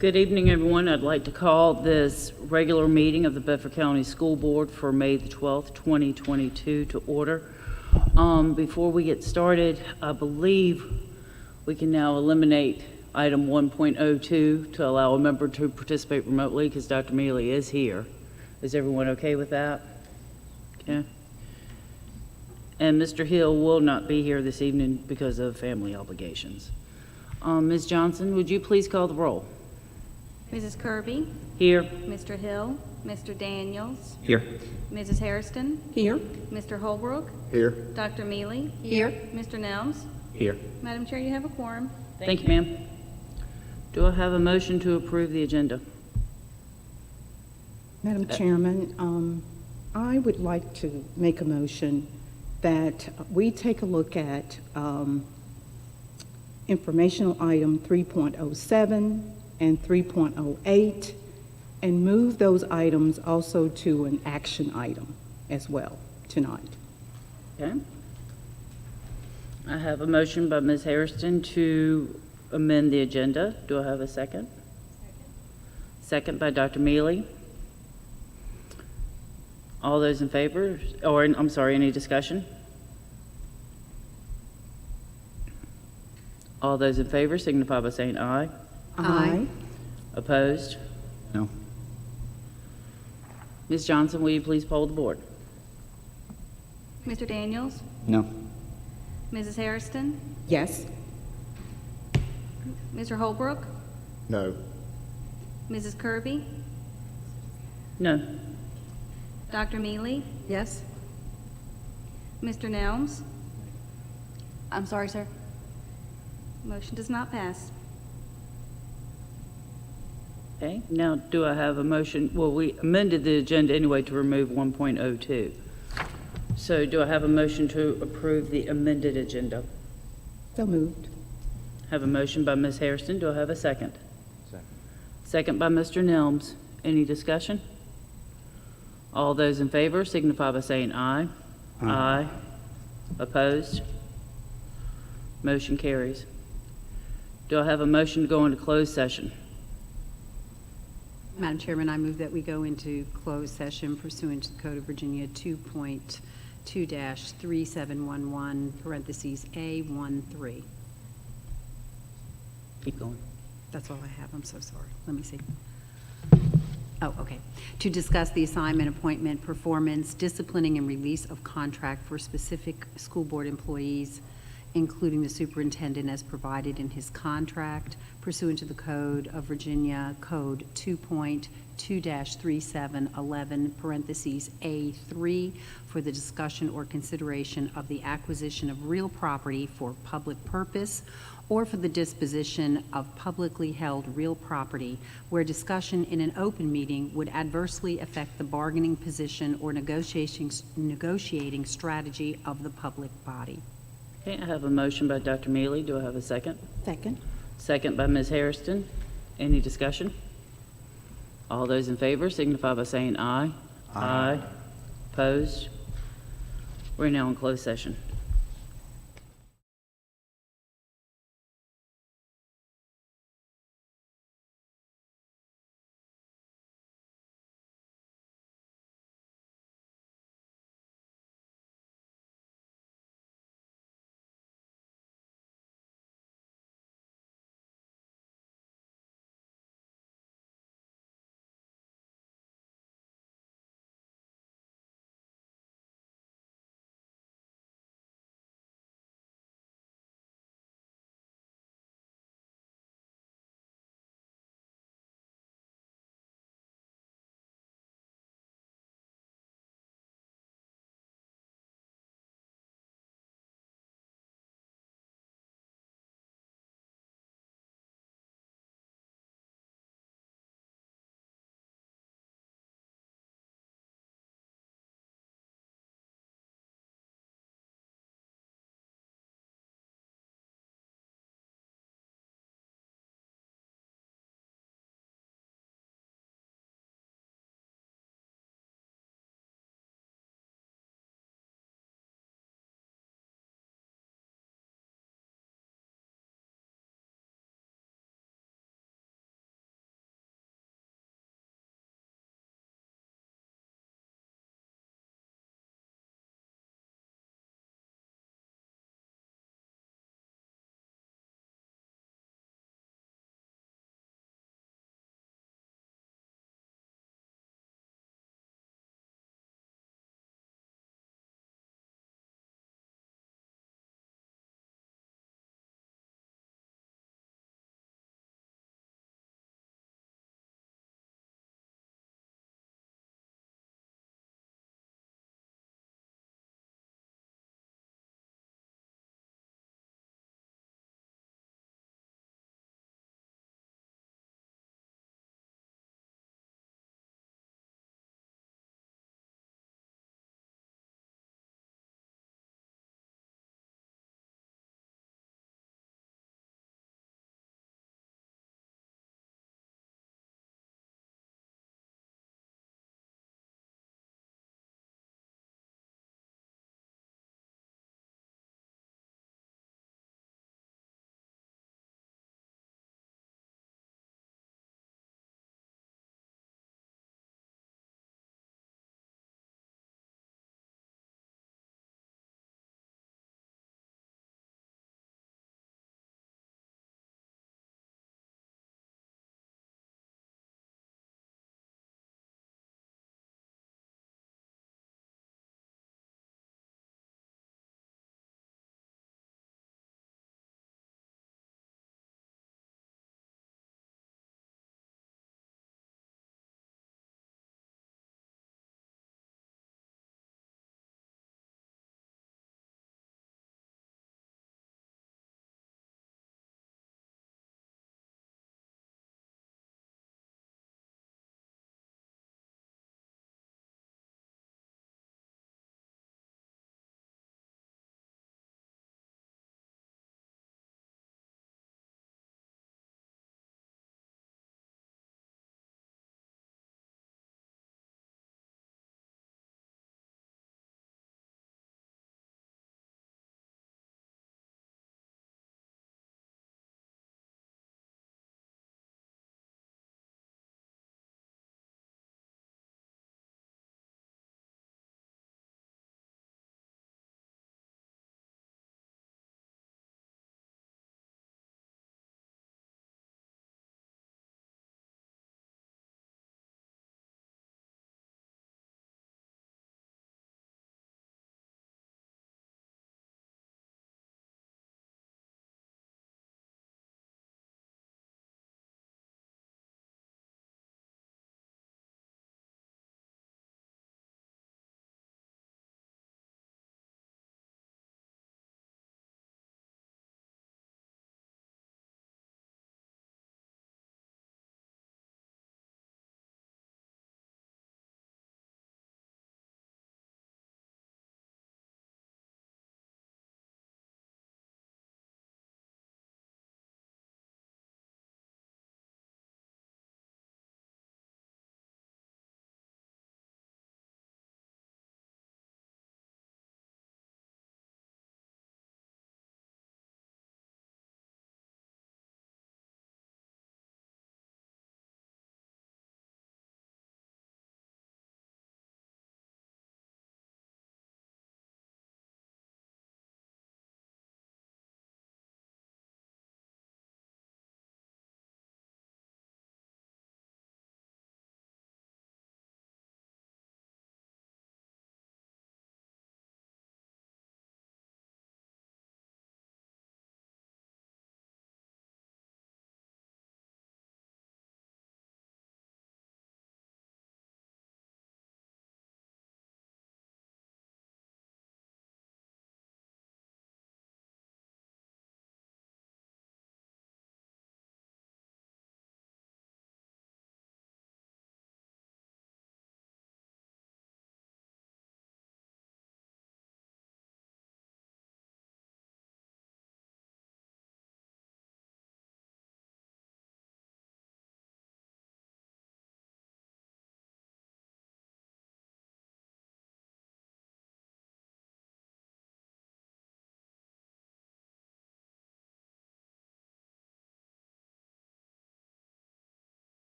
Good evening, everyone. I'd like to call this regular meeting of the Bedford County School Board for May the 12th, 2022 to order. Before we get started, I believe we can now eliminate item 1.02 to allow a member to participate remotely because Dr. Mealy is here. Is everyone okay with that? Okay. And Mr. Hill will not be here this evening because of family obligations. Ms. Johnson, would you please call the roll? Mrs. Kirby? Here. Mr. Hill? Mr. Daniels? Here. Mrs. Hairston? Here. Mr. Holbrook? Here. Dr. Mealy? Here. Mr. Nelms? Here. Madam Chair, you have a quorum. Thank you, ma'am. Do I have a motion to approve the agenda? Madam Chairman, I would like to make a motion that we take a look at informational item 3.07 and 3.08 and move those items also to an action item as well tonight. Okay. I have a motion by Ms. Hairston to amend the agenda. Do I have a second? Second by Dr. Mealy. All those in favor, or I'm sorry, any discussion? All those in favor signify by saying aye. Aye. Opposed? No. Ms. Johnson, will you please poll the board? Mr. Daniels? No. Mrs. Hairston? Yes. Mr. Holbrook? No. Mrs. Kirby? No. Dr. Mealy? Yes. Mr. Nelms? I'm sorry, sir. Motion does not pass. Okay, now do I have a motion? Well, we amended the agenda anyway to remove 1.02. So do I have a motion to approve the amended agenda? So moved. Have a motion by Ms. Hairston. Do I have a second? Second. Second by Mr. Nelms. Any discussion? All those in favor signify by saying aye. Aye. Opposed? Motion carries. Do I have a motion to go into closed session? Madam Chairman, I move that we go into closed session pursuant to the Code of Virginia 2.2-3711, parentheses A13. Keep going. That's all I have. I'm so sorry. Let me see. Oh, okay. To discuss the assignment, appointment, performance, disciplining, and release of contract for specific school board employees, including the superintendent as provided in his contract pursuant to the Code of Virginia Code 2.2-3711, parentheses A3, for the discussion or consideration of the acquisition of real property for public purpose or for the disposition of publicly held real property where discussion in an open meeting would adversely affect the bargaining position or negotiating strategy of the public body. Okay, I have a motion by Dr. Mealy. Do I have a second? Second. Second by Ms. Hairston. Any discussion? All those in favor signify by saying aye. Aye. Opposed? We're now in closed session.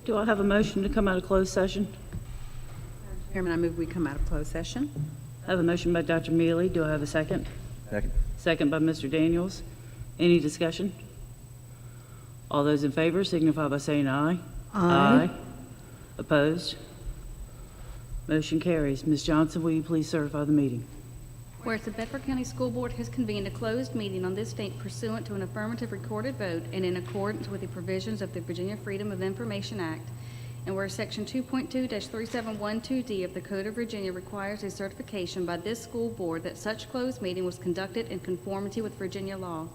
Do I have a motion to come out of closed session? Chairman, I move we come out of closed session. I have a motion by Dr. Mealy. Do I have a second? Second. Second by Mr. Daniels. Any discussion? All those in favor signify by saying aye. Aye. Opposed? Motion carries. Ms. Johnson, will you please certify the meeting? Whereas the Bedford County School Board has convened a closed meeting on this date pursuant to an affirmative recorded vote and in accordance with the provisions of the Virginia Freedom of Information Act, and where Section 2.2-3712D of the Code of Virginia requires a certification by this school board that such closed meeting was conducted in conformity with Virginia law.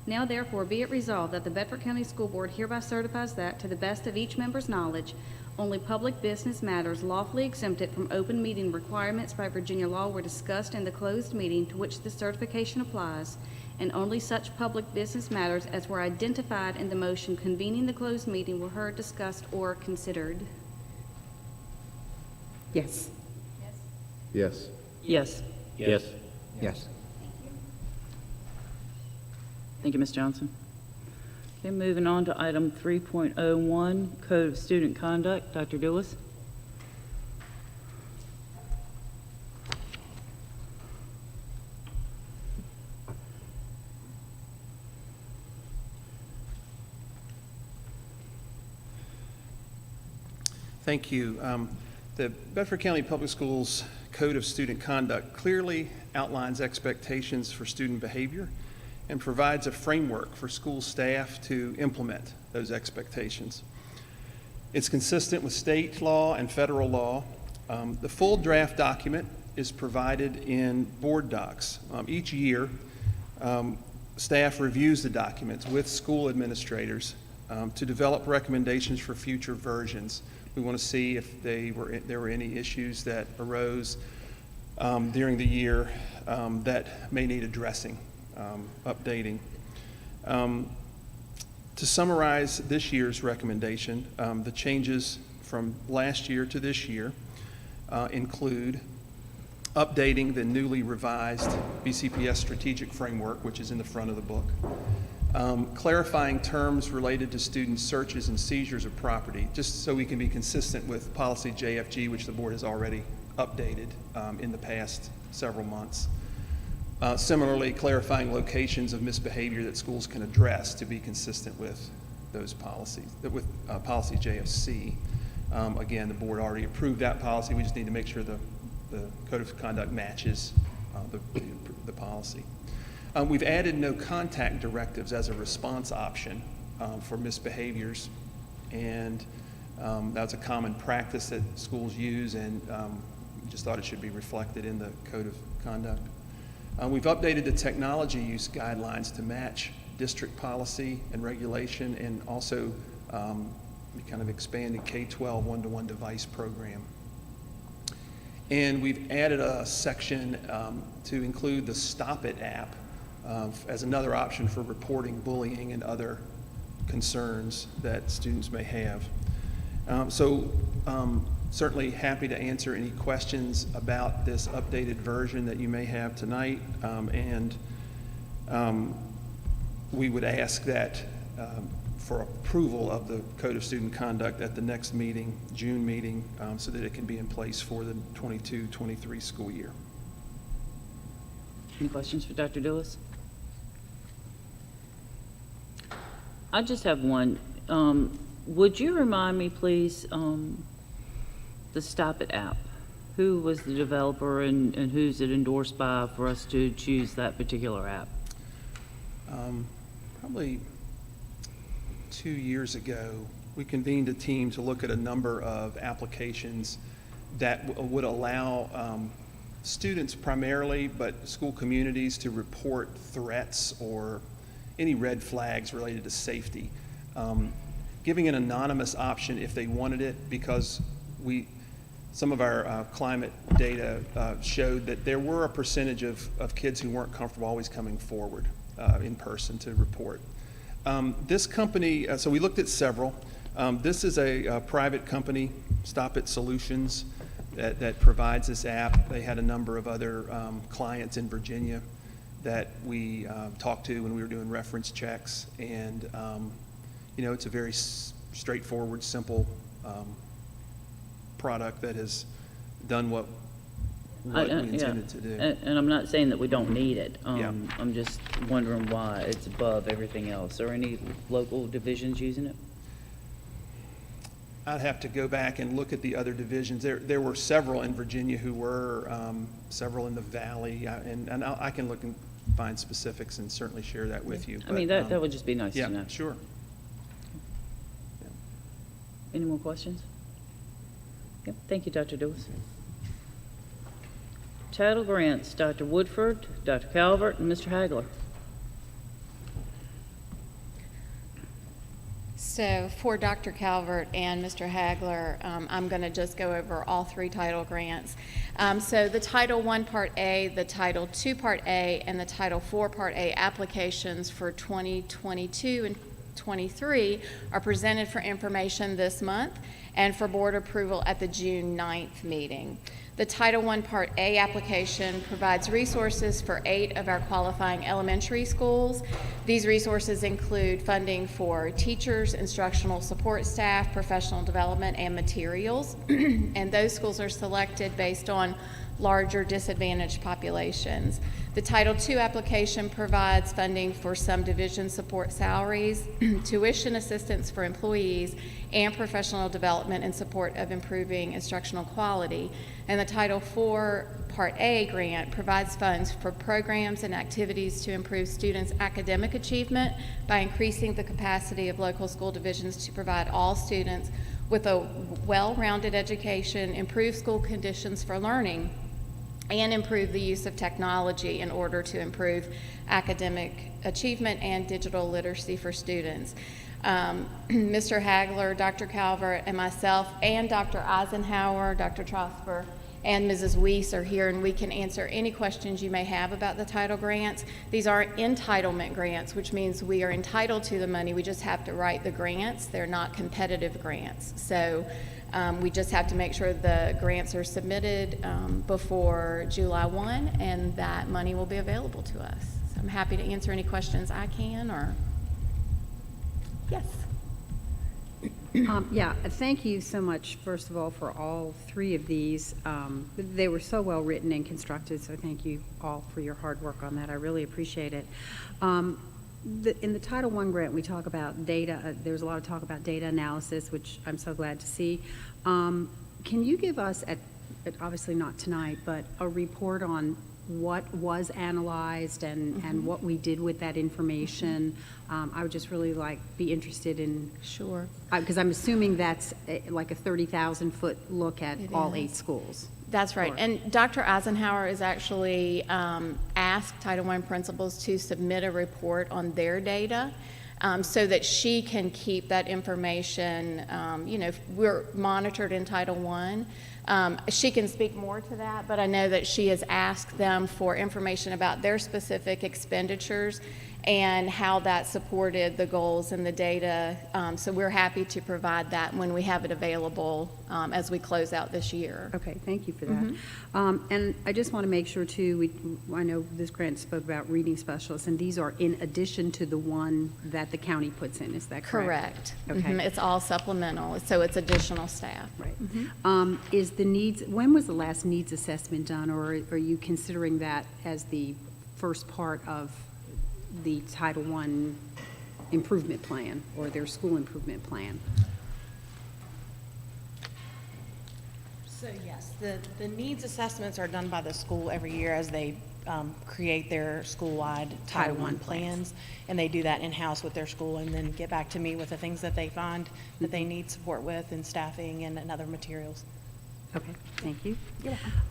Now therefore be it resolved that the Bedford County School Board hereby certifies that, to the best of each member's knowledge, only public business matters lawfully exempted from open meeting requirements by Virginia law were discussed in the closed meeting to which this certification applies, and only such public business matters as were identified in the motion convening the closed meeting were heard, discussed, or considered. Yes. Yes. Yes. Yes. Yes. Thank you, Ms. Johnson. Okay, moving on to item 3.01, Code of Student Conduct. Dr. Dewis? Thank you. The Bedford County Public Schools Code of Student Conduct clearly outlines expectations for student behavior and provides a framework for school staff to implement those expectations. It's consistent with state law and federal law. The full draft document is provided in board docs. Each year, staff reviews the documents with school administrators to develop recommendations for future versions. We want to see if there were any issues that arose during the year that may need addressing, updating. To summarize this year's recommendation, the changes from last year to this year include updating the newly revised BCPS strategic framework, which is in the front of the book, clarifying terms related to student searches and seizures of property, just so we can be consistent with policy JFG, which the board has already updated in the past several months. Similarly, clarifying locations of misbehavior that schools can address to be consistent with those policies, with policy JFC. Again, the board already approved that policy. We just need to make sure the Code of Conduct matches the policy. We've added no contact directives as a response option for misbehaviors, and that's a common practice that schools use, and we just thought it should be reflected in the Code of Conduct. We've updated the technology use guidelines to match district policy and regulation, and also we kind of expanded K-12 one-to-one device program. And we've added a section to include the Stop It app as another option for reporting bullying and other concerns that students may have. Certainly happy to answer any questions about this updated version that you may have tonight, and we would ask that for approval of the Code of Student Conduct at the next meeting, June meeting, so that it can be in place for the 22-23 school year. Any questions for Dr. Dewis? I just have one. Would you remind me, please, the Stop It app? Who was the developer, and who's it endorsed by for us to choose that particular app? Probably 2 years ago, we convened a team to look at a number of applications that would allow students primarily, but school communities, to report threats or any red flags related to safety. Giving an anonymous option if they wanted it, because some of our climate data showed that there were a percentage of kids who weren't comfortable always coming forward in person to report. This company, so we looked at several. This is a private company, Stop It Solutions, that provides this app. They had a number of other clients in Virginia that we talked to when we were doing reference checks, and it's a very straightforward, simple product that has done what we Yeah. intended to do. And I'm not saying that we don't need it. Yeah. I'm just wondering why it's above everything else. Are any local divisions using it? I'd have to go back and look at the other divisions. There were several in Virginia who were, several in the Valley, and I can look and find specifics and certainly share that with you. I mean, but, that would just be nice to know. Yeah, sure. Any more questions? Yep, thank you, Dr. Lewis. Title grants, Dr. Woodford, Dr. Calvert, and Mr. Hagler. So for Dr. Calvert and Mr. Hagler, I'm going to just go over all three title grants. So the Title I Part A, the Title II Part A, and the Title IV Part A applications for 2022 and 23 are presented for information this month and for board approval at the June 9th meeting. The Title I Part A application provides resources for 8 of our qualifying elementary schools. These resources include funding for teachers, instructional support staff, professional development, and materials. And those schools are selected based on larger disadvantaged populations. The Title II application provides funding for some division support salaries, tuition assistance for employees, and professional development in support of improving instructional quality. And the Title IV Part A grant provides funds for programs and activities to improve students' academic achievement by increasing the capacity of local school divisions to provide all students with a well-rounded education, improve school conditions for learning, and improve the use of technology in order to improve academic achievement and digital literacy for students. Mr. Hagler, Dr. Calvert, and myself, and Dr. Eisenhower, Dr. Trosper, and Mrs. Weiss are here, and we can answer any questions you may have about the title grants. These are entitlement grants, which means we are entitled to the money. We just have to write the grants. They're not competitive grants. So we just have to make sure the grants are submitted before July 1, and that money will be available to us. So I'm happy to answer any questions I can, or yes. Yeah, thank you so much, first of all, for all three of these. They were so well written and constructed, so thank you all for your hard work on that. I really appreciate it. In the Title I grant, we talk about data. There's a lot of talk about data analysis, which I'm so glad to see. Can you give us, obviously not tonight, but a report on what was analyzed and what we did with that information? I would just really be interested in. Sure. Because I'm assuming that's like a 30,000-foot look at all 8 schools. That's right. Sure. And Dr. Eisenhower is actually asked Title I principals to submit a report on their data so that she can keep that information. We're monitored in Title I. She can speak more to that, but I know that she has asked them for information about their specific expenditures and how that supported the goals and the data. So we're happy to provide that when we have it available as we close out this year. Okay, thank you for that. And I just want to make sure too, I know this grant spoke about reading specialists, and these are in addition to the one that the county puts in, is that correct? Correct. Okay. It's all supplemental, so it's additional staff. Right. Is the needs, when was the last needs assessment done, or are you considering that as the first part of the Title I improvement plan or their school improvement plan? So yes, the needs assessments are done by the school every year as they create their school-wide Title I plans. And they do that in-house with their school and then get back to me with the things that they find that they need support with and staffing and other materials. Okay, thank you.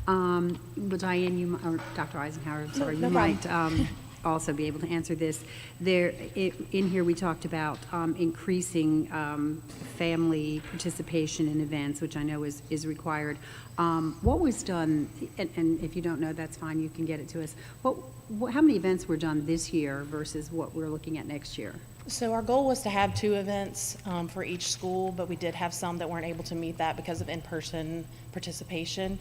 But Diane, or Dr. Eisenhower, I'm sorry, No you problem. might also be able to answer this. In here, we talked about increasing family participation in events, which I know is required. What was done, and if you don't know, that's fine, you can get it to us. How many events were done this year versus what we're looking at next year? So our goal was to have 2 events for each school, but we did have some that weren't able to meet that because of in-person participation.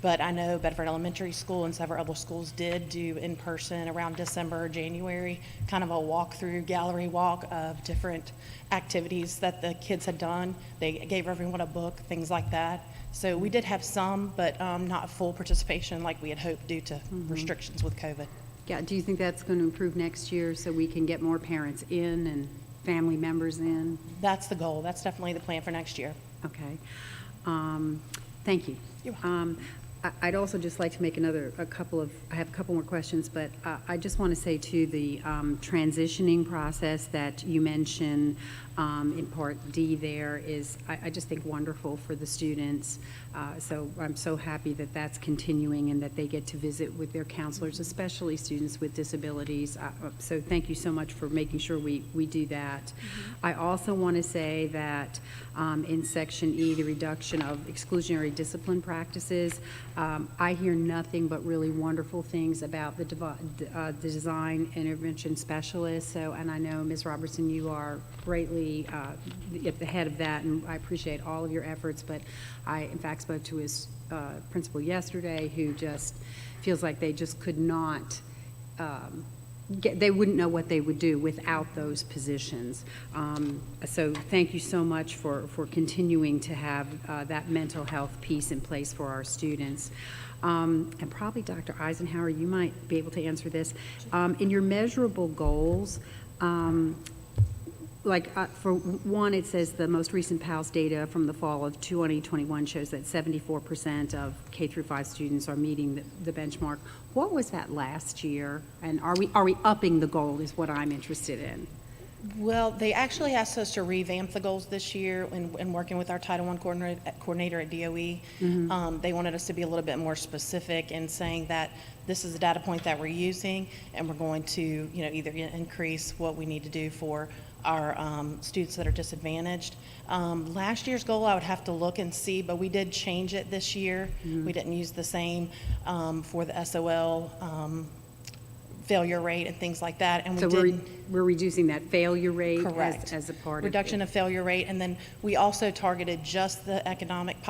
But I know Bedford Elementary School and several other schools did do in person around December or January, kind of a walkthrough, gallery walk of different activities that the kids had done. They gave everyone a book, things like that. So we did have some, but not full participation like we had hoped due to restrictions with COVID. Yeah, do you think that's going to improve next year so we can get more parents in and family members in? That's the goal. That's definitely the plan for next year. Okay. Thank you. You're welcome. I'd also just like to make I have a couple more questions, but I just want to say too, the transitioning process that you mentioned in Part D there is, I just think, wonderful for the students. So I'm so happy that that's continuing and that they get to visit with their counselors, especially students with disabilities. So thank you so much for making sure we do that. I also want to say that in Section E, the reduction of exclusionary discipline practices, I hear nothing but really wonderful things about the design intervention specialists. So, and I know, Ms. Robertson, you are greatly at the head of that, and I appreciate all of your efforts. But I, in fact, spoke to his principal yesterday, who just feels like they just could not they wouldn't know what they would do without those positions. So thank you so much for continuing to have that mental health piece in place for our students. And probably Dr. Eisenhower, you might be able to answer this. In your measurable goals, for one, it says the most recent PALS data from the fall of 2021 shows that 74% of K through 5 students are meeting the benchmark. What was that last year? And are we upping the goal is what I'm interested in. Well, they actually asked us to revamp the goals this year in working with our Title I coordinator at DOE. They wanted us to be a little bit more specific in saying that this is the data point that we're using, and we're going to, either increase what we need to do for our students that are disadvantaged. Last year's goal, I would have to look and see, but we did change it this year. We didn't use the same for the SOL failure rate and things like that. And so we're reducing that failure rate. Correct. As a part reduction of failure rate, and then we also targeted just the economic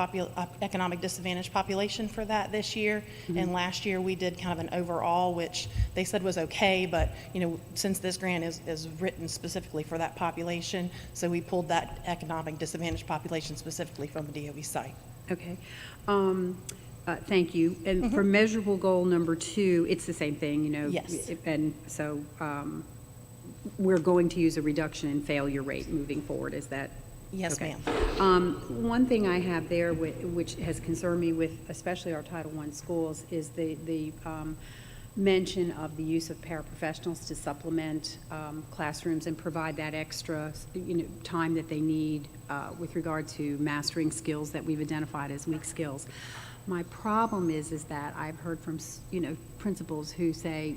disadvantaged population for that this year. And last year we did kind of an overall, which they said was okay, but since this grant is written specifically for that population, so we pulled that economic disadvantaged population specifically from the DOE site. Okay. Thank you. And for measurable goal number 2, it's the same thing, Yes. And so we're going to use a reduction in failure rate moving forward. Is that? Yes, okay. ma'am. One thing I have there, which has concerned me with especially our Title I schools, is the mention of the use of paraprofessionals to supplement classrooms and provide that extra time that they need with regard to mastering skills that we've identified as weak skills. My problem is that I've heard from principals who say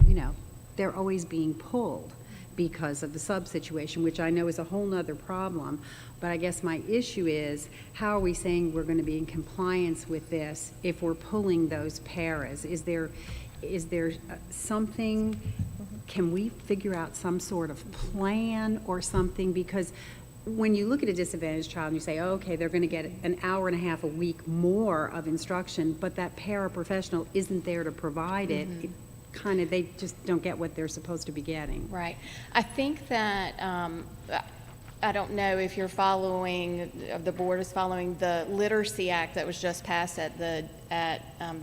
they're always being pulled because of the sub situation, which I know is a whole nother problem. But I guess my issue is, how are we saying we're going to be in compliance with this if we're pulling those paras? Is there something, can we figure out some sort of plan or something? Because when you look at a disadvantaged child and you say, oh, okay, they're going to get an hour and a half a week more of instruction, but that paraprofessional isn't there to provide it, they just don't get what they're supposed to be getting. Right. I think that, I don't know if you're following, the board is following the Literacy Act that was just passed at the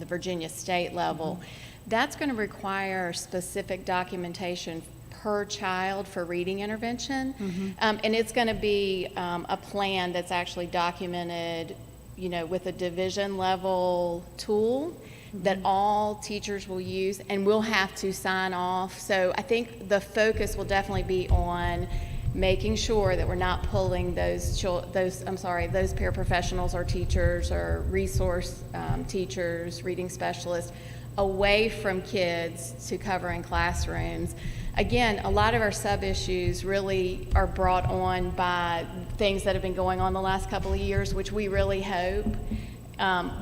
Virginia state level. That's going to require specific documentation per child for reading intervention. And it's going to be a plan that's actually documented, with a division level tool that all teachers will use and will have to sign off. So I think the focus will definitely be on making sure that we're not pulling those paraprofessionals or teachers or resource teachers, reading specialists, away from kids to covering classrooms. Again, a lot of our sub-issues really are brought on by things that have been going on the last couple of years, which we really hope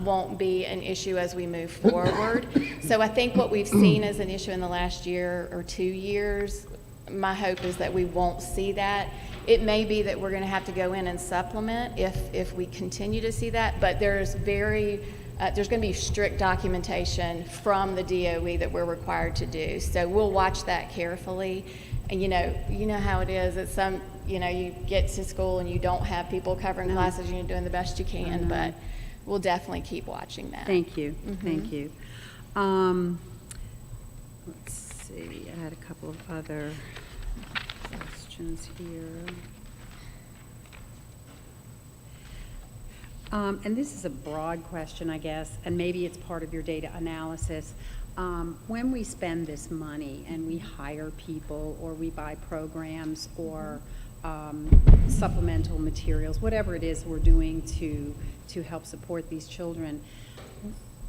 won't be an issue as we move forward. So I think what we've seen as an issue in the last year or 2 years, my hope is that we won't see that. It may be that we're going to have to go in and supplement if we continue to see that, but there's very there's going to be strict documentation from the DOE that we're required to do. So we'll watch that carefully. And you know how it is. It's you get to school and you don't have people covering classes, and you're doing the best you can, but we'll definitely keep watching that. Thank you, thank you. Let's see, I had a couple of other questions here. And this is a broad question, I guess, and maybe it's part of your data analysis. When we spend this money and we hire people, or we buy programs, or supplemental materials, whatever it is we're doing to help support these children,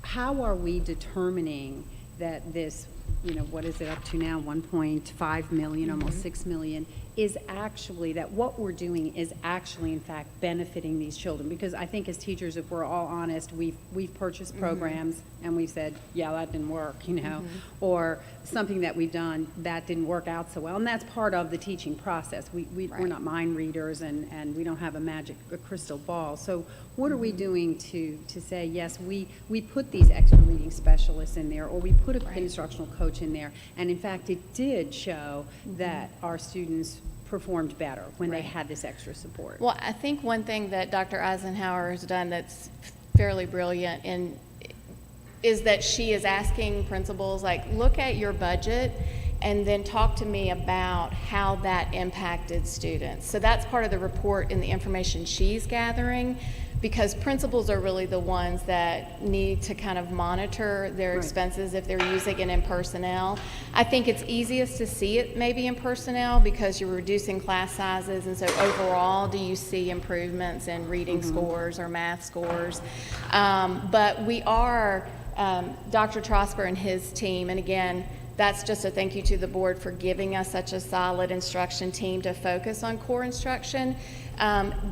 how are we determining that this, what is it up to now, 1.5 million, almost 6 million, is actually, that what we're doing is actually, in fact, benefiting these children? Because I think as teachers, if we're all honest, we've purchased programs and we've said, yeah, that didn't work, or something that we've done that didn't work out so well, and that's part of the teaching process. We're not mind readers, and we don't have a crystal ball. So what are we doing to say, yes, we put these extra reading specialists in there, or we put an instructional coach in there, and in fact, it did show that our students performed better when they had this extra support? Well, I think one thing that Dr. Eisenhower has done that's fairly brilliant is that she is asking principals, like, look at your budget and then talk to me about how that impacted students. So that's part of the report and the information she's gathering, because principals are really the ones that need to kind of monitor their expenses if they're using it in personnel. I think it's easiest to see it maybe in personnel because you're reducing class sizes, and so overall, do you see improvements in reading scores or math scores? But we are, Dr. Trosper and his team, and again, that's just a thank you to the board for giving us such a solid instruction team to focus on core instruction.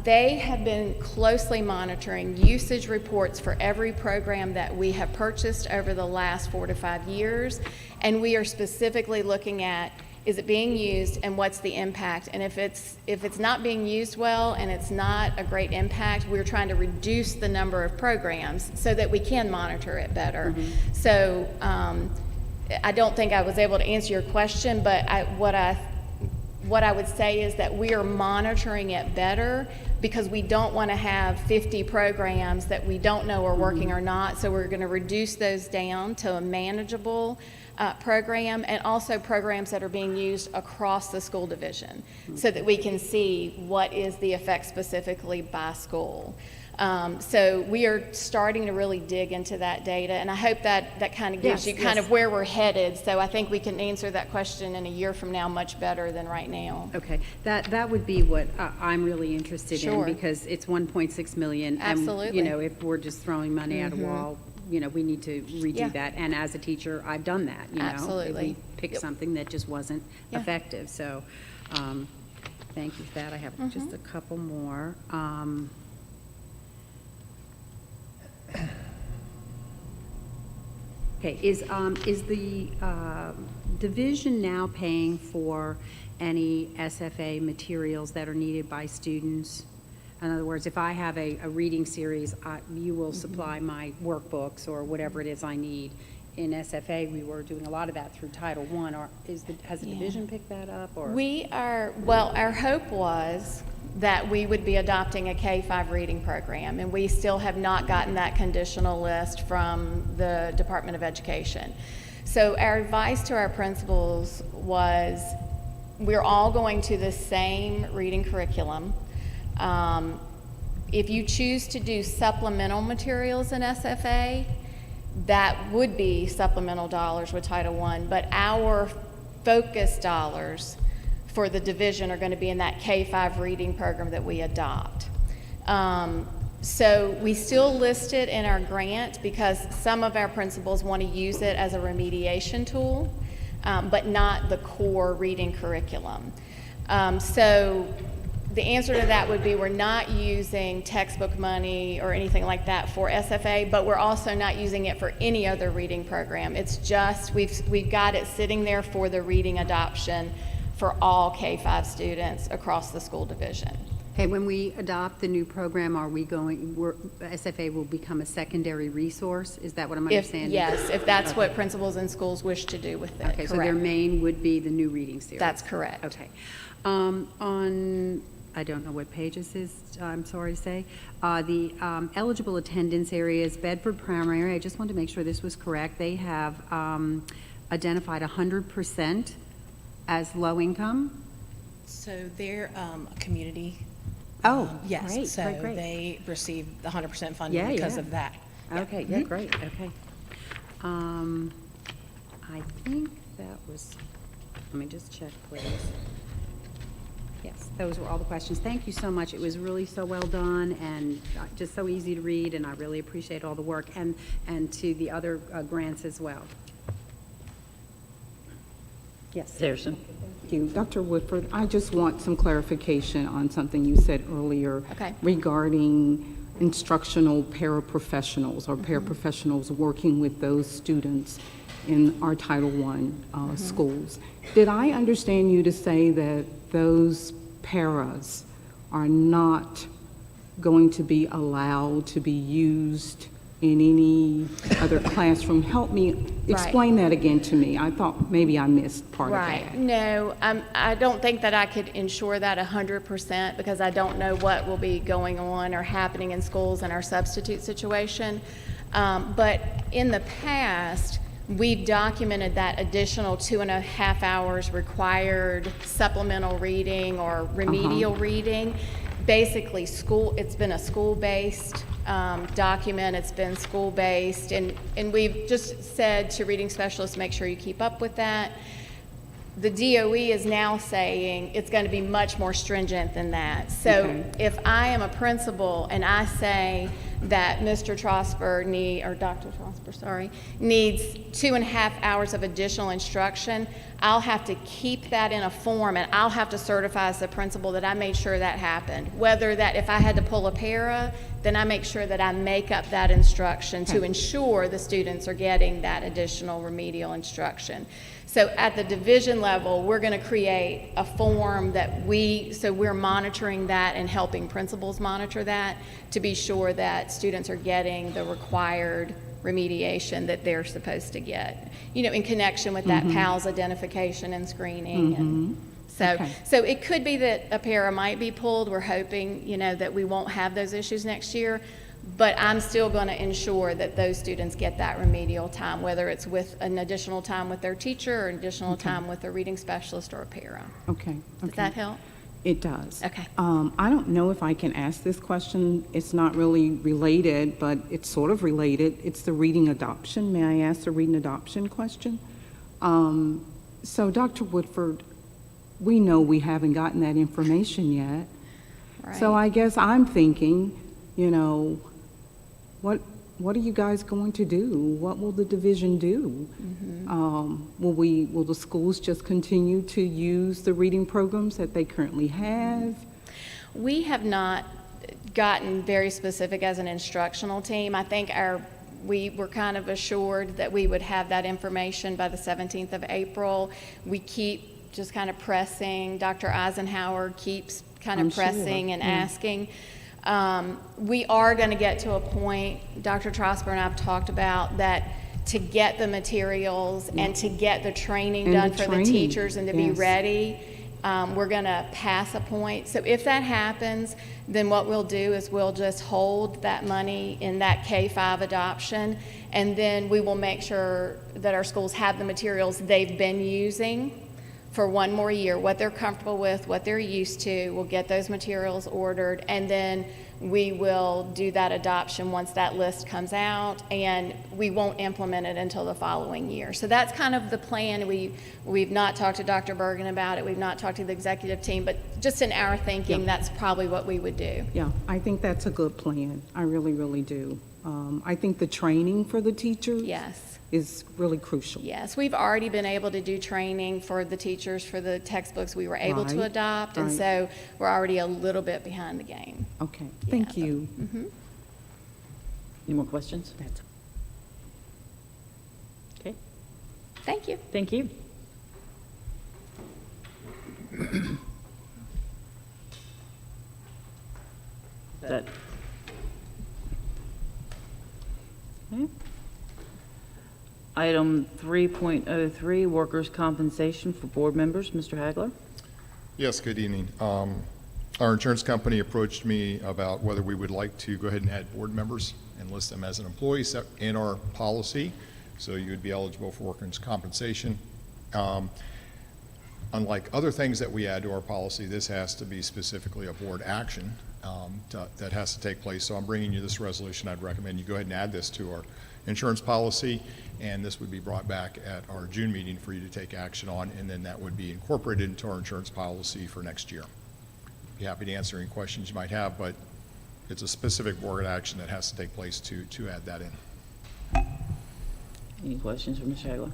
They have been closely monitoring usage reports for every program that we have purchased over the last 4 to 5 years, and we are specifically looking at, is it being used and what's the impact? And if it's not being used well and it's not a great impact, we're trying to reduce the number of programs so that we can monitor it better. So I don't think I was able to answer your question, but what I would say is that we are monitoring it better because we don't want to have 50 programs that we don't know are working or not. So we're going to reduce those down to a manageable program, and also programs that are being used across the school division so that we can see what is the effect specifically by school. So we are starting to really dig into that data, and I hope that kind of gives you kind of where we're headed. So I think we can answer that question in a year from now much better than right now. Okay, that would be what I'm really interested in, because it's 1.6 million. Absolutely. And, if we're just throwing money at a wall, we need to redo that. And as a teacher, I've done that, Absolutely. We picked something that just wasn't effective. So thank you for that. I have just a couple more. Okay, is the division now paying for any SFA materials that are needed by students? In other words, if I have a reading series, you will supply my workbooks or whatever it is I need. In SFA, we were doing a lot of that through Title I. Or has the division picked that up? Or Our hope was that we would be adopting a K-5 reading program, and we still have not gotten that conditional list from the Department of Education. So our advice to our principals was, we're all going to the same reading curriculum. If you choose to do supplemental materials in SFA, that would be supplemental dollars with Title I, but our focus dollars for the division are going to be in that K-5 reading program that we adopt. So we still list it in our grant because some of our principals want to use it as a remediation tool, but not the core reading curriculum. So the answer to that would be, we're not using textbook money or anything like that for SFA, but we're also not using it for any other reading program. It's just, we've got it sitting there for the reading adoption for all K-5 students across the school division. Okay, when we adopt the new program, are we going, SFA will become a secondary resource? Is that what I'm If, understanding? yes, if that's what principals and schools wish to do with it, Okay, so their correct. main would be the new reading series? That's correct. Okay. On, I don't know what page this is, I'm sorry to say, the eligible attendance areas, Bedford Primary, I just wanted to make sure this was correct. They have identified 100% as low income? So they're a community. Oh, Yes, great, so great, great. they receive 100% funding Yeah, because yeah. of that. Okay, yeah, great, okay. I think that was, let me just check, please. Yes, those were all the questions. Thank you so much. It was really so well done and just so easy to read, and I really appreciate all the work, and to the other grants as well. Yes. Harrison? Thank you. Dr. Woodford, I just want some clarification on something you said earlier Okay. regarding instructional paraprofessionals or paraprofessionals working with those students in our Title I schools. Did I understand you to say that those paras are not going to be allowed to be used in any other classroom? Help me explain that again to me. I thought maybe I missed part of Right. that. No, I don't think that I could ensure that 100% because I don't know what will be going on or happening in schools in our substitute situation. But in the past, we've documented that additional 2.5 hours required supplemental reading or remedial reading. Basically, it's been a school-based document, it's been school-based, and we've just said to reading specialists, make sure you keep up with that. The DOE is now saying it's going to be much more stringent than that. So if I am a principal and I say that Mr. Trosper or Dr. Trosper, sorry, needs 2.5 hours of additional instruction, I'll have to keep that in a form and I'll have to certify as the principal that I made sure that happened. Whether that, if I had to pull a para, then I make sure that I make up that instruction to ensure the students are getting that additional remedial instruction. So at the division level, we're going to create a form that so we're monitoring that and helping principals monitor that to be sure that students are getting the required remediation that they're supposed to get, in connection with that PALS identification and screening. And so it could be that a para might be pulled. We're hoping, that we won't have those issues next year. But I'm still going to ensure that those students get that remedial time, whether it's with an additional time with their teacher or an additional time with a reading specialist or a para. Okay. Does that help? It does. Okay. I don't know if I can ask this question. It's not really related, but it's sort of related. It's the reading adoption. May I ask the reading adoption question? So, Dr. Woodford, we know we haven't gotten that information yet. Right. So I guess I'm thinking, what are you guys going to do? What will the division do? Will the schools just continue to use the reading programs that they currently have? We have not gotten very specific as an instructional team. I think we were kind of assured that we would have that information by the 17th of April. We keep just kind of pressing. Dr. Eisenhower keeps kind of pressing and asking. We are going to get to a point, Dr. Trosper and I have talked about, that to get the materials and to get the training done for the teachers and to be ready, we're going to pass a point. So if that happens, then what we'll do is we'll just hold that money in that K-5 adoption, and then we will make sure that our schools have the materials they've been using for one more year, what they're comfortable with, what they're used to. We'll get those materials ordered, and then we will do that adoption once that list comes out, and we won't implement it until the following year. So that's kind of the plan. We've not talked to Dr. Bergen about it. We've not talked to the executive team, but just in our thinking, that's probably what we would do. Yeah, I think that's a good plan. I really, really do. I think the training for the teachers is really crucial. Yes, we've already been able to do training for the teachers for the textbooks we were able to adopt, and so we're already a little bit behind the game. Okay, thank you. Any more questions? Okay, Thank you. thank you. that. Okay. Item 3.03, workers' compensation for board members. Mr. Hagler? Yes, good evening. Our insurance company approached me about whether we would like to go ahead and add board members and list them as an employee in our policy, so you would be eligible for workers' compensation. Unlike other things that we add to our policy, this has to be specifically a board action that has to take place. So I'm bringing you this resolution. I'd recommend you go ahead and add this to our insurance policy, and this would be brought back at our June meeting for you to take action on, and then that would be incorporated into our insurance policy for next year. Be happy to answer any questions you might have, but it's a specific board action that has to take place to add that in. Any questions for Mr. Hagler?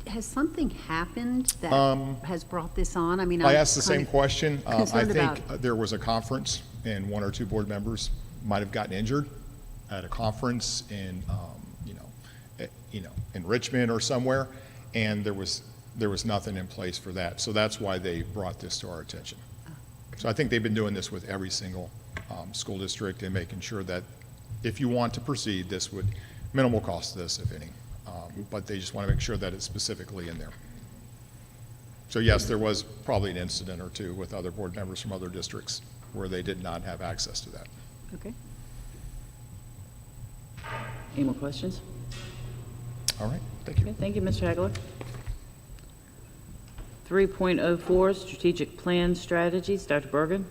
Has something happened that has brought this on? I mean, I I'm asked the kind same of question. I concerned think about- there was a conference, and one or two board members might have gotten injured at a conference in, in Richmond or somewhere, and there was nothing in place for that. So that's why they brought this to our attention. So I think they've been doing this with every single school district and making sure that if you want to proceed, this would, minimal cost to this, if any. But they just want to make sure that it's specifically in there. So yes, there was probably an incident or two with other board members from other districts where they did not have access to that. Okay. Any more questions? All right, thank you. Okay, thank you, Mr. Hagler. 3.04, strategic plan strategies. Dr. Bergen?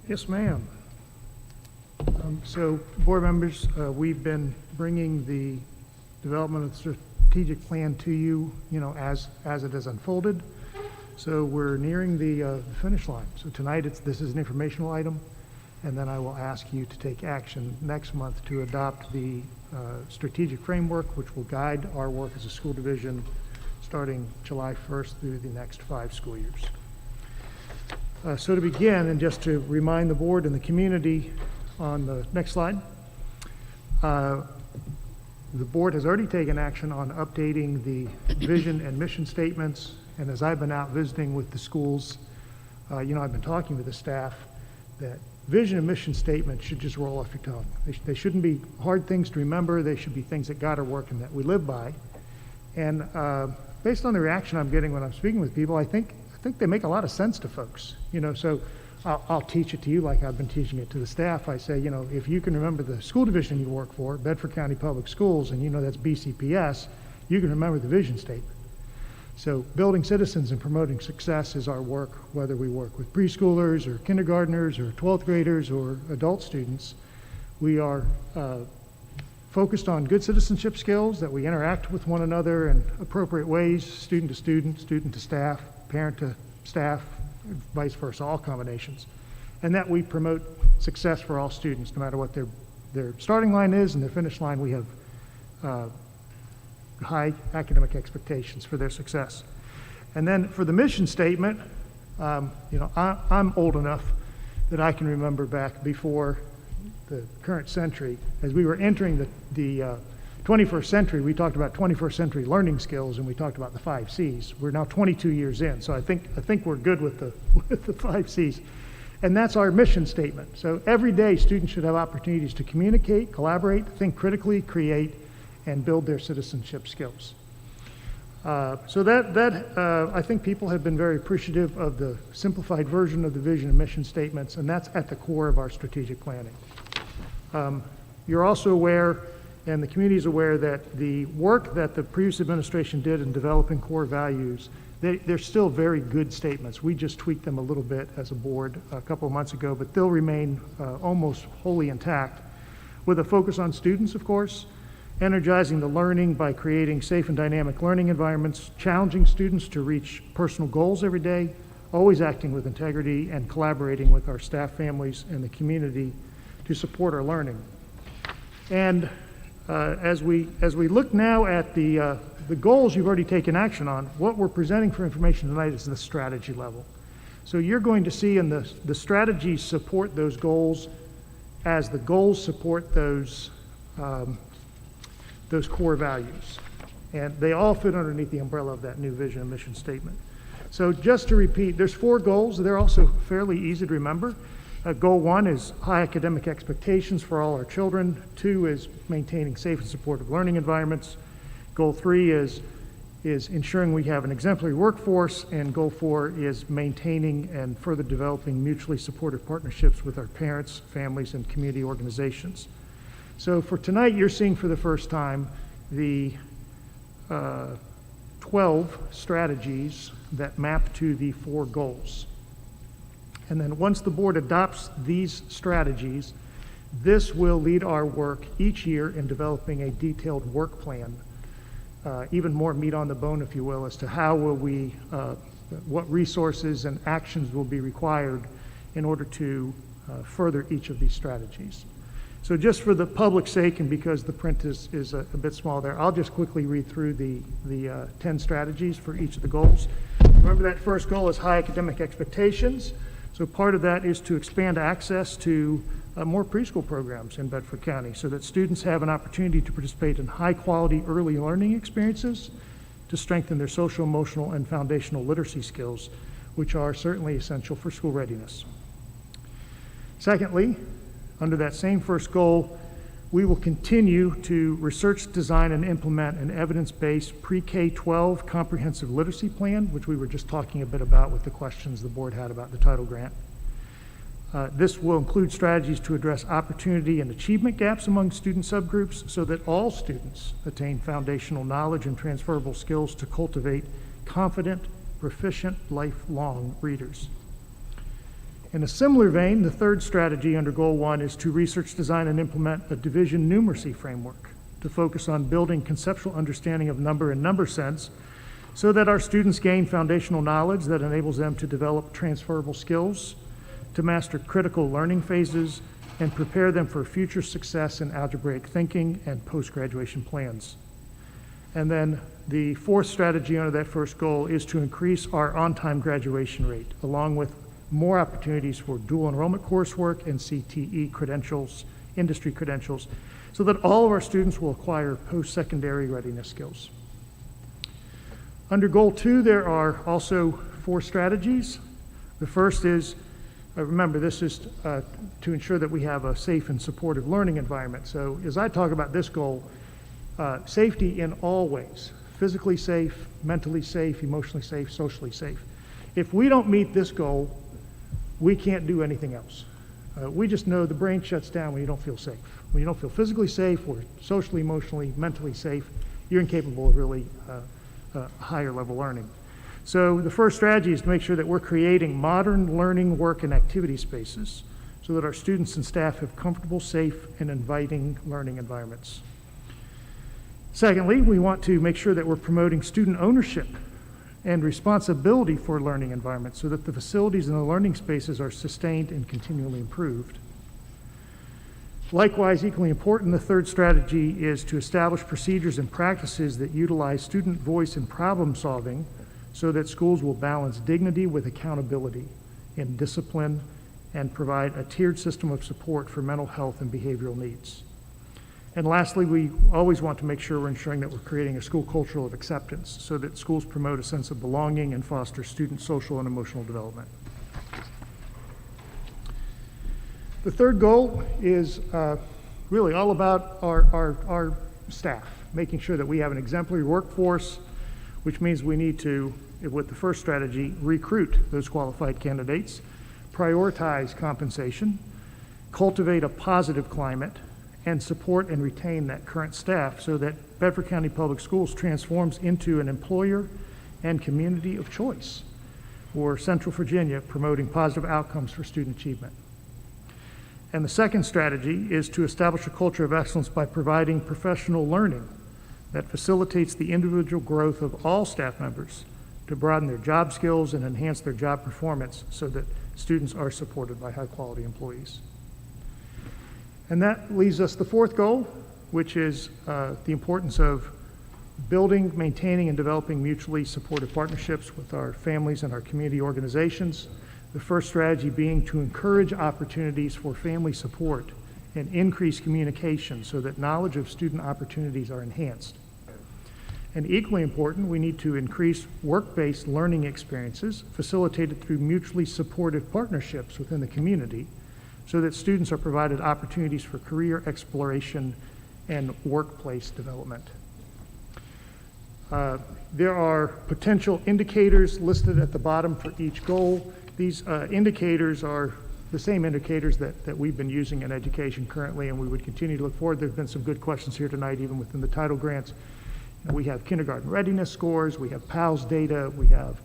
Yes, ma'am. So, board members, we've been bringing the development of the strategic plan to you, as it has unfolded. So we're nearing the finish line. So tonight, this is an informational item, and then I will ask you to take action next month to adopt the strategic framework, which will guide our work as a school division starting July 1st through the next 5 school years. So to begin, and just to remind the board and the community on the next slide, the board has already taken action on updating the vision and mission statements, and as I've been out visiting with the schools, I've been talking with the staff that vision and mission statements should just roll off your tongue. They shouldn't be hard things to remember. They should be things that got to work and that we live by. And based on the reaction I'm getting when I'm speaking with people, I think they make a lot of sense to folks. So I'll teach it to you like I've been teaching it to the staff. I say, if you can remember the school division you work for, Bedford County Public Schools, and that's BCPS, you can remember the vision statement. So building citizens and promoting success is our work, whether we work with preschoolers or kindergartners or 12th graders or adult students. We are focused on good citizenship skills, that we interact with one another in appropriate ways, student to student, student to staff, parent to staff, vice versa, all combinations. And that we promote success for all students, no matter what their starting line is and their finish line. We have high academic expectations for their success. And then for the mission statement, I'm old enough that I can remember back before the current century, as we were entering the 21st century, we talked about 21st century learning skills, and we talked about the 5 C's. We're now 22 years in, so I think we're good with the 5 C's. And that's our mission statement. So every day, students should have opportunities to communicate, collaborate, think critically, create, and build their citizenship skills. So that I think people have been very appreciative of the simplified version of the vision and mission statements, and that's at the core of our strategic planning. You're also aware, and the community is aware, that the work that the previous administration did in developing core values, they're still very good statements. We just tweaked them a little bit as a board a couple of months ago, but they'll remain almost wholly intact, with a focus on students, of course, energizing the learning by creating safe and dynamic learning environments, challenging students to reach personal goals every day, always acting with integrity, and collaborating with our staff, families, and the community to support our learning. And as we look now at the goals you've already taken action on, what we're presenting for information tonight is the strategy level. So you're going to see in the strategies support those goals as the goals support those core values. And they all fit underneath the umbrella of that new vision and mission statement. So just to repeat, there's 4 goals. They're also fairly easy to remember. Goal 1 is high academic expectations for all our children. 2 is maintaining safe and supportive learning environments. Goal 3 is ensuring we have an exemplary workforce, and goal 4 is maintaining and further developing mutually supportive partnerships with our parents, families, and community organizations. So for tonight, you're seeing for the first time the 12 strategies that map to the 4 goals. And then once the board adopts these strategies, this will lead our work each year in developing a detailed work plan, even more meat on the bone, if you will, as to how will we, what resources and actions will be required in order to further each of these strategies. So just for the public's sake, and because the print is a bit small there, I'll just quickly read through the 10 strategies for each of the goals. Remember, that first goal is high academic expectations. So part of that is to expand access to more preschool programs in Bedford County so that students have an opportunity to participate in high-quality early learning experiences to strengthen their social, emotional, and foundational literacy skills, which are certainly essential for school readiness. Secondly, under that same first goal, we will continue to research, design, and implement an evidence-based pre-K-12 comprehensive literacy plan, which we were just talking a bit about with the questions the board had about the title grant. This will include strategies to address opportunity and achievement gaps among student subgroups so that all students attain foundational knowledge and transferable skills to cultivate confident, proficient, lifelong readers. In a similar vein, the third strategy under Goal 1 is to research, design, and implement a division numeracy framework to focus on building conceptual understanding of number and number sense so that our students gain foundational knowledge that enables them to develop transferable skills, to master critical learning phases, and prepare them for future success in algebraic thinking and post-graduation plans. And then the fourth strategy under that first goal is to increase our on-time graduation rate, along with more opportunities for dual enrollment coursework and CTE credentials, industry credentials, so that all of our students will acquire post-secondary readiness skills. Under Goal 2, there are also 4 strategies. The first is, remember, this is to ensure that we have a safe and supportive learning environment. So as I talk about this goal, safety in all ways, physically safe, mentally safe, emotionally safe, socially safe. If we don't meet this goal, we can't do anything else. We just know the brain shuts down when you don't feel safe. When you don't feel physically safe or socially, emotionally, mentally safe, you're incapable of really higher level learning. So the first strategy is to make sure that we're creating modern learning, work, and activity spaces so that our students and staff have comfortable, safe, and inviting learning environments. Secondly, we want to make sure that we're promoting student ownership and responsibility for learning environments so that the facilities and the learning spaces are sustained and continually improved. Likewise, equally important, the third strategy is to establish procedures and practices that utilize student voice in problem solving so that schools will balance dignity with accountability in discipline and provide a tiered system of support for mental health and behavioral needs. And lastly, we always want to make sure we're ensuring that we're creating a school culture of acceptance so that schools promote a sense of belonging and foster student social and emotional development. The third goal is really all about our staff, making sure that we have an exemplary workforce, which means we need to, with the first strategy, recruit those qualified candidates, prioritize compensation, cultivate a positive climate, and support and retain that current staff so that Bedford County Public Schools transforms into an employer and community of choice for Central Virginia, promoting positive outcomes for student achievement. And the second strategy is to establish a culture of excellence by providing professional learning that facilitates the individual growth of all staff members to broaden their job skills and enhance their job performance so that students are supported by high-quality employees. And that leaves us the fourth goal, which is the importance of building, maintaining, and developing mutually supportive partnerships with our families and our community organizations. The first strategy being to encourage opportunities for family support and increase communication so that knowledge of student opportunities are enhanced. And equally important, we need to increase work-based learning experiences facilitated through mutually supportive partnerships within the community so that students are provided opportunities for career exploration and workplace development. There are potential indicators listed at the bottom for each goal. These indicators are the same indicators that we've been using in education currently, and we would continue to look forward. There have been some good questions here tonight, even within the title grants. We have kindergarten readiness scores, we have PALS data, we have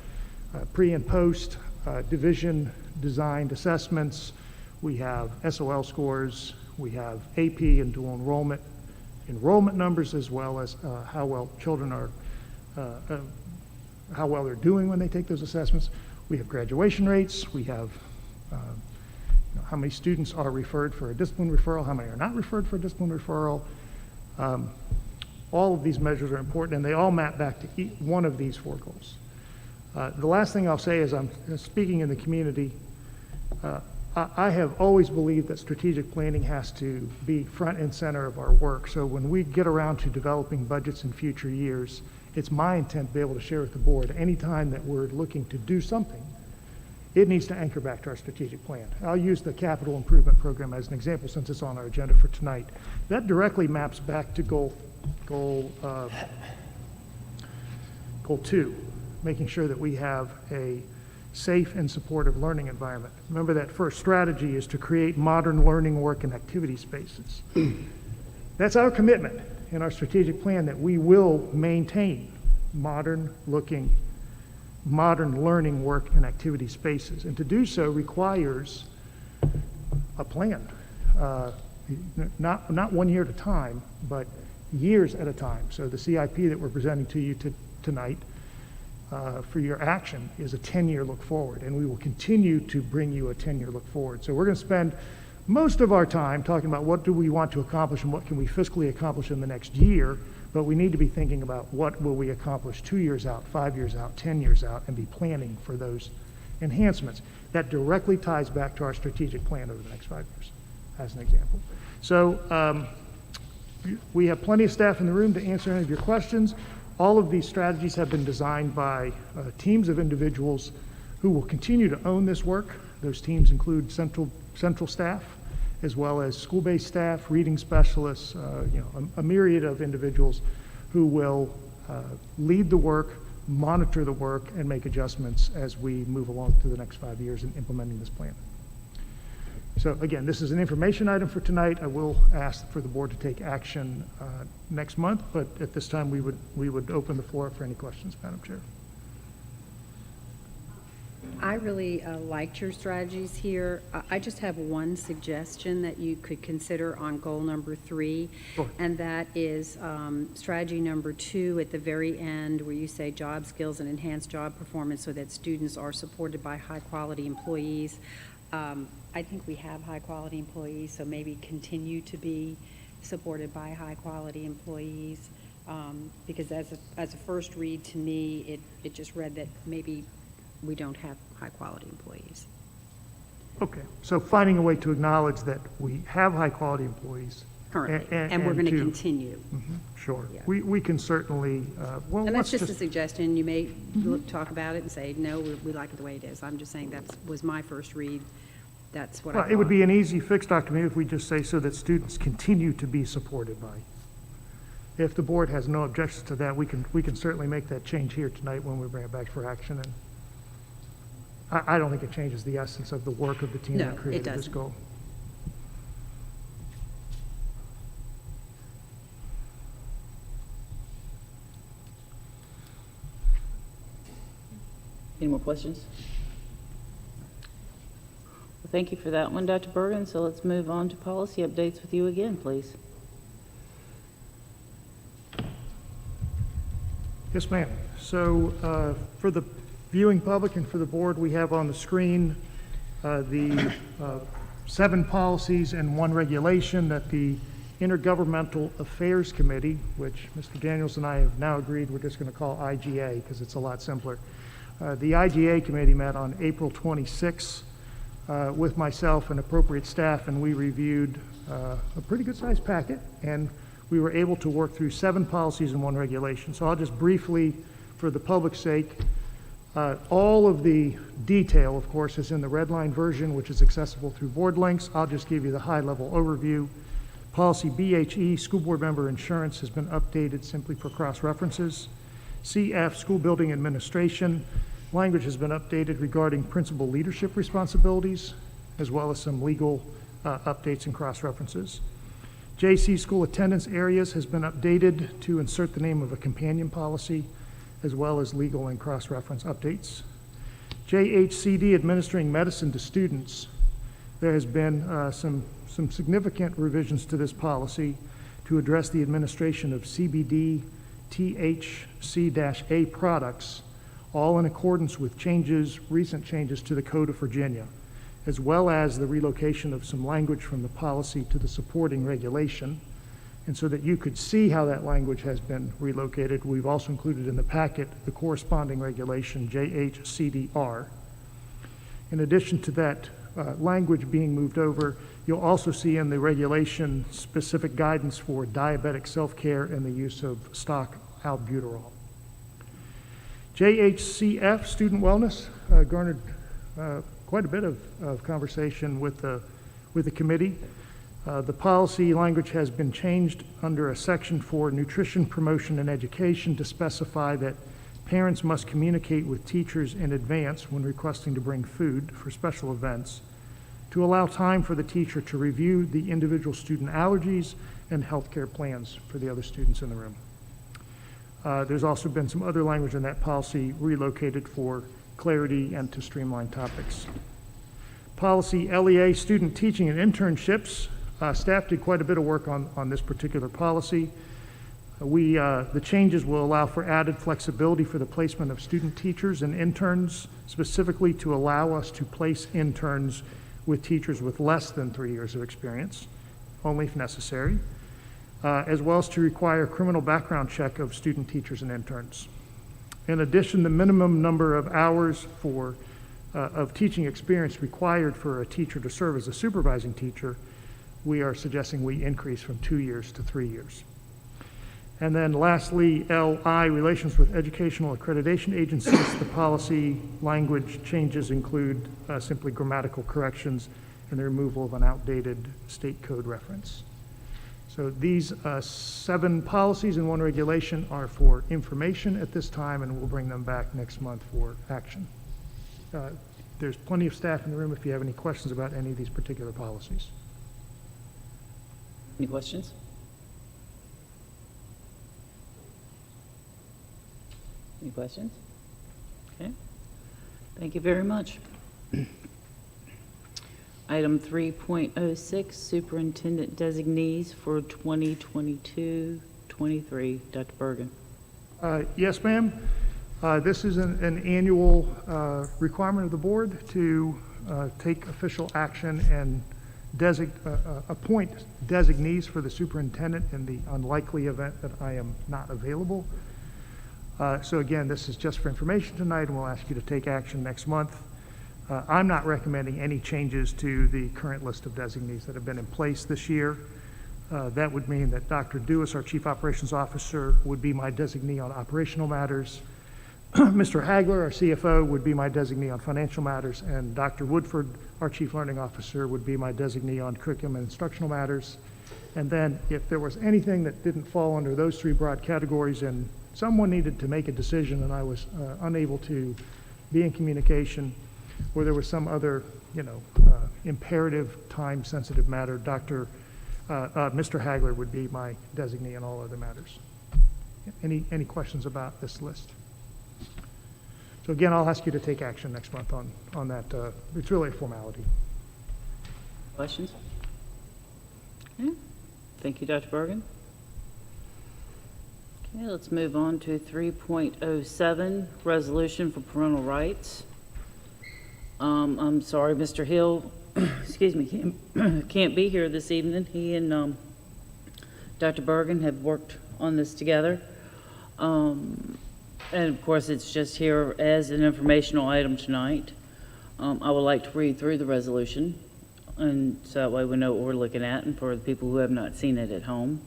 pre and post division designed assessments, we have SOL scores, we have AP and dual enrollment numbers, as well as how well children are, how well they're doing when they take those assessments. We have graduation rates, we have how many students are referred for a discipline referral, how many are not referred for a discipline referral. All of these measures are important, and they all map back to one of these 4 goals. The last thing I'll say is I'm speaking in the community. I have always believed that strategic planning has to be front and center of our work. So when we get around to developing budgets in future years, it's my intent to be able to share with the board anytime that we're looking to do something, it needs to anchor back to our strategic plan. I'll use the capital improvement program as an example since it's on our agenda for tonight. That directly maps back to goal 2, making sure that we have a safe and supportive learning environment. Remember that first strategy is to create modern learning, work, and activity spaces. That's our commitment in our strategic plan, that we will maintain modern learning, work, and activity spaces. And to do so requires a plan, not 1 year at a time, but years at a time. So the CIP that we're presenting to you tonight for your action is a 10-year look forward, and we will continue to bring you a 10-year look forward. So we're going to spend most of our time talking about what do we want to accomplish and what can we fiscally accomplish in the next year, but we need to be thinking about what will we accomplish 2 years out, 5 years out, 10 years out, and be planning for those enhancements. That directly ties back to our strategic plan over the next 5 years, as an example. So we have plenty of staff in the room to answer any of your questions. All of these strategies have been designed by teams of individuals who will continue to own this work. Those teams include central staff, as well as school-based staff, reading specialists, a myriad of individuals who will lead the work, monitor the work, and make adjustments as we move along through the next 5 years in implementing this plan. So again, this is an information item for tonight. I will ask for the board to take action next month, but at this time we would open the floor for any questions, Madam Chair. I really liked your strategies here. I just have one suggestion that you could consider on goal number 3, Sure. and that is strategy number 2 at the very end, where you say job skills and enhanced job performance so that students are supported by high-quality employees. I think we have high-quality employees, so maybe continue to be supported by high-quality employees, because as a first read to me, it just read that maybe we don't have high-quality employees. Okay, so finding a way to acknowledge that we have high-quality employees. Currently, and we're going to continue. Sure. Yeah. We can certainly, well, And let's that's just a suggestion. You may talk about it and say, no, we like it the way it is. I'm just saying that was my first read. That's what I well, thought. it would be an easy fix, Dr. Mew, if we just say so that students continue to be supported by. If the board has no objections to that, we can certainly make that change here tonight when we bring it back for action. And I don't think it changes the essence of the work of the team that created this goal. Any more questions? Well, thank you for that one, Dr. Bergen. So let's move on to policy updates with you again, please. Yes, ma'am. So for the viewing public and for the board, we have on the screen the 7 policies and 1 regulation that the Intergovernmental Affairs Committee, which Mr. Daniels and I have now agreed we're just going to call IGA because it's a lot simpler. The IGA committee met on April 26th with myself and appropriate staff, and we reviewed a pretty good sized packet, and we were able to work through 7 policies and 1 regulation. So I'll just briefly, for the public's sake, all of the detail, of course, is in the red line version, which is accessible through board links. I'll just give you the high-level overview. Policy BHE, school board member insurance, has been updated simply for cross-references. CF, school building administration, language has been updated regarding principal leadership responsibilities, as well as some legal updates and cross-references. JC, school attendance areas, has been updated to insert the name of a companion policy, as well as legal and cross-reference updates. JHCD, administering medicine to students, there has been some significant revisions to this policy to address the administration of CBD THC-A products, all in accordance with recent changes to the Code of Virginia, as well as the relocation of some language from the policy to the supporting regulation. And so that you could see how that language has been relocated, we've also included in the packet the corresponding regulation, JHCDR. In addition to that language being moved over, you'll also see in the regulation specific guidance for diabetic self-care and the use of stock albuterol. JHCF, student wellness, garnered quite a bit of conversation with the committee. The policy language has been changed under a section for nutrition promotion and education to specify that parents must communicate with teachers in advance when requesting to bring food for special events, to allow time for the teacher to review the individual student allergies and healthcare plans for the other students in the room. There's also been some other language in that policy relocated for clarity and to streamline topics. Policy LEA, student teaching and internships. Staff did quite a bit of work on this particular policy. The changes will allow for added flexibility for the placement of student teachers and interns, specifically to allow us to place interns with teachers with less than 3 years of experience, only if necessary, as well as to require criminal background check of student teachers and interns. In addition, the minimum number of hours of teaching experience required for a teacher to serve as a supervising teacher, we are suggesting we increase from 2 years to 3 years. And then lastly, LI, relations with educational accreditation agencies. The policy language changes include simply grammatical corrections and the removal of an outdated state code reference. So these 7 policies and 1 regulation are for information at this time, and we'll bring them back next month for action. There's plenty of staff in the room if you have any questions about any of these particular policies. Any questions? Any questions? Okay. Thank you very much. Item 3.06, Superintendent Designees for 2022-23. Dr. Bergen. Yes, ma'am. This is an annual requirement of the board to take official action and appoint designees for the superintendent in the unlikely event that I am not available. So again, this is just for information tonight, and we'll ask you to take action next month. I'm not recommending any changes to the current list of designees that have been in place this year. That would mean that Dr. Dewis, our Chief Operations Officer, would be my designee on operational matters. Mr. Hagler, our CFO, would be my designee on financial matters, and Dr. Woodford, our Chief Learning Officer, would be my designee on curriculum and instructional matters. And then if there was anything that didn't fall under those 3 broad categories and someone needed to make a decision and I was unable to be in communication, or there was some other, imperative, time-sensitive matter, Mr. Hagler would be my designee on all other matters. Any questions about this list? So again, I'll ask you to take action next month on that. It's really a formality. Questions? Okay. Thank you, Dr. Bergen. Okay, let's move on to 3.07, Resolution for Parental Rights. I'm sorry, Mr. Hill, excuse me, can't be here this evening. He and Dr. Bergen have worked on this together. And of course, it's just here as an informational item tonight. I would like to read through the resolution, and so that way we know what we're looking at, and for the people who have not seen it at home.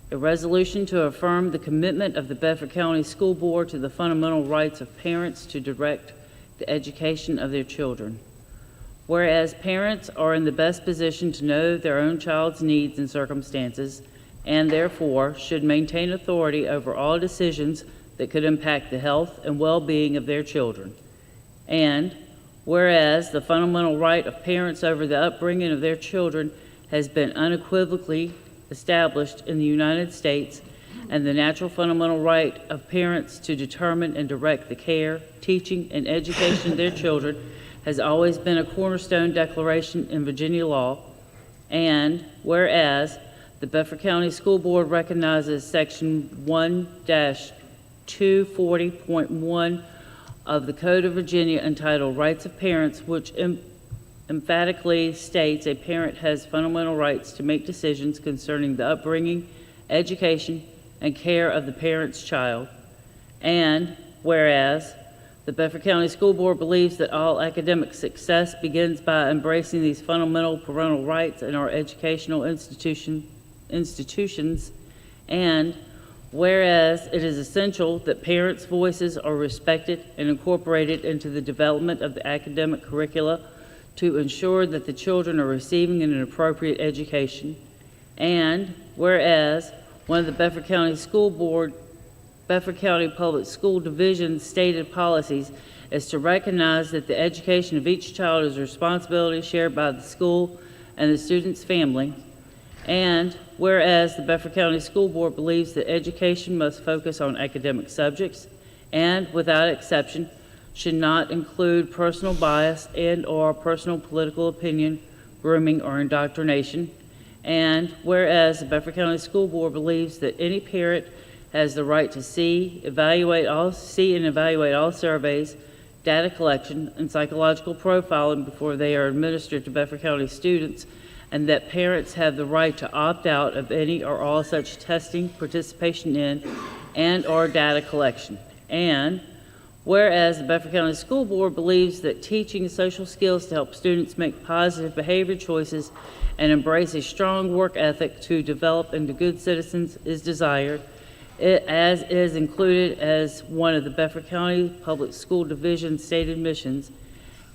A resolution to affirm the commitment of the Bedford County School Board to the fundamental rights of parents to direct the education of their children. Whereas parents are in the best position to know their own child's needs and circumstances, and therefore should maintain authority over all decisions that could impact the health and well-being of their children. And whereas the fundamental right of parents over the upbringing of their children has been unequivocally established in the United States, and the natural fundamental right of parents to determine and direct the care, teaching, and education of their children has always been a cornerstone declaration in Virginia law. And whereas the Bedford County School Board recognizes Section 1-240.1 of the Code of Virginia entitled Rights of Parents, which emphatically states a parent has fundamental rights to make decisions concerning the upbringing, education, and care of the parent's child. And whereas the Bedford County School Board believes that all academic success begins by embracing these fundamental parental rights in our educational institutions, and whereas it is essential that parents' voices are respected and incorporated into the development of the academic curricula to ensure that the children are receiving an appropriate education, and whereas one of the Bedford County Public School Division's stated policies is to recognize that the education of each child is a responsibility shared by the school and the student's family, and whereas the Bedford County School Board believes that education must focus on academic subjects and, without exception, should not include personal bias and/or personal political opinion, grooming, or indoctrination. And whereas the Bedford County School Board believes that any parent has the right to see and evaluate all surveys, data collection, and psychological profiling before they are administered to Bedford County students, and that parents have the right to opt out of any or all such testing, participation in, and/or data collection. And whereas the Bedford County School Board believes that teaching social skills to help students make positive behavior choices and embrace a strong work ethic to develop into good citizens is desired, as is included as one of the Bedford County Public School Division stated missions.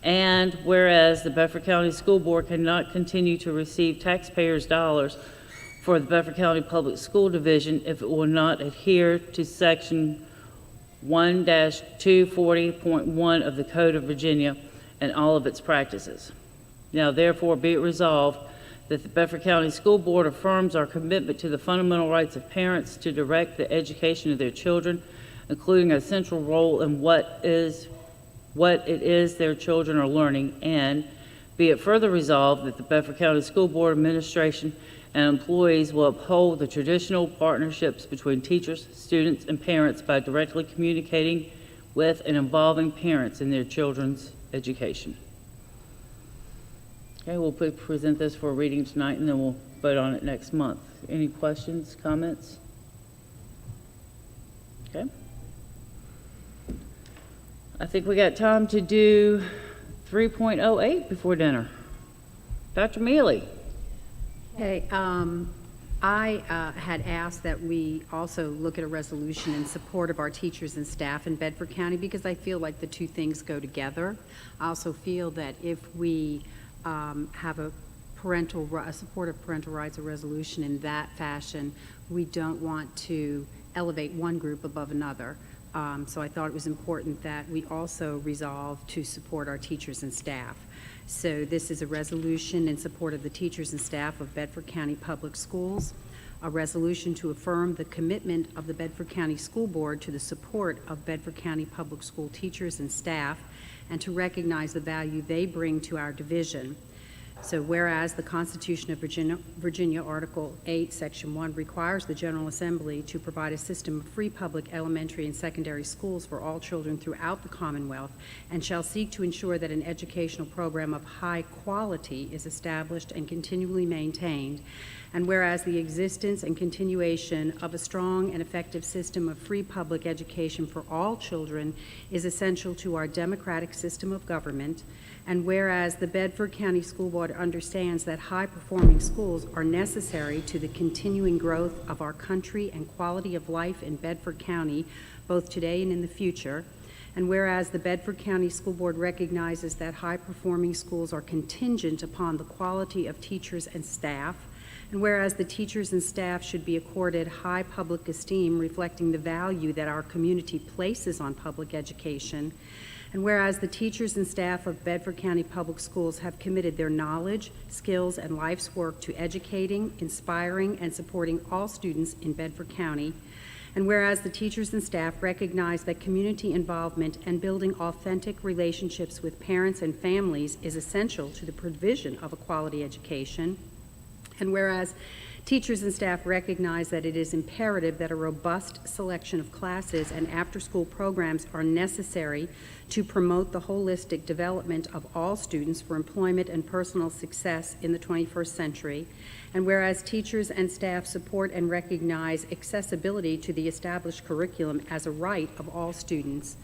And whereas the Bedford County School Board cannot continue to receive taxpayers' dollars for the Bedford County Public School Division if it will not adhere to Section 1-240.1 of the Code of Virginia and all of its practices. Now therefore be it resolved that the Bedford County School Board affirms our commitment to the fundamental rights of parents to direct the education of their children, including a central role in what it is their children are learning, and be it further resolved that the Bedford County School Board administration and employees will uphold the traditional partnerships between teachers, students, and parents by directly communicating with and involving parents in their children's education. Okay, we'll present this for a reading tonight, and then we'll vote on it next month. Any questions, comments? Okay. I think we got time to do 3.08 before dinner. Dr. Mealy. Okay, I had asked that we also look at a resolution in support of our teachers and staff in Bedford County because I feel like the two things go together. I also feel that if we have a support of parental rights, a resolution in that fashion, we don't want to elevate one group above another. So I thought it was important that we also resolve to support our teachers and staff. So this is a resolution in support of the teachers and staff of Bedford County Public Schools, a resolution to affirm the commitment of the Bedford County School Board to the support of Bedford County Public School teachers and staff, and to recognize the value they bring to our division. So whereas the Constitution of Virginia Article 8, Section 1 requires the General Assembly to provide a system of free public elementary and secondary schools for all children throughout the Commonwealth, and shall seek to ensure that an educational program of high quality is established and continually maintained, and whereas the existence and continuation of a strong and effective system of free public education for all children is essential to our democratic system of government, and whereas the Bedford County School Board understands that high-performing schools are necessary to the continuing growth of our country and quality of life in Bedford County, both today and in the future. And whereas the Bedford County School Board recognizes that high-performing schools are contingent upon the quality of teachers and staff, and whereas the teachers and staff should be accorded high public esteem reflecting the value that our community places on public education, and whereas the teachers and staff of Bedford County Public Schools have committed their knowledge, skills, and life's work to educating, inspiring, and supporting all students in Bedford County, and whereas the teachers and staff recognize that community involvement and building authentic relationships with parents and families is essential to the provision of a quality education, and whereas teachers and staff recognize that it is imperative that a robust selection of classes and after-school programs are necessary to promote the holistic development of all students for employment and personal success in the 21st century, and whereas teachers and staff support and recognize accessibility to the established curriculum as a right of all students,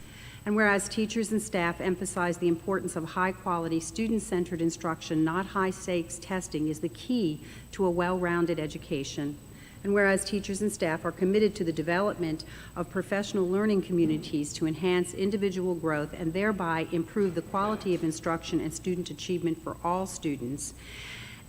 and whereas teachers and staff emphasize the importance of high-quality, student-centered instruction, not high-stakes testing, is the key to a well-rounded education, and whereas teachers and staff are committed to the development of professional learning communities to enhance individual growth and thereby improve the quality of instruction and student achievement for all students,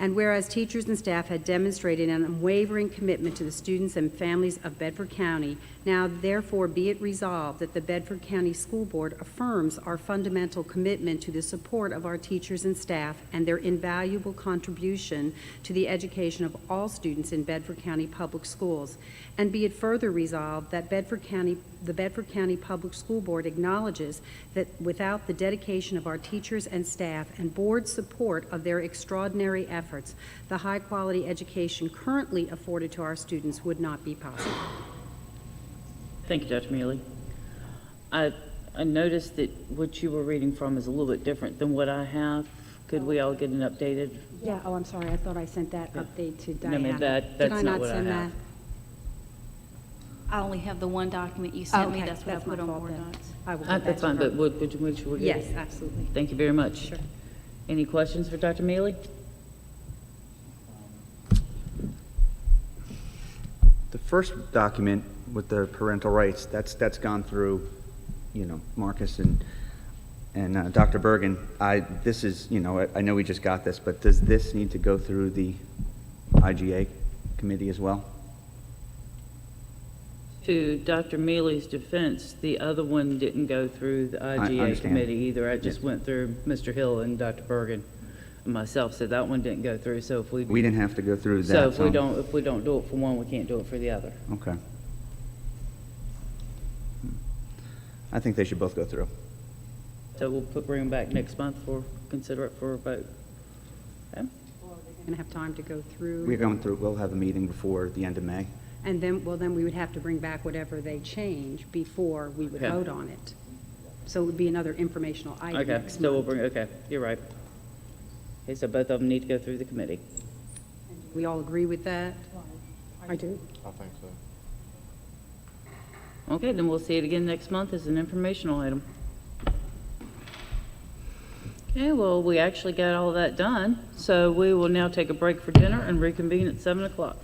and whereas teachers and staff had demonstrated an unwavering commitment to the students and families of Bedford County, now therefore be it resolved that the Bedford County School Board affirms our fundamental commitment to the support of our teachers and staff and their invaluable contribution to the education of all students in Bedford County Public Schools. And be it further resolved that the Bedford County Public School Board acknowledges that without the dedication of our teachers and staff and board support of their extraordinary efforts, the high-quality education currently afforded to our students would not be possible. Thank you, Dr. Mealy. I noticed that what you were reading from is a little bit different than what I have. Could we all get an updated? Yeah, oh, I'm sorry, I thought I sent that update to No, Diana. ma'am, that's Did I not what I send have. that? I only have the one document you sent me, Okay, that's what I my put on fault board then. docs. I will get that That's to fine, her. but would you make sure we get Yes, it? absolutely. Thank you very much. Sure. Any questions for Dr. Mealy? The first document with the parental rights, that's gone through, Marcus and Dr. Bergen. This is, I know we just got this, but does this need to go through the IGA committee as well? To Dr. Mealy's defense, the other one didn't go through the IGA understand. committee either. I just went through Mr. Hill and Dr. Bergen and myself, so that one didn't go through. So if We didn't have to go through that. so if we don't do it for one, we can't do it for the other. Okay. I think they should both go through. So we'll bring them back next month consider it for a vote. Okay? Going to have time to go through. We'll have a meeting before the end of May. And then, then we would have to bring back whatever they change before we would Okay. vote on it. So it would be another informational item Okay, next so we'll month. okay, you're right. Okay, so both of them need to go through the committee. We all agree with that? I do. I think so. Okay, then we'll see it again next month as an informational item. Okay, well, we actually got all that done, so we will now take a break for dinner and reconvene at 7 o'clock.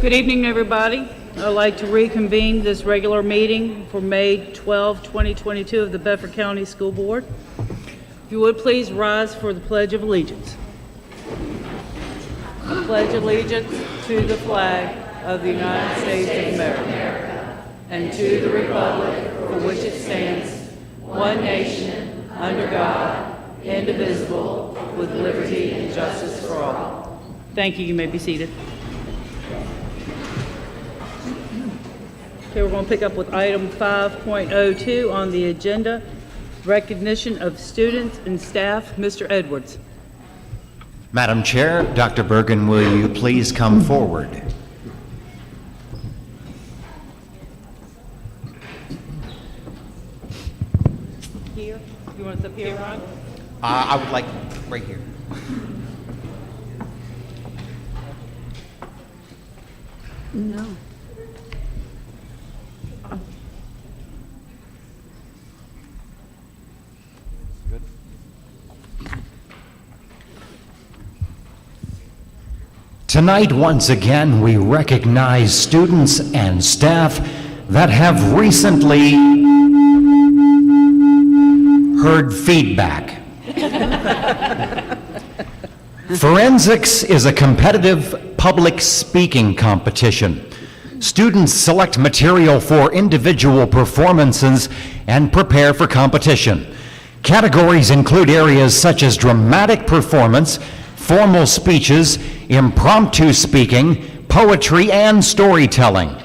Good evening, everybody. I'd like to reconvene this regular meeting for May 12, 2022 of the Bedford County School Board. If you would please rise for the Pledge of Allegiance. I pledge allegiance to the flag of the United States of America and to the republic for which it stands, one nation, under God, indivisible, with liberty and justice for all. Thank you. You may be seated. Okay, we're going to pick up with item 5.02 on the agenda, recognition of students and staff. Mr. Edwards. Madam Chair, Dr. Bergen, will you please come forward? Here? You want us up here, Ron? I would like right here. No. Tonight, once again, we recognize students and staff that have recently heard feedback. Forensics is a competitive public speaking competition. Students select material for individual performances and prepare for competition. Categories include areas such as dramatic performance, formal speeches, impromptu speaking, poetry, and storytelling.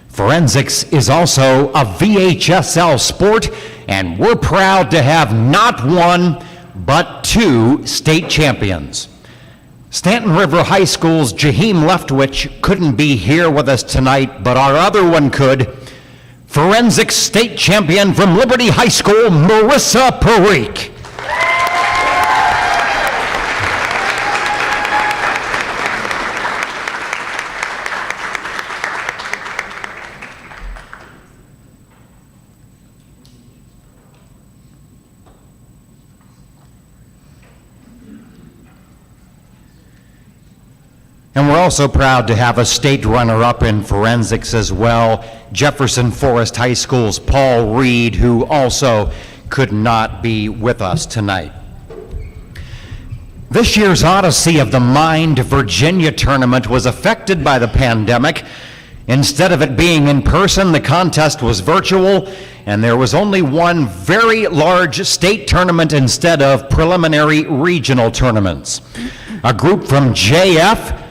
Forensics is also a VHSL sport, and we're proud to have not one, but 2 state champions. Stanton River High School's Jaheim Leftwich couldn't be here with us tonight, but our other one could. Forensics state champion from Liberty High School, Marissa Parikh. And we're also proud to have a state runner-up in forensics as well, Jefferson Forest High School's Paul Reed, who also could not be with us tonight. This year's Odyssey of the Mind Virginia tournament was affected by the pandemic. Instead of it being in person, the contest was virtual, and there was only one very large state tournament instead of preliminary regional tournaments. A group from JF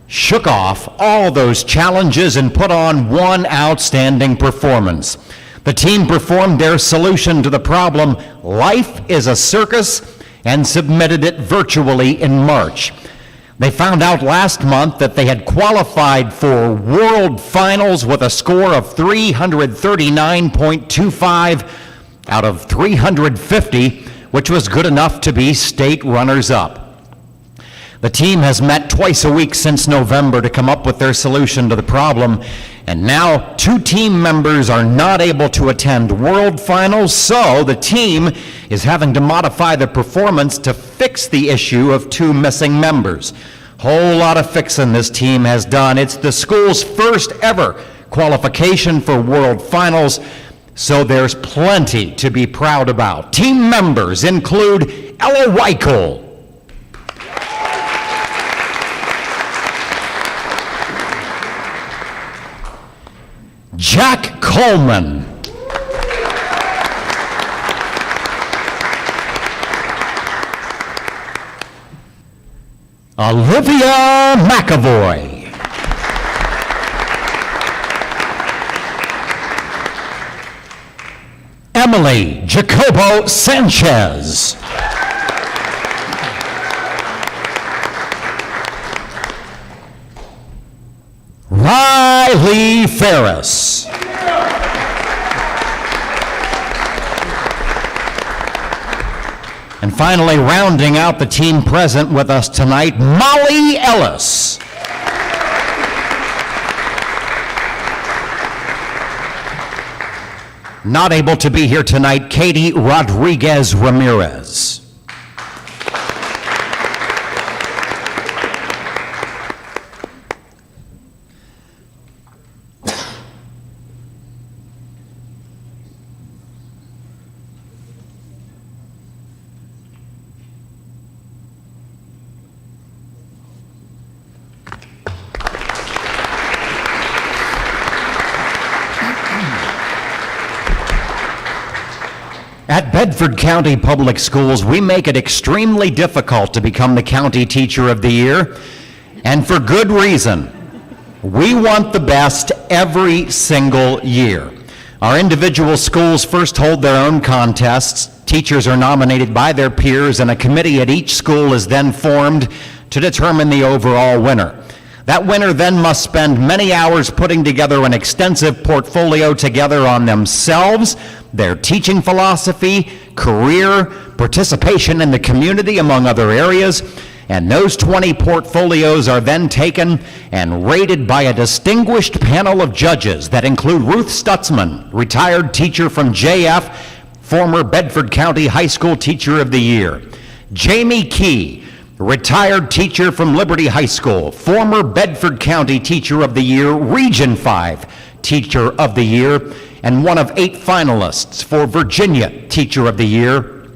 shook off all those challenges and put on one outstanding performance. The team performed their solution to the problem, Life is a Circus, and submitted it virtually in March. They found out last month that they had qualified for World Finals with a score of 339.25 out of 350, which was good enough to be state runners-up. The team has met twice a week since November to come up with their solution to the problem, and now 2 team members are not able to attend World Finals, so the team is having to modify the performance to fix the issue of 2 missing members. Whole lot of fixing this team has done. It's the school's first ever qualification for World Finals, so there's plenty to be proud about. Team members include Ella Weichel, Jack Coleman, Olivia McAvoy, Emily Jacobo Sanchez, Riley Ferris, and finally, rounding out the team present with us tonight, Molly Ellis. Not able to be here tonight, Katie Rodriguez Ramirez. At Bedford County Public Schools, we make it extremely difficult to become the County Teacher of the Year, and for good reason. We want the best every single year. Our individual schools first hold their own contests. Teachers are nominated by their peers, and a committee at each school is then formed to determine the overall winner. That winner then must spend many hours putting together an extensive portfolio together on themselves, their teaching philosophy, career, participation in the community, among other areas. And those 20 portfolios are then taken and rated by a distinguished panel of judges that include Ruth Stutzman, retired teacher from JF, former Bedford County High School Teacher of the Year; Jamie Key, retired teacher from Liberty High School, former Bedford County Teacher of the Year, Region 5 Teacher of the Year, and one of 8 finalists for Virginia Teacher of the Year;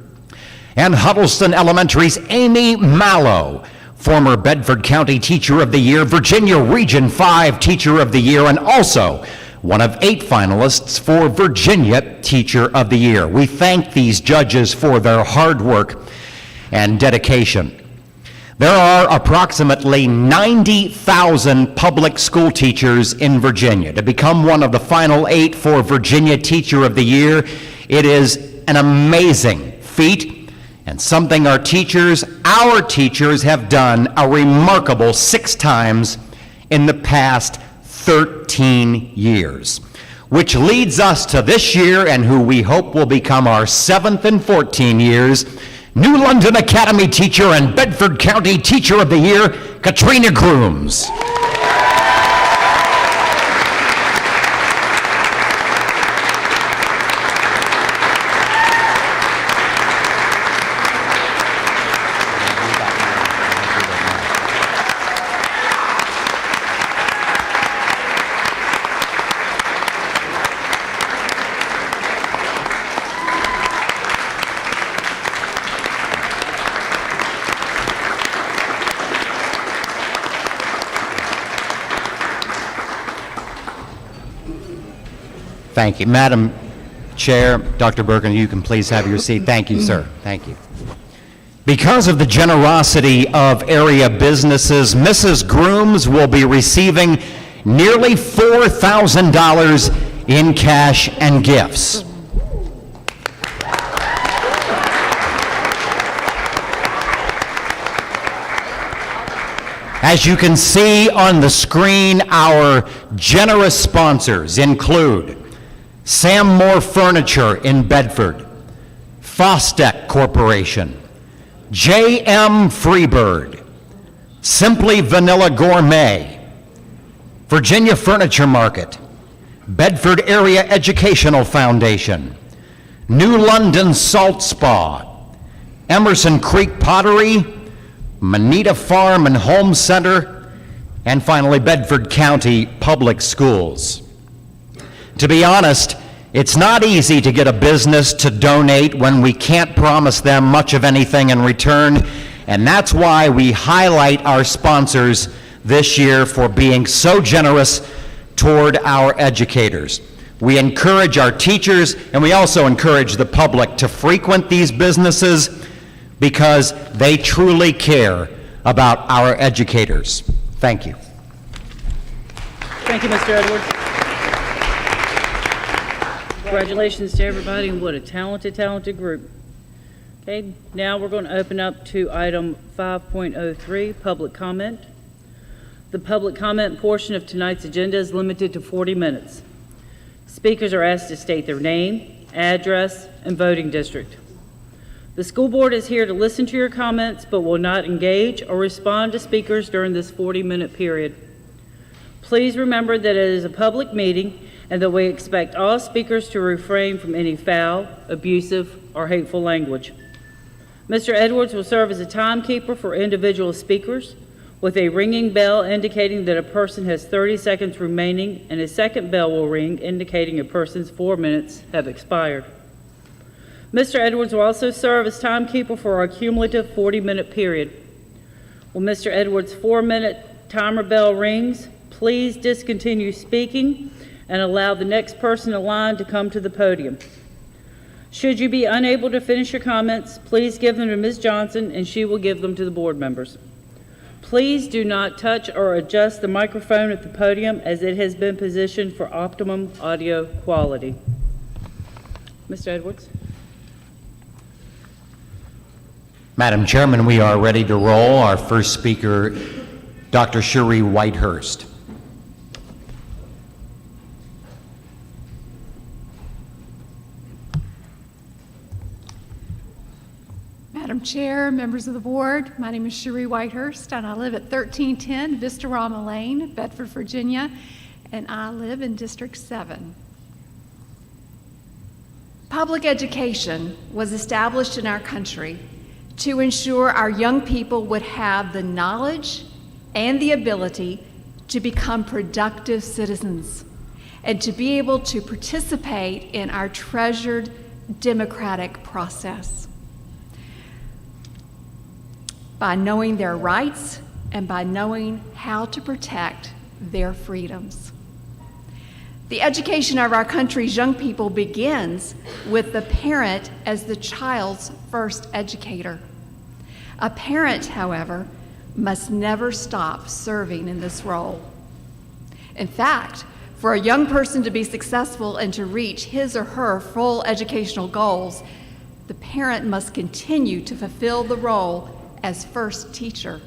and Huddleston Elementary's Amy Mallow, former Bedford County Teacher of the Year, Virginia Region 5 Teacher of the Year, and also one of 8 finalists for Virginia Teacher of the Year. We thank these judges for their hard work and dedication. There are approximately 90,000 public school teachers in Virginia. To become one of the final 8 for Virginia Teacher of the Year, it is an amazing feat and something our teachers have done a remarkable 6 times in the past 13 years. Which leads us to this year, and who we hope will become our 7th in 14 years, New London Academy teacher and Bedford County Teacher of the Year, Katrina Grooms. Thank you. Madam Chair, Dr. Bergen, you can please have your seat. Thank you, sir. Thank you. Because of the generosity of area businesses, Mrs. Grooms will be receiving nearly $4,000 in cash and gifts. As you can see on the screen, our generous sponsors include Sam Moore Furniture in Bedford, Fostec Corporation, J.M. Freebird, Simply Vanilla Gourmet, Virginia Furniture Market, Bedford Area Educational Foundation, New London Salt Spa, Emerson Creek Pottery, Manita Farm and Home Center, and finally Bedford County Public Schools. To be honest, it's not easy to get a business to donate when we can't promise them much of anything in return, and that's why we highlight our sponsors this year for being so generous toward our educators. We encourage our teachers, and we also encourage the public to frequent these businesses because they truly care about our educators. Thank you. Thank you, Mr. Edwards. Congratulations to everybody, and what a talented group. Okay, now we're going to open up to item 5.03, public comment. The public comment portion of tonight's agenda is limited to 40 minutes. Speakers are asked to state their name, address, and voting district. The school board is here to listen to your comments, but will not engage or respond to speakers during this 40-minute period. Please remember that it is a public meeting and that we expect all speakers to refrain from any foul, abusive, or hateful language. Mr. Edwards will serve as a timekeeper for individual speakers, with a ringing bell indicating that a person has 30 seconds remaining, and a second bell will ring indicating a person's 4 minutes have expired. Mr. Edwards will also serve as timekeeper for our cumulative 40-minute period. When Mr. Edwards' 4-minute timer bell rings, please discontinue speaking and allow the next person in line to come to the podium. Should you be unable to finish your comments, please give them to Ms. Johnson and she will give them to the board members. Please do not touch or adjust the microphone at the podium as it has been positioned for optimum audio quality. Mr. Edwards? Madam Chairman, we are ready to roll. Our first speaker, Dr. Cherie Whitehurst. Madam Chair, members of the board, my name is Cherie Whitehurst, and I live at 1310 Vistarama Lane, Bedford, Virginia, and I live in District 7. Public education was established in our country to ensure our young people would have the knowledge and the ability to become productive citizens and to be able to participate in our treasured democratic process. By knowing their rights and by knowing how to protect their freedoms. The education of our country's young people begins with the parent as the child's first educator. A parent, however, must never stop serving in this role. In fact, for a young person to be successful and to reach his or her full educational goals, the parent must continue to fulfill the role as first teacher.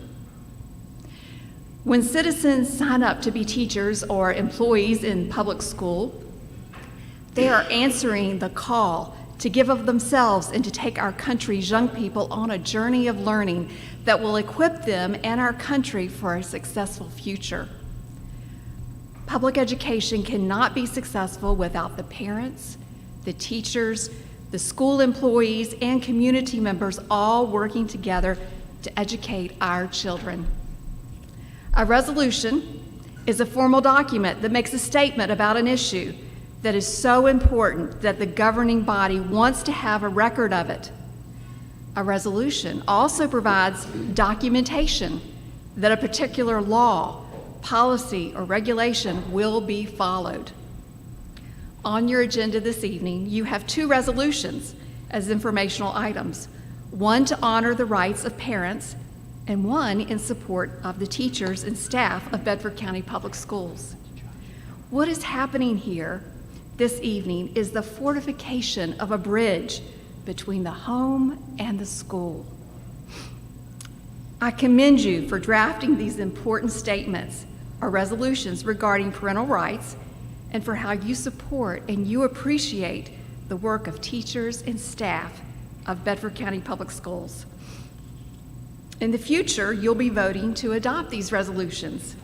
When citizens sign up to be teachers or employees in public school, they are answering the call to give of themselves and to take our country's young people on a journey of learning that will equip them and our country for a successful future. Public education cannot be successful without the parents, the teachers, the school employees, and community members all working together to educate our children. A resolution is a formal document that makes a statement about an issue that is so important that the governing body wants to have a record of it. A resolution also provides documentation that a particular law, policy, or regulation will be followed. On your agenda this evening, you have 2 resolutions as informational items. One to honor the rights of parents, and one in support of the teachers and staff of Bedford County Public Schools. What is happening here this evening is the fortification of a bridge between the home and the school. I commend you for drafting these important statements or resolutions regarding parental rights and for how you support and you appreciate the work of teachers and staff of Bedford County Public Schools. In the future, you'll be voting to adopt these resolutions.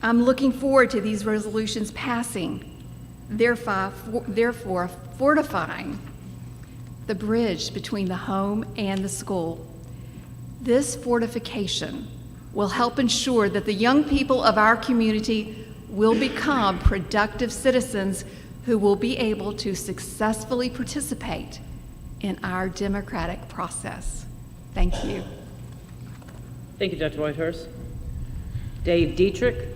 I'm looking forward to these resolutions passing, therefore fortifying the bridge between the home and the school. This fortification will help ensure that the young people of our community will become productive citizens who will be able to successfully participate in our democratic process. Thank you. Thank you, Dr. Whitehurst. Dave Dietrich.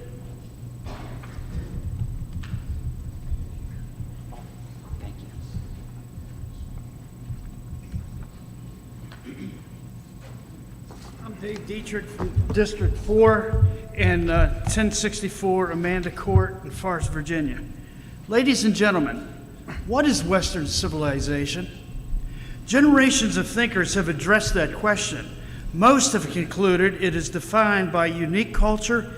I'm Dave Dietrich from District 4 and 1064 Amanda Court in Forest, Virginia. Ladies and gentlemen, what is Western civilization? Generations of thinkers have addressed that question. Most have concluded it is defined by unique culture,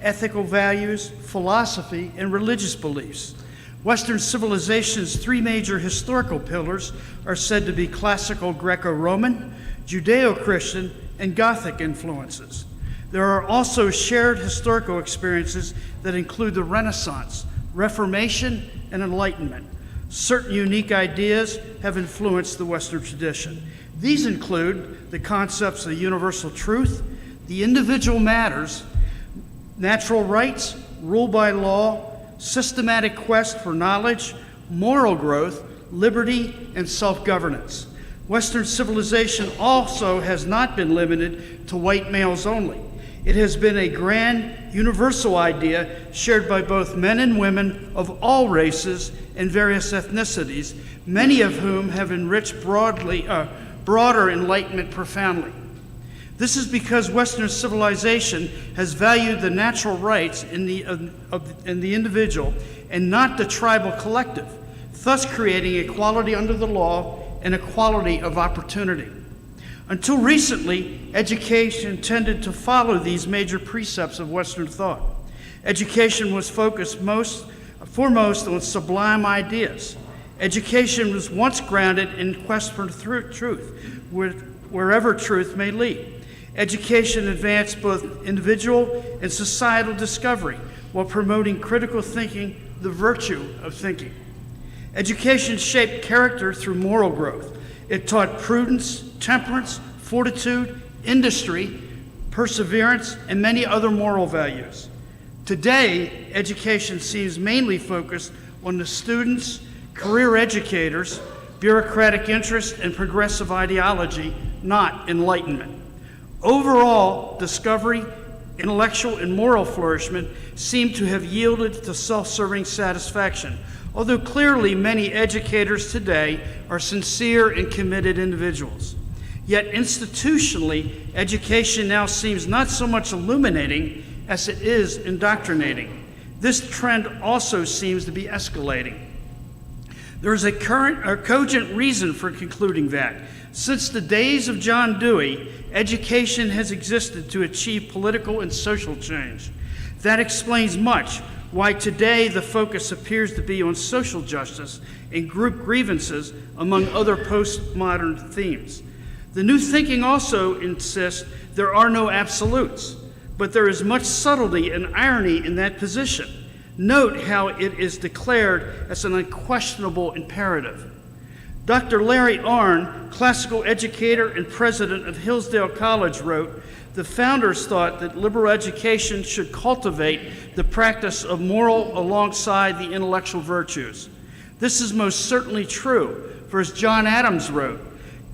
ethical values, philosophy, and religious beliefs. Western civilization's 3 major historical pillars are said to be classical Greco-Roman, Judeo-Christian, and Gothic influences. There are also shared historical experiences that include the Renaissance, Reformation, and Enlightenment. Certain unique ideas have influenced the Western tradition. These include the concepts of universal truth, the individual matters, natural rights, rule by law, systematic quest for knowledge, moral growth, liberty, and self-governance. Western civilization also has not been limited to white males only. It has been a grand, universal idea shared by both men and women of all races and various ethnicities, many of whom have enriched broader enlightenment profoundly. This is because Western civilization has valued the natural rights in the individual and not the tribal collective, thus creating equality under the law and equality of opportunity. Until recently, education tended to follow these major precepts of Western thought. Education was focused foremost on sublime ideas. Education was once grounded in quest for truth, wherever truth may lead. Education advanced both individual and societal discovery while promoting critical thinking, the virtue of thinking. Education shaped character through moral growth. It taught prudence, temperance, fortitude, industry, perseverance, and many other moral values. Today, education seems mainly focused on the students, career educators, bureaucratic interest, and progressive ideology, not enlightenment. Overall, discovery, intellectual, and moral flourishment seem to have yielded to self-serving satisfaction, although clearly many educators today are sincere and committed individuals. Yet institutionally, education now seems not so much illuminating as it is indoctrinating. This trend also seems to be escalating. There is a cogent reason for concluding that. Since the days of John Dewey, education has existed to achieve political and social change. That explains much why today the focus appears to be on social justice and group grievances, among other postmodern themes. The new thinking also insists there are no absolutes, but there is much subtlety and irony in that position. Note how it is declared as an unquestionable imperative. Dr. Larry Arnn, classical educator and president of Hillsdale College, wrote, "The founders thought that liberal education should cultivate the practice of moral alongside the intellectual virtues. This is most certainly true, for as John Adams wrote,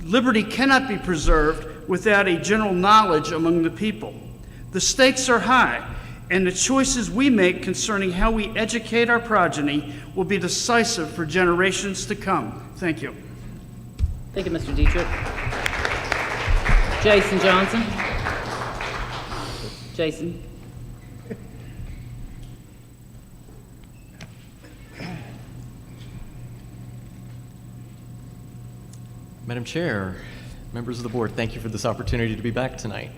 liberty cannot be preserved without a general knowledge among the people. The stakes are high, and the choices we make concerning how we educate our progeny will be decisive for generations to come." Thank you. Thank you, Mr. Dietrich. Jason Johnson. Jason. Madam Chair, members of the board, thank you for this opportunity to be back tonight.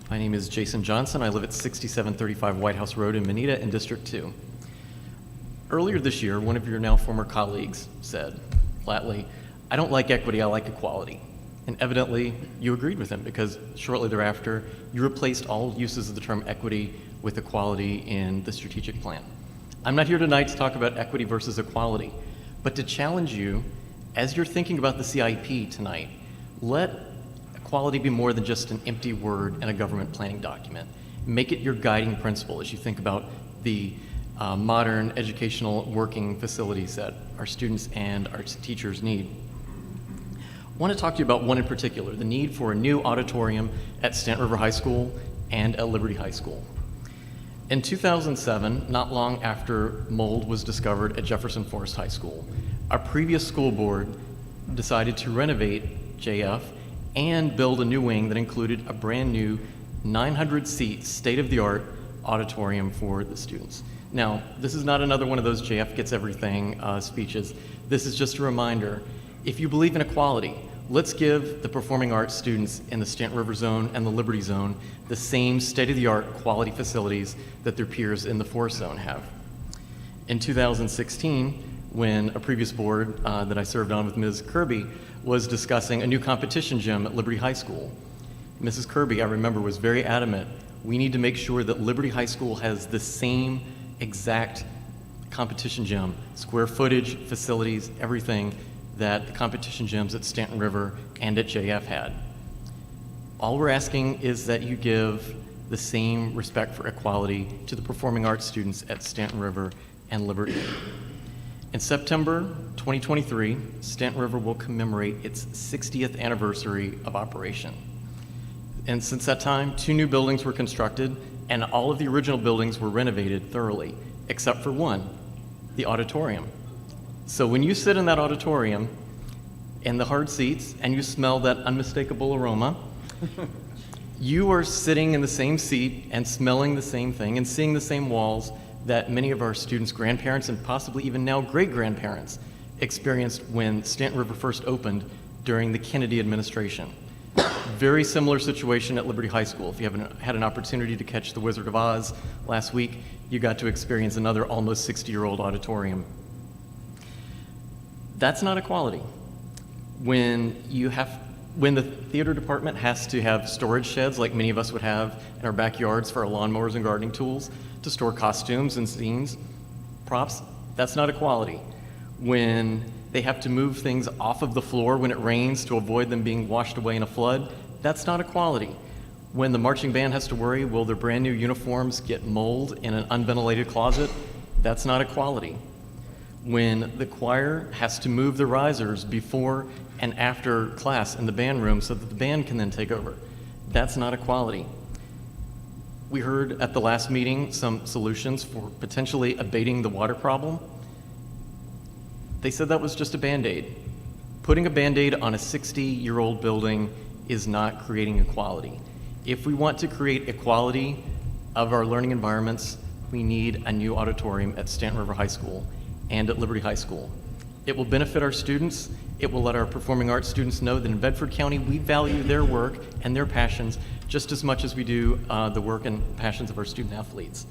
My name is Jason Johnson. I live at 6735 White House Road in Manita in District 2. Earlier this year, one of your now former colleagues said flatly, "I don't like equity, I like equality." And evidently, you agreed with him because shortly thereafter, you replaced all uses of the term equity with equality in the strategic plan. I'm not here tonight to talk about equity versus equality, but to challenge you, as you're thinking about the CIP tonight, let equality be more than just an empty word in a government planning document. Make it your guiding principle as you think about the modern educational working facilities that our students and our teachers need. I want to talk to you about one in particular, the need for a new auditorium at Stanton River High School and at Liberty High School. In 2007, not long after mold was discovered at Jefferson Forest High School, our previous school board decided to renovate JF and build a new wing that included a brand new 900-seat state-of-the-art auditorium for the students. Now, this is not another one of those JF gets everything speeches. This is just a reminder, if you believe in equality, let's give the performing arts students in the Stanton River Zone and the Liberty Zone the same state-of-the-art quality facilities that their peers in the Forest Zone have. In 2016, when a previous board that I served on with Ms. Kirby was discussing a new competition gym at Liberty High School, Mrs. Kirby, I remember, was very adamant, we need to make sure that Liberty High School has the same exact competition gym, square footage, facilities, everything that the competition gyms at Stanton River and at JF had. All we're asking is that you give the same respect for equality to the performing arts students at Stanton River and Liberty. In September 2023, Stanton River will commemorate its 60th anniversary of operation. And since that time, 2 new buildings were constructed and all of the original buildings were renovated thoroughly, except for one, the auditorium. So when you sit in that auditorium in the hard seats and you smell that unmistakable aroma, you are sitting in the same seat and smelling the same thing and seeing the same walls that many of our students' grandparents and possibly even now great-grandparents experienced when Stanton River first opened during the Kennedy administration. Very similar situation at Liberty High School. If you haven't had an opportunity to catch The Wizard of Oz last week, you got to experience another almost 60-year-old auditorium. That's not equality. When the theater department has to have storage sheds like many of us would have in our backyards for our lawnmowers and gardening tools to store costumes and scenes, props, that's not equality. When they have to move things off of the floor when it rains to avoid them being washed away in a flood, that's not equality. When the marching band has to worry, will their brand new uniforms get mold in an unventilated closet, that's not equality. When the choir has to move the risers before and after class in the band room so that the band can then take over, that's not equality. We heard at the last meeting some solutions for potentially abating the water problem. They said that was just a Band-Aid. Putting a Band-Aid on a 60-year-old building is not creating equality. If we want to create equality of our learning environments, we need a new auditorium at Stanton River High School and at Liberty High School. It will benefit our students. It will let our performing arts students know that in Bedford County, we value their work and their passions just as much as we do the work and passions of our student athletes.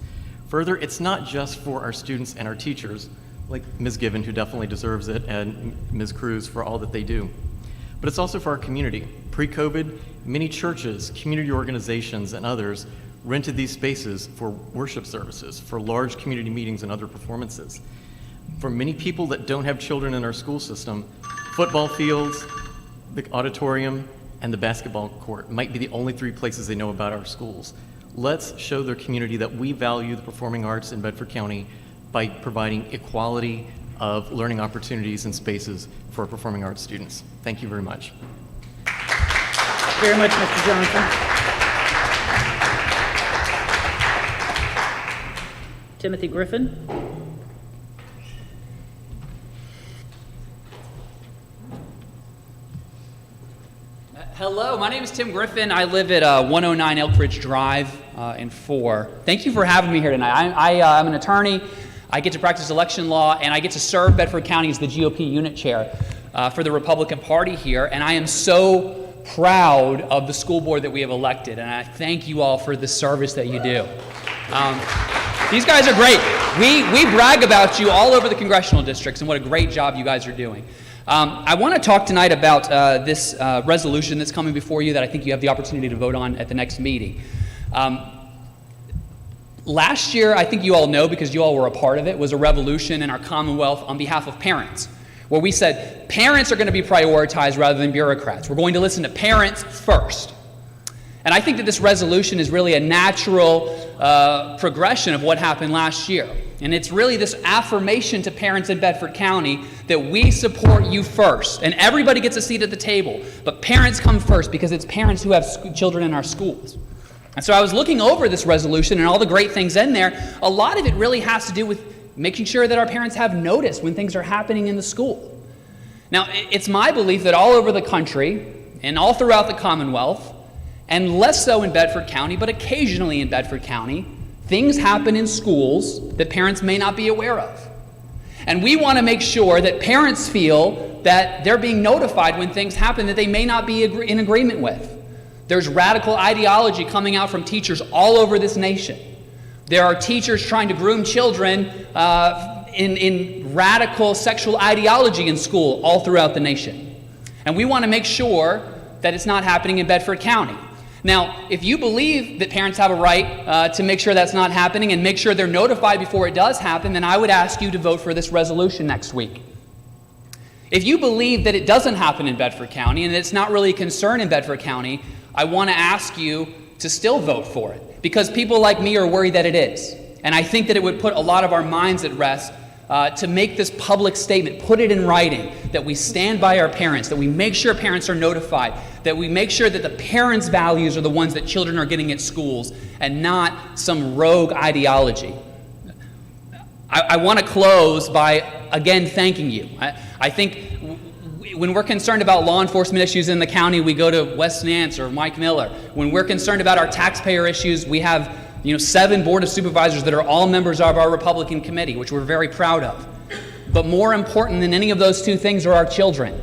Further, it's not just for our students and our teachers, like Ms. Given, who definitely deserves it, and Ms. Cruz for all that they do. But it's also for our community. Pre-COVID, many churches, community organizations, and others rented these spaces for worship services, for large community meetings and other performances. For many people that don't have children in our school system, football fields, the auditorium, and the basketball court might be the only three places they know about our schools. Let's show their community that we value the performing arts in Bedford County by providing equality of learning opportunities and spaces for our performing arts students. Thank you very much. Very much, Mr. Johnson. Timothy Griffin. Hello, my name is Tim Griffin. I live at 109 Elk Ridge Drive in 4. Thank you for having me here tonight. I'm an attorney. I get to practice election law, and I get to serve Bedford County as the GOP unit chair for the Republican Party here, and I am so proud of the school board that we have elected, and I thank you all for the service that you do. These guys are great. We brag about you all over the congressional districts and what a great job you guys are doing. I want to talk tonight about this resolution that's coming before you that I think you have the opportunity to vote on at the next meeting. Last year, I think you all know because you all were a part of it, was a revolution in our Commonwealth on behalf of parents, where we said parents are going to be prioritized rather than bureaucrats. We're going to listen to parents first. And I think that this resolution is really a natural progression of what happened last year. And it's really this affirmation to parents in Bedford County that we support you first. And everybody gets a seat at the table, but parents come first because it's parents who have children in our schools. And so I was looking over this resolution and all the great things in there. A lot of it really has to do with making sure that our parents have notice when things are happening in the school. Now, it's my belief that all over the country and all throughout the Commonwealth, and less so in Bedford County, but occasionally in Bedford County, things happen in schools that parents may not be aware of. And we want to make sure that parents feel that they're being notified when things happen that they may not be in agreement with. There's radical ideology coming out from teachers all over this nation. There are teachers trying to groom children in radical sexual ideology in school all throughout the nation. And we want to make sure that it's not happening in Bedford County. Now, if you believe that parents have a right to make sure that's not happening and make sure they're notified before it does happen, then I would ask you to vote for this resolution next week. If you believe that it doesn't happen in Bedford County and it's not really a concern in Bedford County, I want to ask you to still vote for it, because people like me are worried that it is. And I think that it would put a lot of our minds at rest to make this public statement, put it in writing, that we stand by our parents, that we make sure parents are notified, that we make sure that the parents' values are the ones that children are getting at schools and not some rogue ideology. I want to close by again, thanking you. I think when we're concerned about law enforcement issues in the county, we go to Wes Nance or Mike Miller. When we're concerned about our taxpayer issues, we have 7 Board of Supervisors that are all members of our Republican committee, which we're very proud of. But more important than any of those 2 things are our children.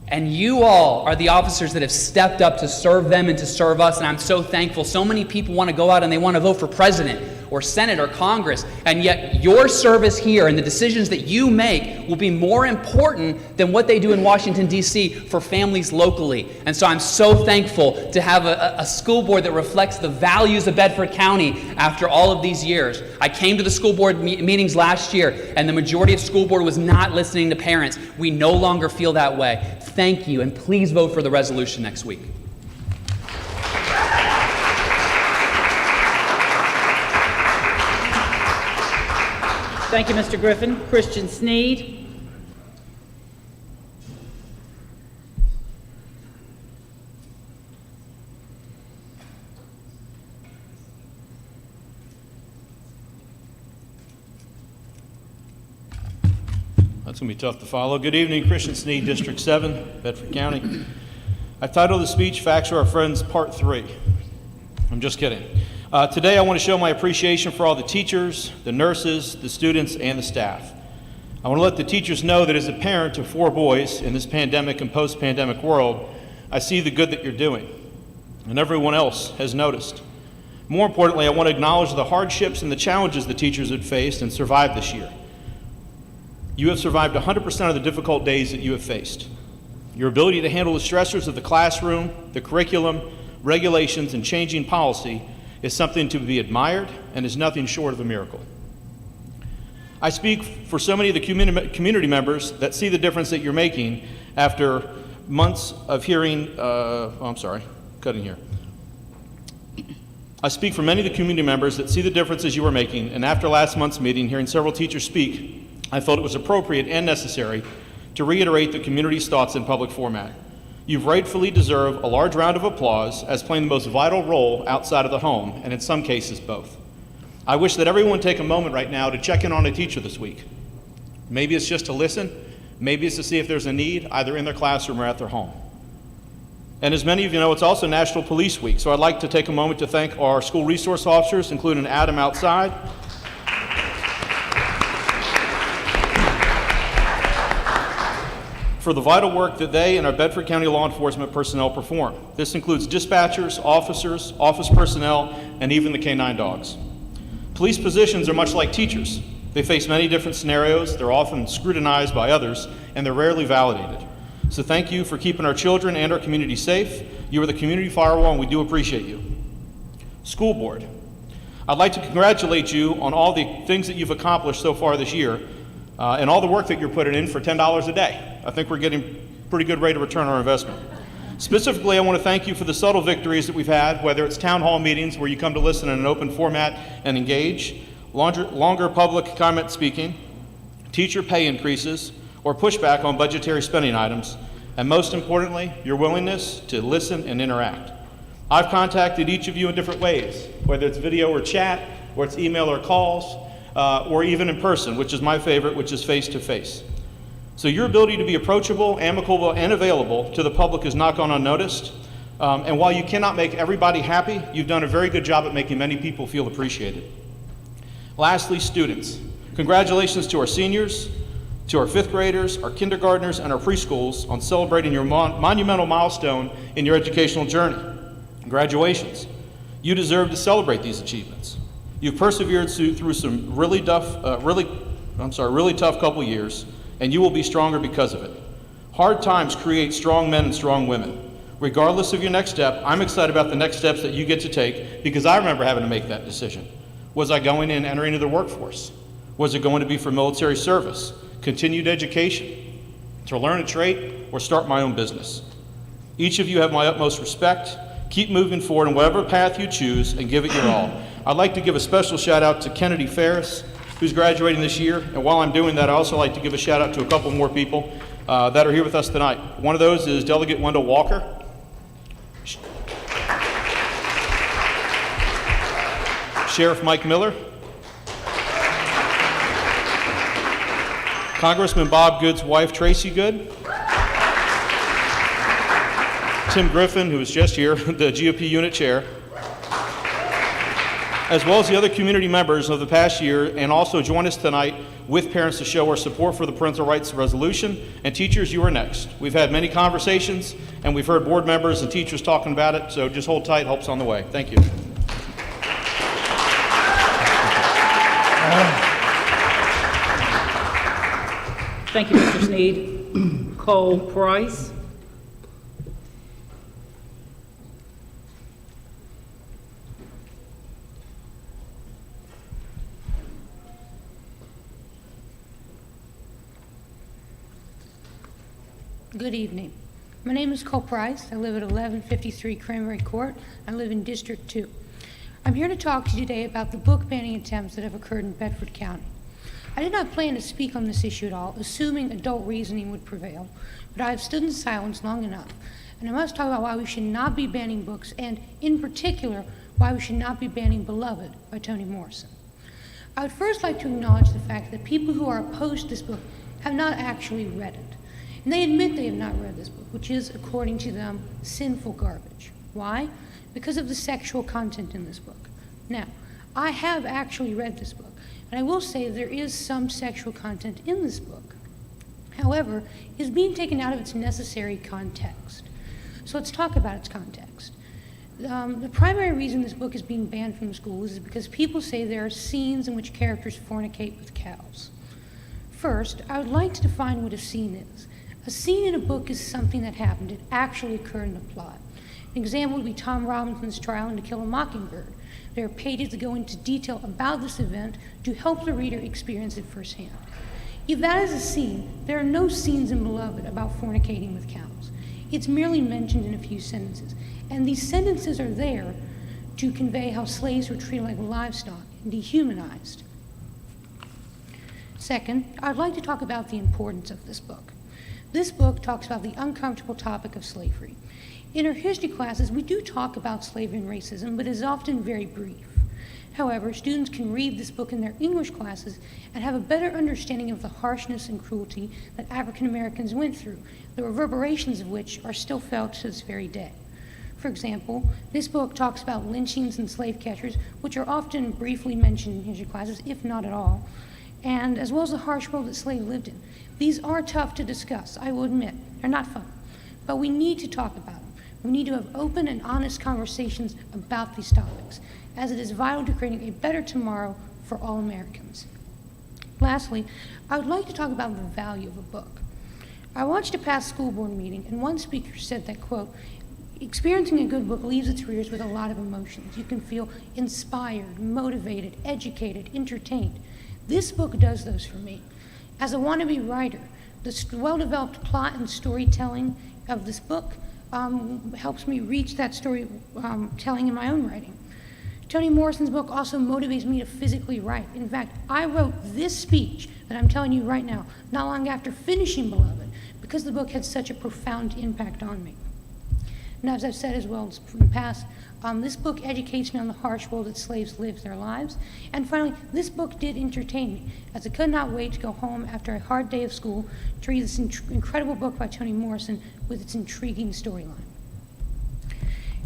And you all are the officers that have stepped up to serve them and to serve us, and I'm so thankful. So many people want to go out and they want to vote for president or Senate or Congress, and yet your service here and the decisions that you make will be more important than what they do in Washington, D.C. for families locally. And so I'm so thankful to have a school board that reflects the values of Bedford County after all of these years. I came to the school board meetings last year, and the majority of school board was not listening to parents. We no longer feel that way. Thank you, and please vote for the resolution next week. Thank you, Mr. Griffin. Christian Sneed. That's going to be tough to follow. Good evening, Christian Sneed, District 7, Bedford County. I've titled the speech, Facts Are Our Friends, Part 3. I'm just kidding. Today I want to show my appreciation for all the teachers, the nurses, the students, and the staff. I want to let the teachers know that as a parent of 4 boys in this pandemic and post-pandemic world, I see the good that you're doing, and everyone else has noticed. More importantly, I want to acknowledge the hardships and the challenges the teachers have faced and survived this year. You have survived 100% of the difficult days that you have faced. Your ability to handle the stressors of the classroom, the curriculum, regulations, and changing policy is something to be admired and is nothing short of a miracle. I speak for so many of the community members that see the difference that you're making after months of hearing, I speak for many of the community members that see the differences you are making, and after last month's meeting, hearing several teachers speak, I felt it was appropriate and necessary to reiterate the community's thoughts in public format. You rightfully deserve a large round of applause as playing the most vital role outside of the home, and in some cases, both. I wish that everyone take a moment right now to check in on a teacher this week. Maybe it's just to listen, maybe it's to see if there's a need, either in their classroom or at their home. And as many of you know, it's also National Police Week, so I'd like to take a moment to thank our school resource officers, including Adam outside, for the vital work that they and our Bedford County law enforcement personnel perform. This includes dispatchers, officers, office personnel, and even the K-9 dogs. Police positions are much like teachers. They face many different scenarios, they're often scrutinized by others, and they're rarely validated. So thank you for keeping our children and our community safe. You are the community firewall, and we do appreciate you. School board, I'd like to congratulate you on all the things that you've accomplished so far this year, and all the work that you're putting in for $10 a day. I think we're getting pretty good rate of return on our investment. Specifically, I want to thank you for the subtle victories that we've had, whether it's town hall meetings where you come to listen in an open format and engage, longer public comment speaking, teacher pay increases, or pushback on budgetary spending items, and most importantly, your willingness to listen and interact. I've contacted each of you in different ways, whether it's video or chat, or it's email or calls, or even in person, which is my favorite, which is face-to-face. So your ability to be approachable, amicable, and available to the public is not gone unnoticed. And while you cannot make everybody happy, you've done a very good job at making many people feel appreciated. Lastly, students. Congratulations to our seniors, to our 5th graders, our kindergartners, and our preschools on celebrating your monumental milestone in your educational journey. Congratulations. You deserve to celebrate these achievements. You've persevered through some really tough couple years, and you will be stronger because of it. Hard times create strong men and strong women. Regardless of your next step, I'm excited about the next steps that you get to take, because I remember having to make that decision. Was I going in and entering into the workforce? Was it going to be for military service, continued education, to learn a trade, or start my own business? Each of you have my utmost respect. Keep moving forward in whatever path you choose and give it your all. I'd like to give a special shout out to Kennedy Ferris, who's graduating this year. And while I'm doing that, I also like to give a shout out to a couple more people that are here with us tonight. One of those is Delegate Wendell Walker. Sheriff Mike Miller. Congressman Bob Good's wife, Tracy Good. Tim Griffin, who was just here, the GOP unit chair, as well as the other community members of the past year, and also join us tonight with parents to show our support for the parental rights resolution. And teachers, you are next. We've had many conversations, and we've heard board members and teachers talking about it, so just hold tight, help's on the way. Thank you. Thank you, Mr. Sneed. Cole Price. Good evening. My name is Cole Price. I live at 1153 Cranberry Court. I live in District 2. I'm here to talk to you today about the book banning attempts that have occurred in Bedford County. I did not plan to speak on this issue at all, assuming adult reasoning would prevail, but I have stood in silence long enough, and I must talk about why we should not be banning books, and in particular, why we should not be banning Beloved by Toni Morrison. I would first like to acknowledge the fact that people who are opposed to this book have not actually read it. And they admit they have not read this book, which is, according to them, sinful garbage. Why? Because of the sexual content in this book. Now, I have actually read this book, and I will say there is some sexual content in this book. However, it is being taken out of its necessary context. So let's talk about its context. The primary reason this book is being banned from the schools is because people say there are scenes in which characters fornicate with cows. First, I would like to define what a scene is. A scene in a book is something that happened. It actually occurred in a plot. An example would be Tom Robinson's trial in To Kill a Mockingbird. There are pages that go into detail about this event to help the reader experience it firsthand. If that is a scene, there are no scenes in Beloved about fornicating with cows. It's merely mentioned in a few sentences, and these sentences are there to convey how slaves were treated like livestock and dehumanized. Second, I'd like to talk about the importance of this book. This book talks about the uncomfortable topic of slavery. In our history classes, we do talk about slavery and racism, but it is often very brief. However, students can read this book in their English classes and have a better understanding of the harshness and cruelty that African Americans went through, the reverberations of which are still felt to this very day. For example, this book talks about lynchings and slave catchers, which are often briefly mentioned in history classes, if not at all, and as well as the harsh world that slaves lived in. These are tough to discuss, I will admit. They're not fun, but we need to talk about them. We need to have open and honest conversations about these topics, as it is vital to creating a better tomorrow for all Americans. Lastly, I would like to talk about the value of a book. I watched a past school board meeting, and one speaker said that, quote, experiencing a good book leaves its readers with a lot of emotions. You can feel inspired, motivated, educated, entertained. This book does those for me. As a wannabe writer, the well-developed plot and storytelling of this book helps me reach that storytelling in my own writing. Toni Morrison's book also motivates me to physically write. In fact, I wrote this speech that I'm telling you right now, not long after finishing Beloved, because the book had such a profound impact on me. And as I've said as well in the past, this book educates me on the harsh world that slaves lived their lives. And finally, this book did entertain me, as I could not wait to go home after a hard day of school to read this incredible book by Toni Morrison with its intriguing storyline.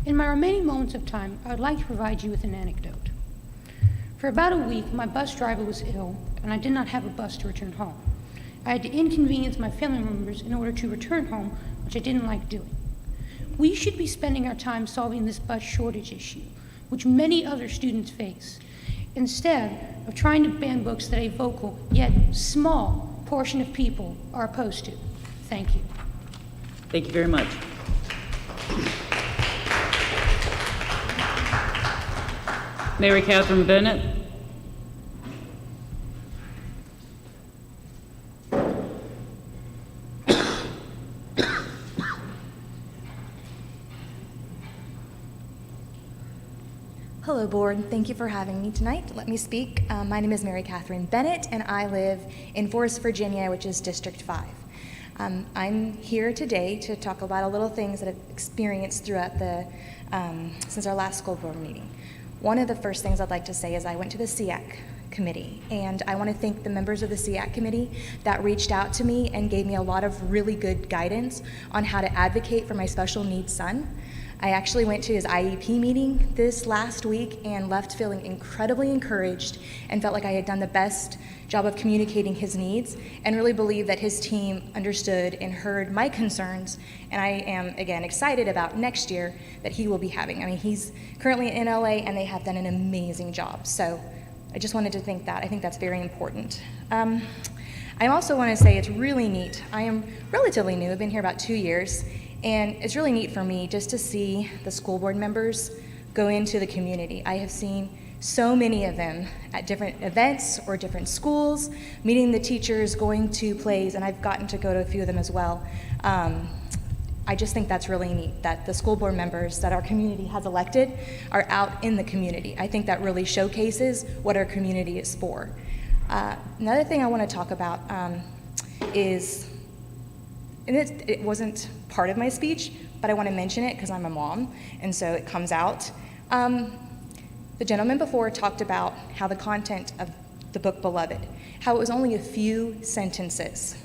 In my remaining moments of time, I would like to provide you with an anecdote. For about a week, my bus driver was ill, and I did not have a bus to return home. I had to inconvenience my family members in order to return home, which I didn't like doing. We should be spending our time solving this bus shortage issue, which many other students face, instead of trying to ban books that a vocal, yet small, portion of people are opposed to. Thank you. Thank you very much. Mary Catherine Bennett. Hello, Board. Thank you for having me tonight. Let me speak. My name is Mary Catherine Bennett, and I live in Forest, Virginia, which is District 5. I'm here today to talk about a little things that I've experienced throughout since our last school board meeting. One of the first things I'd like to say is I went to the SEAC committee, and I want to thank the members of the SEAC committee that reached out to me and gave me a lot of really good guidance on how to advocate for my special needs son. I actually went to his IEP meeting this last week and left feeling incredibly encouraged and felt like I had done the best job of communicating his needs, and really believe that his team understood and heard my concerns. And I am, again, excited about next year that he will be having. I mean, he's currently in LA and they have done an amazing job. So I just wanted to think that. I think that's very important. I also want to say it's really neat. I am relatively new. I've been here about 2 years. And it's really neat for me just to see the school board members go into the community. I have seen so many of them at different events or different schools, meeting the teachers, going to plays, and I've gotten to go to a few of them as well. I just think that's really neat that the school board members that our community has elected are out in the community. I think that really showcases what our community is for. Another thing I want to talk about is, and it wasn't part of my speech, but I want to mention it because I'm a mom, and so it comes out. The gentleman before talked about how the content of the book Beloved, how it was only a few sentences.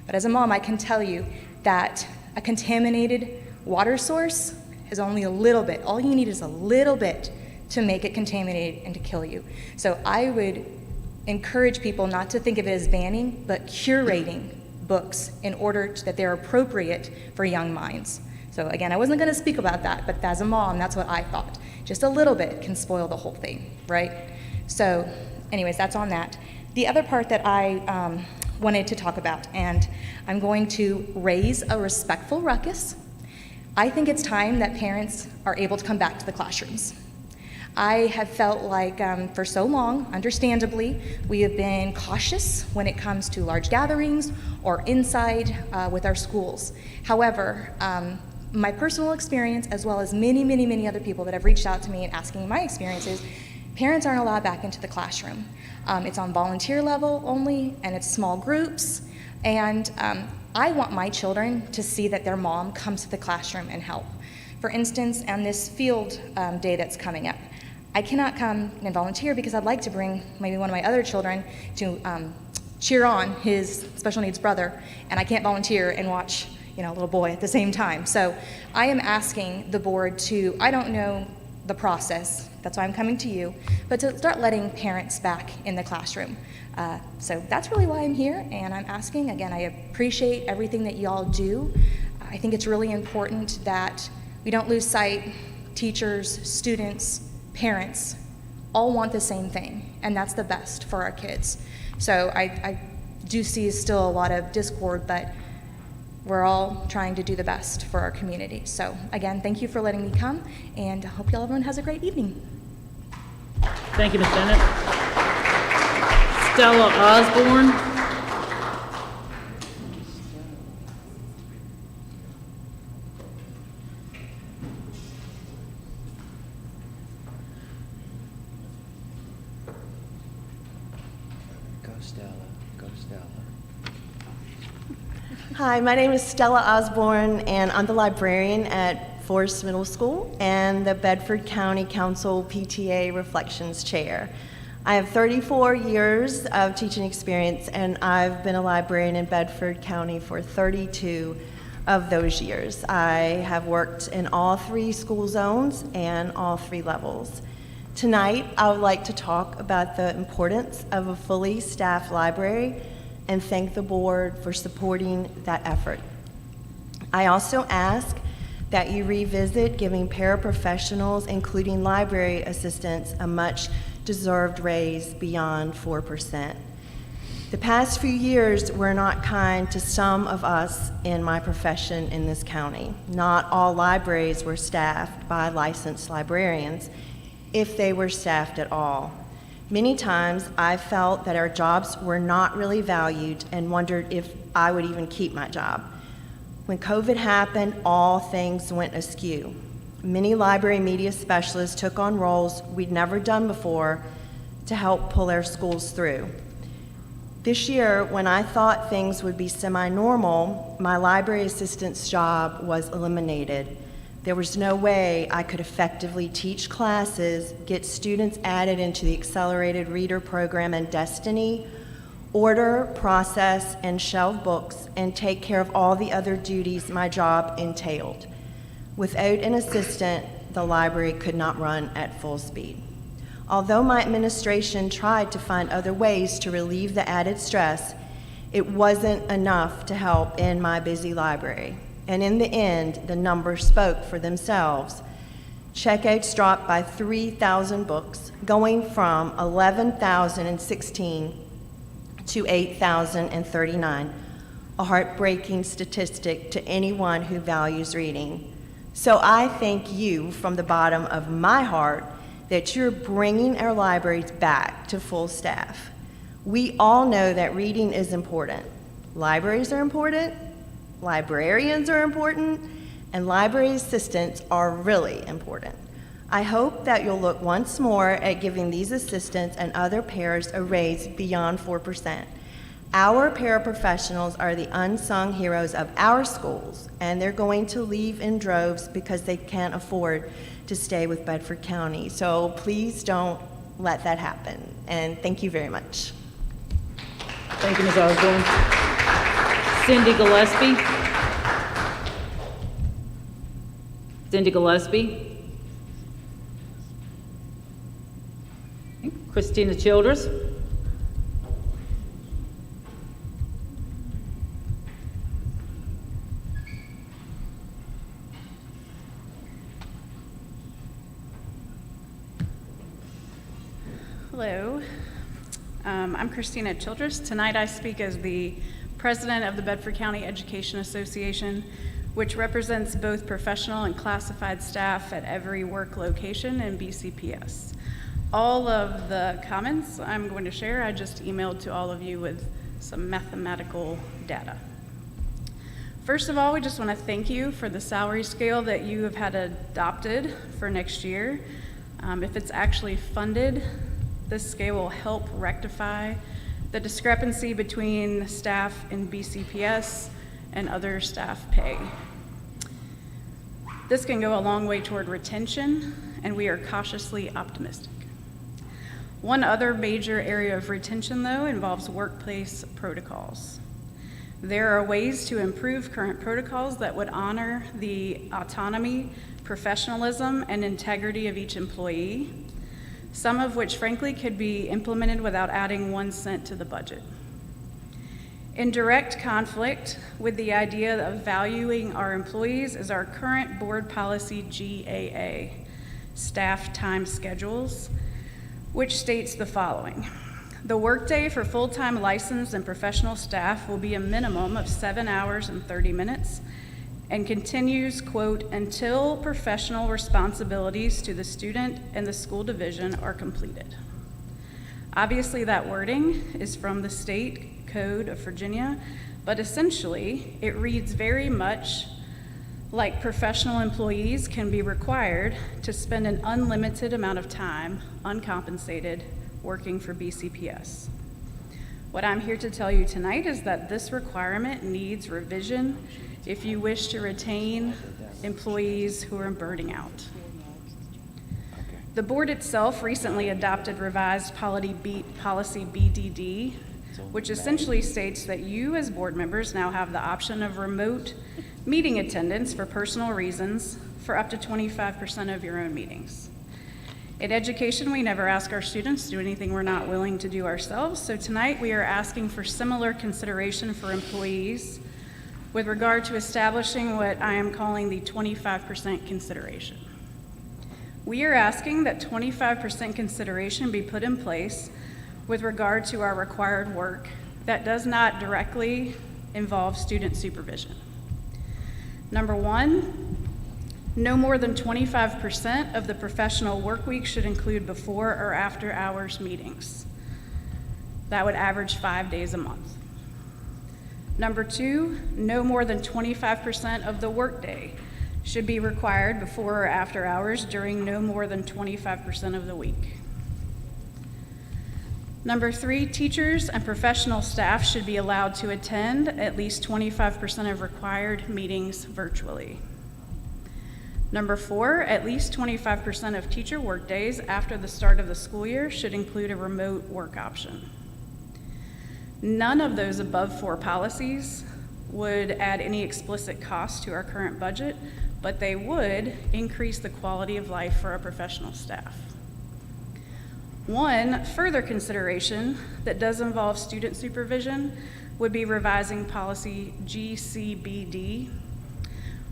But as a mom, I can tell you that a contaminated water source is only a little bit. All you need is a little bit to make it contaminated and to kill you. So I would encourage people not to think of it as banning, but curating books in order that they're appropriate for young minds. So again, I wasn't going to speak about that, but as a mom, that's what I thought. Just a little bit can spoil the whole thing, right? So anyways, that's on that. The other part that I wanted to talk about, and I'm going to raise a respectful ruckus. I think it's time that parents are able to come back to the classrooms. I have felt like for so long, understandably, we have been cautious when it comes to large gatherings or inside with our schools. However, my personal experience, as well as many, many, many other people that have reached out to me and asking my experiences, parents aren't allowed back into the classroom. It's on volunteer level only, and it's small groups. And I want my children to see that their mom comes to the classroom and help. For instance, on this field day that's coming up, I cannot come and volunteer because I'd like to bring maybe one of my other children to cheer on his special needs brother, and I can't volunteer and watch, a little boy at the same time. So I am asking the board to, I don't know the process, that's why I'm coming to you, but to start letting parents back in the classroom. So that's really why I'm here, and I'm asking, again, I appreciate everything that y'all do. I think it's really important that we don't lose sight, teachers, students, parents, all want the same thing, and that's the best for our kids. So I do see still a lot of discord, but we're all trying to do the best for our community. So again, thank you for letting me come, and I hope everyone has a great evening. Thank you, Ms. Bennett. Stella Osborne. Hi, my name is Stella Osborne, and I'm the librarian at Forest Middle School and the Bedford County Council PTA Reflections Chair. I have 34 years of teaching experience, and I've been a librarian in Bedford County for 32 of those years. I have worked in all 3 school zones and all 3 levels. Tonight, I would like to talk about the importance of a fully staffed library and thank the board for supporting that effort. I also ask that you revisit giving paraprofessionals, including library assistants, a much-deserved raise beyond 4%. The past few years were not kind to some of us in my profession in this county. Not all libraries were staffed by licensed librarians, if they were staffed at all. Many times I felt that our jobs were not really valued and wondered if I would even keep my job. When COVID happened, all things went askew. Many library media specialists took on roles we'd never done before to help pull our schools through. This year, when I thought things would be semi-normal, my library assistant's job was eliminated. There was no way I could effectively teach classes, get students added into the accelerated reader program and Destiny, order, process, and shelve books, and take care of all the other duties my job entailed. Without an assistant, the library could not run at full speed. Although my administration tried to find other ways to relieve the added stress, it wasn't enough to help in my busy library. And in the end, the numbers spoke for themselves. Checkouts dropped by 3,000 books, going from 11,016 to 8,039, a heartbreaking statistic to anyone who values reading. So I thank you from the bottom of my heart that you're bringing our libraries back to full staff. We all know that reading is important. Libraries are important, librarians are important, and library assistants are really important. I hope that you'll look once more at giving these assistants and other pairs a raise beyond 4%. Our paraprofessionals are the unsung heroes of our schools, and they're going to leave in droves because they can't afford to stay with Bedford County. So please don't let that happen. And thank you very much. Thank you, Ms. Osborne. Cindy Gillespie. Cindy Gillespie. Christina Childress. Hello, I'm Christina Childress. Tonight I speak as the president of the Bedford County Education Association, which represents both professional and classified staff at every work location in BCPS. All of the comments I'm going to share, I just emailed to all of you with some mathematical data. First of all, we just want to thank you for the salary scale that you have had adopted for next year. If it's actually funded, this scale will help rectify the discrepancy between staff in BCPS and other staff pay. This can go a long way toward retention, and we are cautiously optimistic. One other major area of retention, though, involves workplace protocols. There are ways to improve current protocols that would honor the autonomy, professionalism, and integrity of each employee, some of which frankly could be implemented without adding 1 cent to the budget. In direct conflict with the idea of valuing our employees is our current board policy GAA, Staff Time Schedules, which states the following. The workday for full-time licensed and professional staff will be a minimum of 7 hours and 30 minutes and continues, quote, until professional responsibilities to the student and the school division are completed. Obviously, that wording is from the state code of Virginia, but essentially it reads very much like professional employees can be required to spend an unlimited amount of time, uncompensated, working for BCPS. What I'm here to tell you tonight is that this requirement needs revision if you wish to retain employees who are burning out. The board itself recently adopted revised policy BDD, which essentially states that you as board members now have the option of remote meeting attendance for personal reasons for up to 25% of your own meetings. In education, we never ask our students to do anything we're not willing to do ourselves, so tonight we are asking for similar consideration for employees with regard to establishing what I am calling the 25% consideration. We are asking that 25% consideration be put in place with regard to our required work that does not directly involve student supervision. Number one, no more than 25% of the professional work week should include before or after hours meetings. That would average 5 days a month. Number two, no more than 25% of the workday should be required before or after hours during no more than 25% of the week. Number three, teachers and professional staff should be allowed to attend at least 25% of required meetings virtually. Number 4, at least 25% of teacher workdays after the start of the school year should include a remote work option. None of those above 4 policies would add any explicit cost to our current budget, but they would increase the quality of life for our professional staff. One further consideration that does involve student supervision would be revising policy GCBD.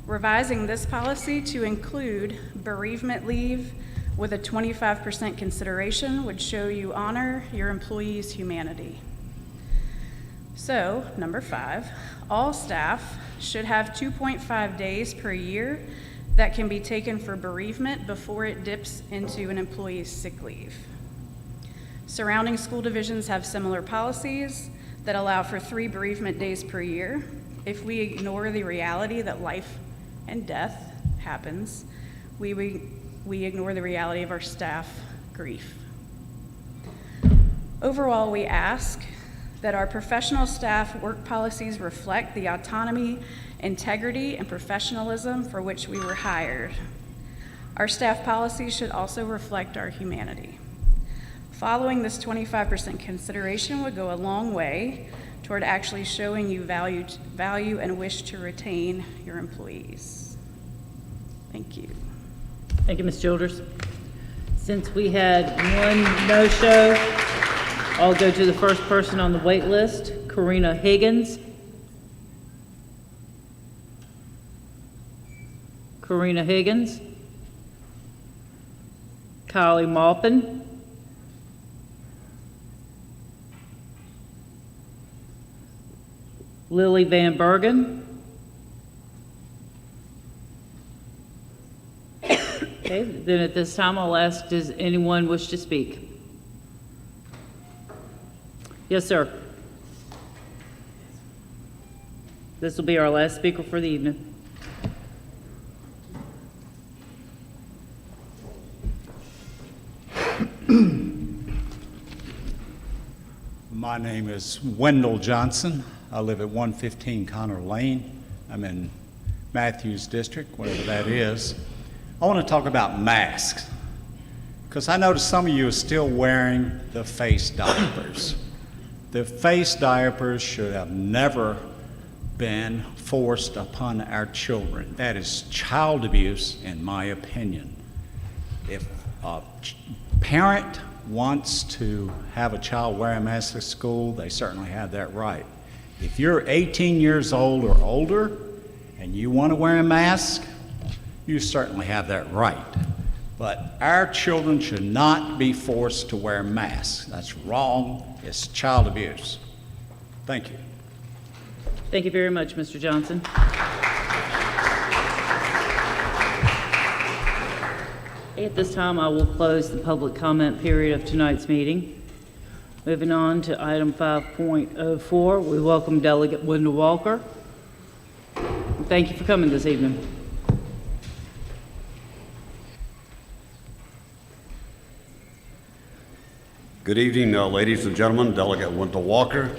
Revising this policy to include bereavement leave with a 25% consideration would show you honor your employees' humanity. So, number 5, all staff should have 2.5 days per year that can be taken for bereavement before it dips into an employee's sick leave. Surrounding school divisions have similar policies that allow for 3 bereavement days per year. If we ignore the reality that life and death happens, we ignore the reality of our staff grief. Overall, we ask that our professional staff work policies reflect the autonomy, integrity, and professionalism for which we were hired. Our staff policies should also reflect our humanity. Following this 25% consideration would go a long way toward actually showing you value and wish to retain your employees. Thank you. Thank you, Ms. Childers. Since we had one no-show, I'll go to the first person on the wait list, Karina Higgins. Karina Higgins. Kylie Maupin. Lily Van Bergen. Okay, then at this time I'll ask, does anyone wish to speak? Yes, sir. This will be our last speaker for the evening. My name is Wendell Johnson. I live at 115 Connor Lane. I'm in Matthews District, whatever that is. I want to talk about masks, because I notice some of you are still wearing the face diapers. The face diapers should have never been forced upon our children. That is child abuse, in my opinion. If a parent wants to have a child wear a mask at school, they certainly have that right. If you're 18 years old or older and you want to wear a mask, you certainly have that right. But our children should not be forced to wear masks. That's wrong. It's child abuse. Thank you. Thank you very much, Mr. Johnson. At this time, I will close the public comment period of tonight's meeting. Moving on to item 5.04, we welcome Delegate Wendell Walker. Thank you for coming this evening. Good evening, ladies and gentlemen. Delegate Wendell Walker,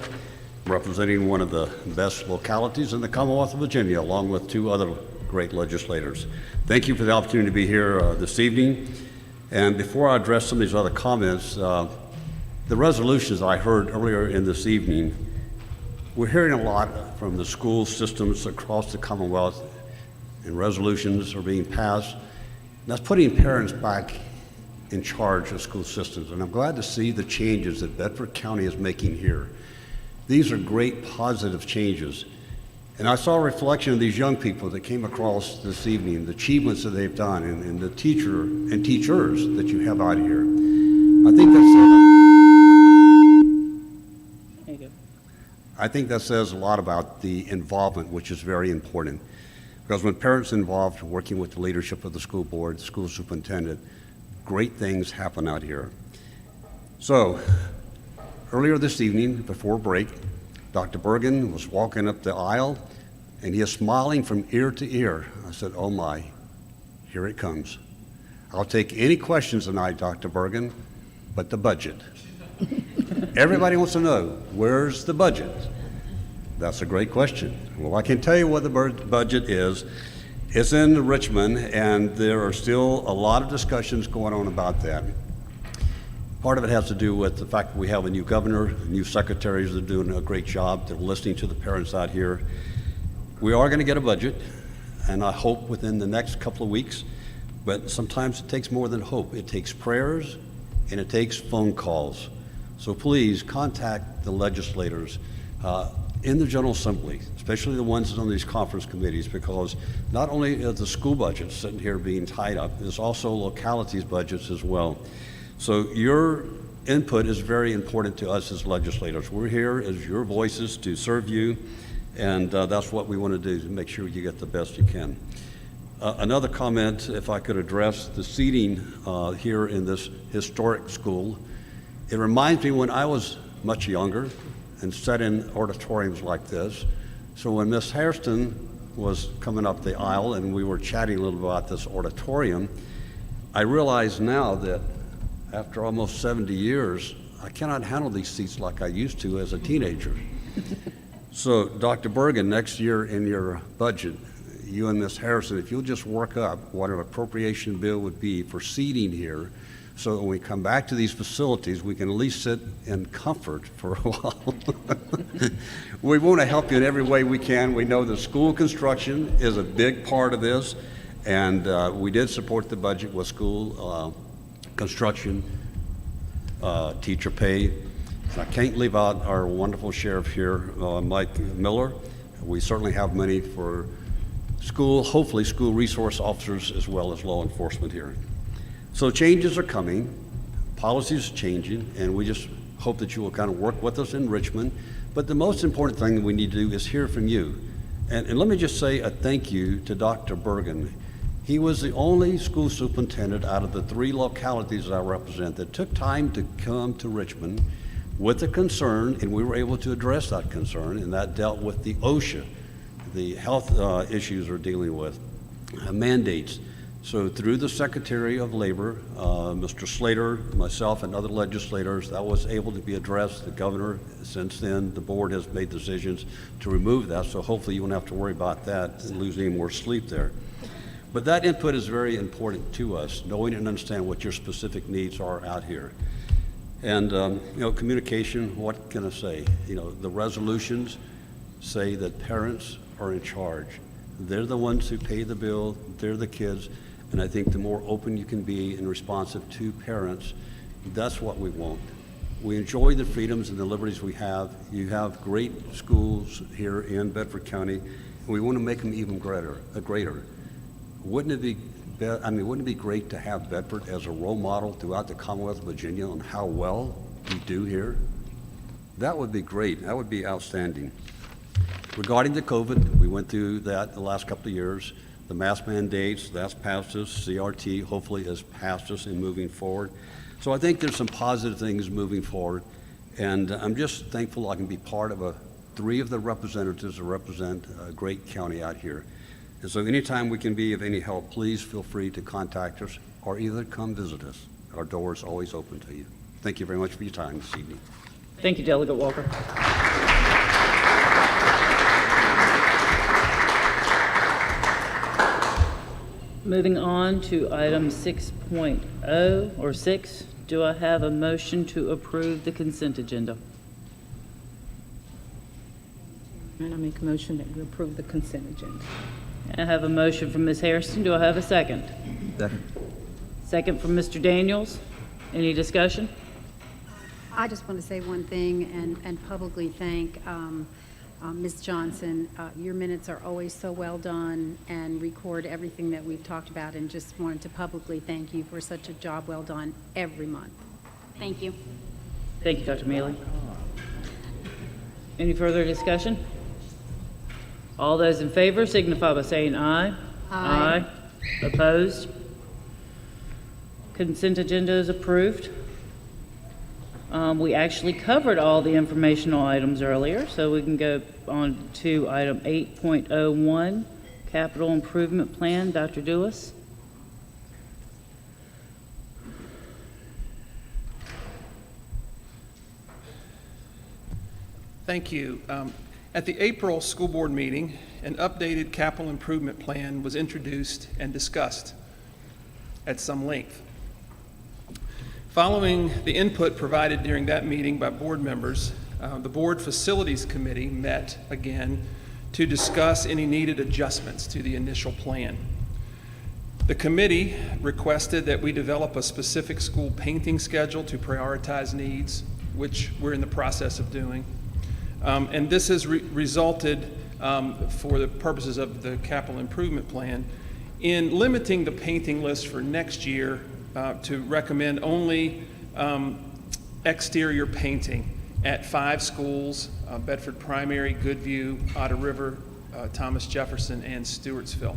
representing one of the best localities in the Commonwealth of Virginia, along with 2 other great legislators. Thank you for the opportunity to be here this evening. And before I address some of these other comments, the resolutions I heard earlier in this evening, we're hearing a lot from the school systems across the Commonwealth, and resolutions are being passed. And that's putting parents back in charge of school systems, and I'm glad to see the changes that Bedford County is making here. These are great positive changes. And I saw a reflection of these young people that came across this evening, the achievements that they've done, and the teacher and teachers that you have out here. I think that says a lot about the involvement, which is very important. Because when parents are involved, working with the leadership of the school board, school superintendent, great things happen out here. So, earlier this evening, before break, Dr. Bergen was walking up the aisle, and he is smiling from ear to ear. I said, oh my, here it comes. I'll take any questions tonight, Dr. Bergen, but the budget. Everybody wants to know, where's the budget? That's a great question. Well, I can tell you what the budget is. It's in Richmond, and there are still a lot of discussions going on about that. Part of it has to do with the fact that we have a new governor, new secretaries that are doing a great job. They're listening to the parents out here. We are going to get a budget, and I hope within the next couple of weeks, but sometimes it takes more than hope. It takes prayers, and it takes phone calls. So please contact the legislators in the General Assembly, especially the ones on these conference committees, because not only are the school budgets sitting here being tied up, there's also localities budgets as well. So your input is very important to us as legislators. We're here as your voices to serve you, and that's what we want to do, to make sure you get the best you can. Another comment, if I could address the seating here in this historic school. It reminds me when I was much younger and sat in auditoriums like this. So when Miss Hairston was coming up the aisle and we were chatting a little about this auditorium, I realize now that after almost 70 years, I cannot handle these seats like I used to as a teenager. So Dr. Bergen, next year in your budget, you and Ms. Harrison, if you'll just work up what an appropriation bill would be for seating here, so that when we come back to these facilities, we can at least sit in comfort for a while. We want to help you in every way we can. We know that school construction is a big part of this, and we did support the budget with school construction, teacher pay. I can't leave out our wonderful sheriff here, Mike Miller. We certainly have money for school, hopefully school resource officers as well as law enforcement here. So changes are coming, policies are changing, and we just hope that you will kind of work with us in Richmond. But the most important thing that we need to do is hear from you. And let me just say a thank you to Dr. Bergen. He was the only school superintendent out of the 3 localities that I represent that took time to come to Richmond with a concern, and we were able to address that concern, and that dealt with the OSHA, the health issues we're dealing with, mandates. So through the Secretary of Labor, Mr. Slater, myself, and other legislators, that was able to be addressed. The governor, since then, the board has made decisions to remove that, so hopefully you won't have to worry about that and lose any more sleep there. But that input is very important to us, knowing and understand what your specific needs are out here. And, communication, what can I say? The resolutions say that parents are in charge. They're the ones who pay the bill, they're the kids, and I think the more open you can be and responsive to parents, that's what we want. We enjoy the freedoms and the liberties we have. You have great schools here in Bedford County, and we want to make them even greater. Wouldn't it be great to have Bedford as a role model throughout the Commonwealth of Virginia on how well we do here? That would be great. That would be outstanding. Regarding the COVID, we went through that the last couple of years. The mask mandates, that's passed us. CRT hopefully has passed us in moving forward. So I think there's some positive things moving forward. And I'm just thankful I can be part of 3 of the representatives that represent a great county out here. And so anytime we can be of any help, please feel free to contact us or either come visit us. Our door is always open to you. Thank you very much for your time this evening. Thank you, Delegate Walker. Moving on to item 6.0 or 6, do I have a motion to approve the consent agenda? And I make a motion that we approve the consent agenda. I have a motion from Ms. Hairston. Do I have a second? Second. Second from Mr. Daniels. Any discussion? I just want to say one thing and publicly thank Ms. Johnson. Your minutes are always so well done and record everything that we've talked about, and just wanted to publicly thank you for such a job well done every month. Thank you. Thank you, Dr. Mealy. Any further discussion? All those in favor signify by saying aye. Aye. Opposed? Consent agenda is approved. We actually covered all the informational items earlier, so we can go on to item 8.01, Capital Improvement Plan. Dr. Dewis. Thank you. At the April school board meeting, an updated capital improvement plan was introduced and discussed at some length. Following the input provided during that meeting by board members, the Board Facilities Committee met again to discuss any needed adjustments to the initial plan. The committee requested that we develop a specific school painting schedule to prioritize needs, which we're in the process of doing. And this has resulted, for the purposes of the capital improvement plan, in limiting the painting list for next year to recommend only exterior painting at 5 schools, Bedford Primary, Goodview, Otter River, Thomas Jefferson, and Stewartsville.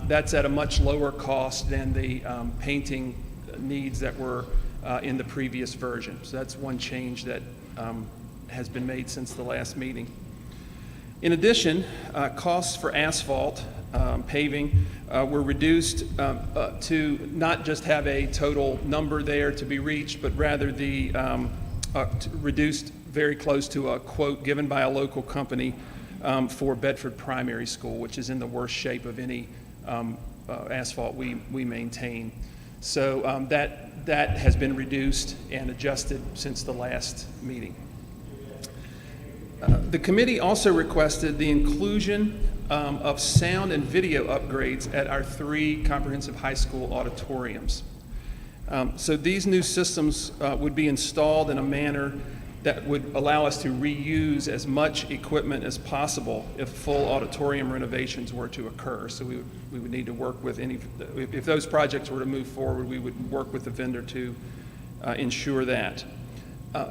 That's at a much lower cost than the painting needs that were in the previous version. So that's one change that has been made since the last meeting. In addition, costs for asphalt paving were reduced to not just have a total number there to be reached, but rather the reduced very close to a quote given by a local company for Bedford Primary School, which is in the worst shape of any asphalt we maintain. So that has been reduced and adjusted since the last meeting. The committee also requested the inclusion of sound and video upgrades at our 3 comprehensive high school auditoriums. So these new systems would be installed in a manner that would allow us to reuse as much equipment as possible if full auditorium renovations were to occur. So we would need to work with if those projects were to move forward, we would work with the vendor to ensure that.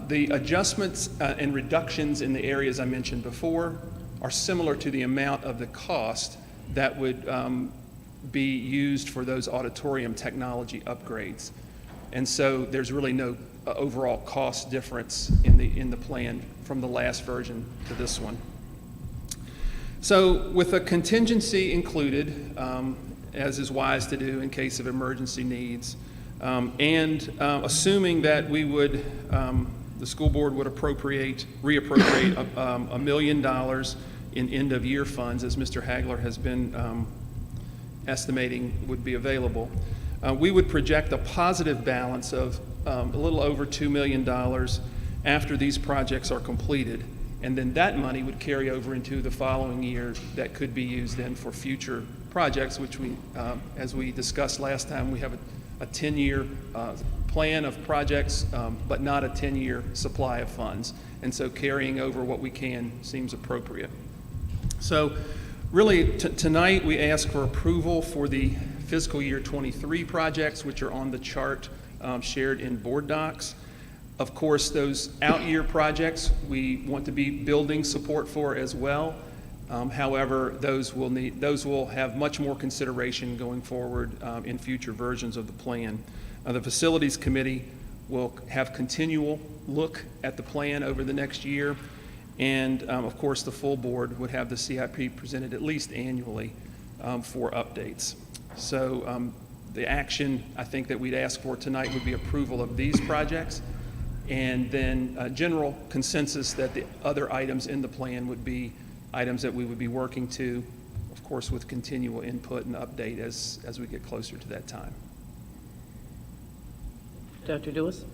The adjustments and reductions in the areas I mentioned before are similar to the amount of the cost that would be used for those auditorium technology upgrades. And so there's really no overall cost difference in the plan from the last version to this one. So with a contingency included, as is wise to do in case of emergency needs, and assuming that we would, the school board would reappropriate $1 million in end-of-year funds, as Mr. Hagler has been estimating would be available. We would project a positive balance of a little over $2 million after these projects are completed, and then that money would carry over into the following year that could be used then for future projects, which we, as we discussed last time, we have a 10-year plan of projects, but not a 10-year supply of funds. And so carrying over what we can seems appropriate. So really, tonight we ask for approval for the fiscal year 23 projects, which are on the chart shared in board docs. Of course, those out-year projects we want to be building support for as well. However, those will have much more consideration going forward in future versions of the plan. The Facilities Committee will have continual look at the plan over the next year, and of course the full board would have the CIP presented at least annually for updates. So the action I think that we'd ask for tonight would be approval of these projects, and then general consensus that the other items in the plan would be items that we would be working to, of course, with continual input and update as we get closer to that time. Dr. Lewis?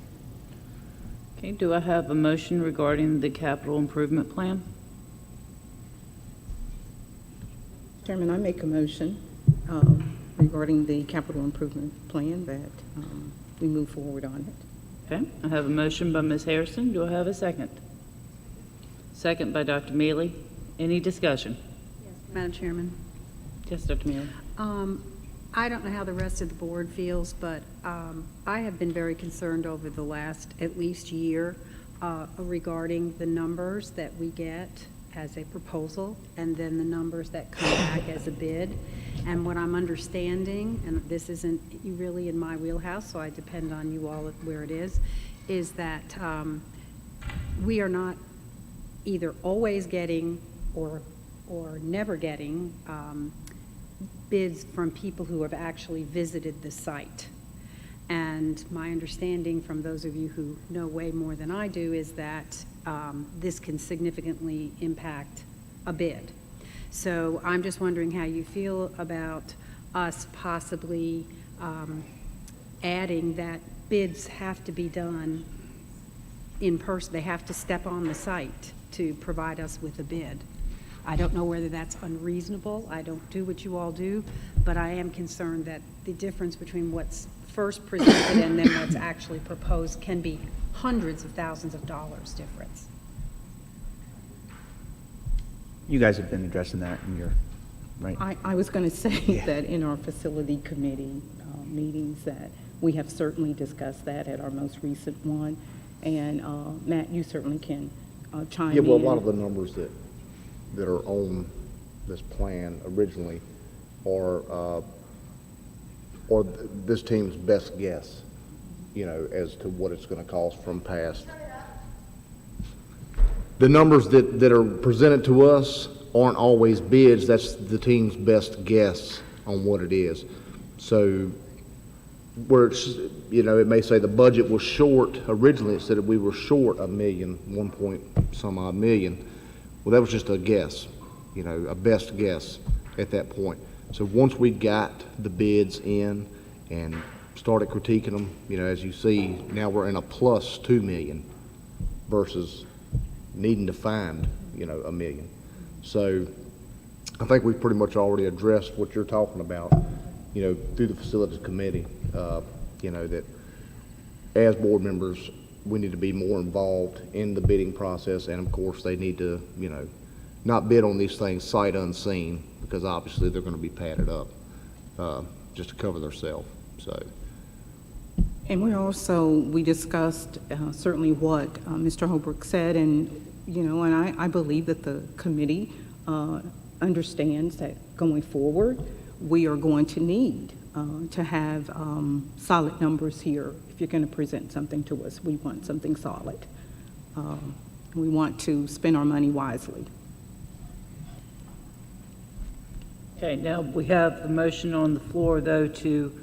Okay, do I have a motion regarding the capital improvement plan? Chairman, I make a motion regarding the capital improvement plan that we move forward on it. Okay, I have a motion by Ms. Harrison. Do I have a second? Second by Dr. Mealy. Any discussion? Madam Chairman. Yes, Dr. Mealy. I don't know how the rest of the board feels, but I have been very concerned over the last at least year regarding the numbers that we get as a proposal and then the numbers that come back as a bid. And what I'm understanding, and this isn't really in my wheelhouse, so I depend on you all where it is that we are not either always getting or never getting bids from people who have actually visited the site. And my understanding from those of you who know way more than I do is that this can significantly impact a bid. So I'm just wondering how you feel about us possibly adding that bids have to be done in person. They have to step on the site to provide us with a bid. I don't know whether that's unreasonable. I don't do what you all do, but I am concerned that the difference between what's first presented and then what's actually proposed can be hundreds of thousands of dollars difference. You guys have been addressing that in your, right? I was going to say that in our facility committee meetings that we have certainly discussed that at our most recent one. And Matt, you certainly can chime in. Yeah, well, a lot of the numbers that are on this plan originally are this team's best guess, you know, as to what it's going to cost from past. The numbers that are presented to us aren't always bids. That's the team's best guess on what it is. So where it's, you know, it may say the budget was short. Originally it said that we were short $1 million, 1 point some odd million. Well, that was just a guess, you know, a best guess at that point. So once we got the bids in and started critiquing them, you know, as you see, now we're in a plus $2 million versus needing to find, you know, $1 million. So I think we've pretty much already addressed what you're talking about, you know, through the facilities committee, you know, that as board members, we need to be more involved in the bidding process. And of course they need to, you know, not bid on these things sight unseen, because obviously they're going to be padded up just to cover themselves. So. And we discussed certainly what Mr. Holbrook said, and, you know, and I believe that the committee understands that going forward, we are going to need to have solid numbers here. If you're going to present something to us, we want something solid. We want to spend our money wisely. Okay, now we have the motion on the floor, though, to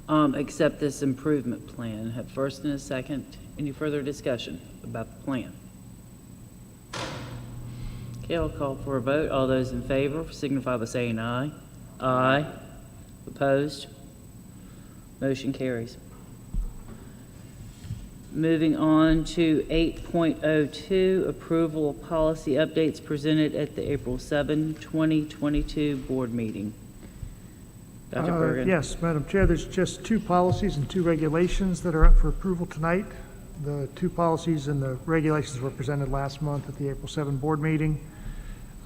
accept this improvement plan. Have first and a second. Any further discussion about the plan? Okay, I'll call for a vote. All those in favor signify by saying aye. Aye. Opposed? Motion carries. Moving on to 8.02, approval of policy updates presented at the April 7, 2022 board meeting. Dr. Bergen. Yes, Madam Chair, there's just 2 policies and 2 regulations that are up for approval tonight. The 2 policies and the regulations were presented last month at the April 7 board meeting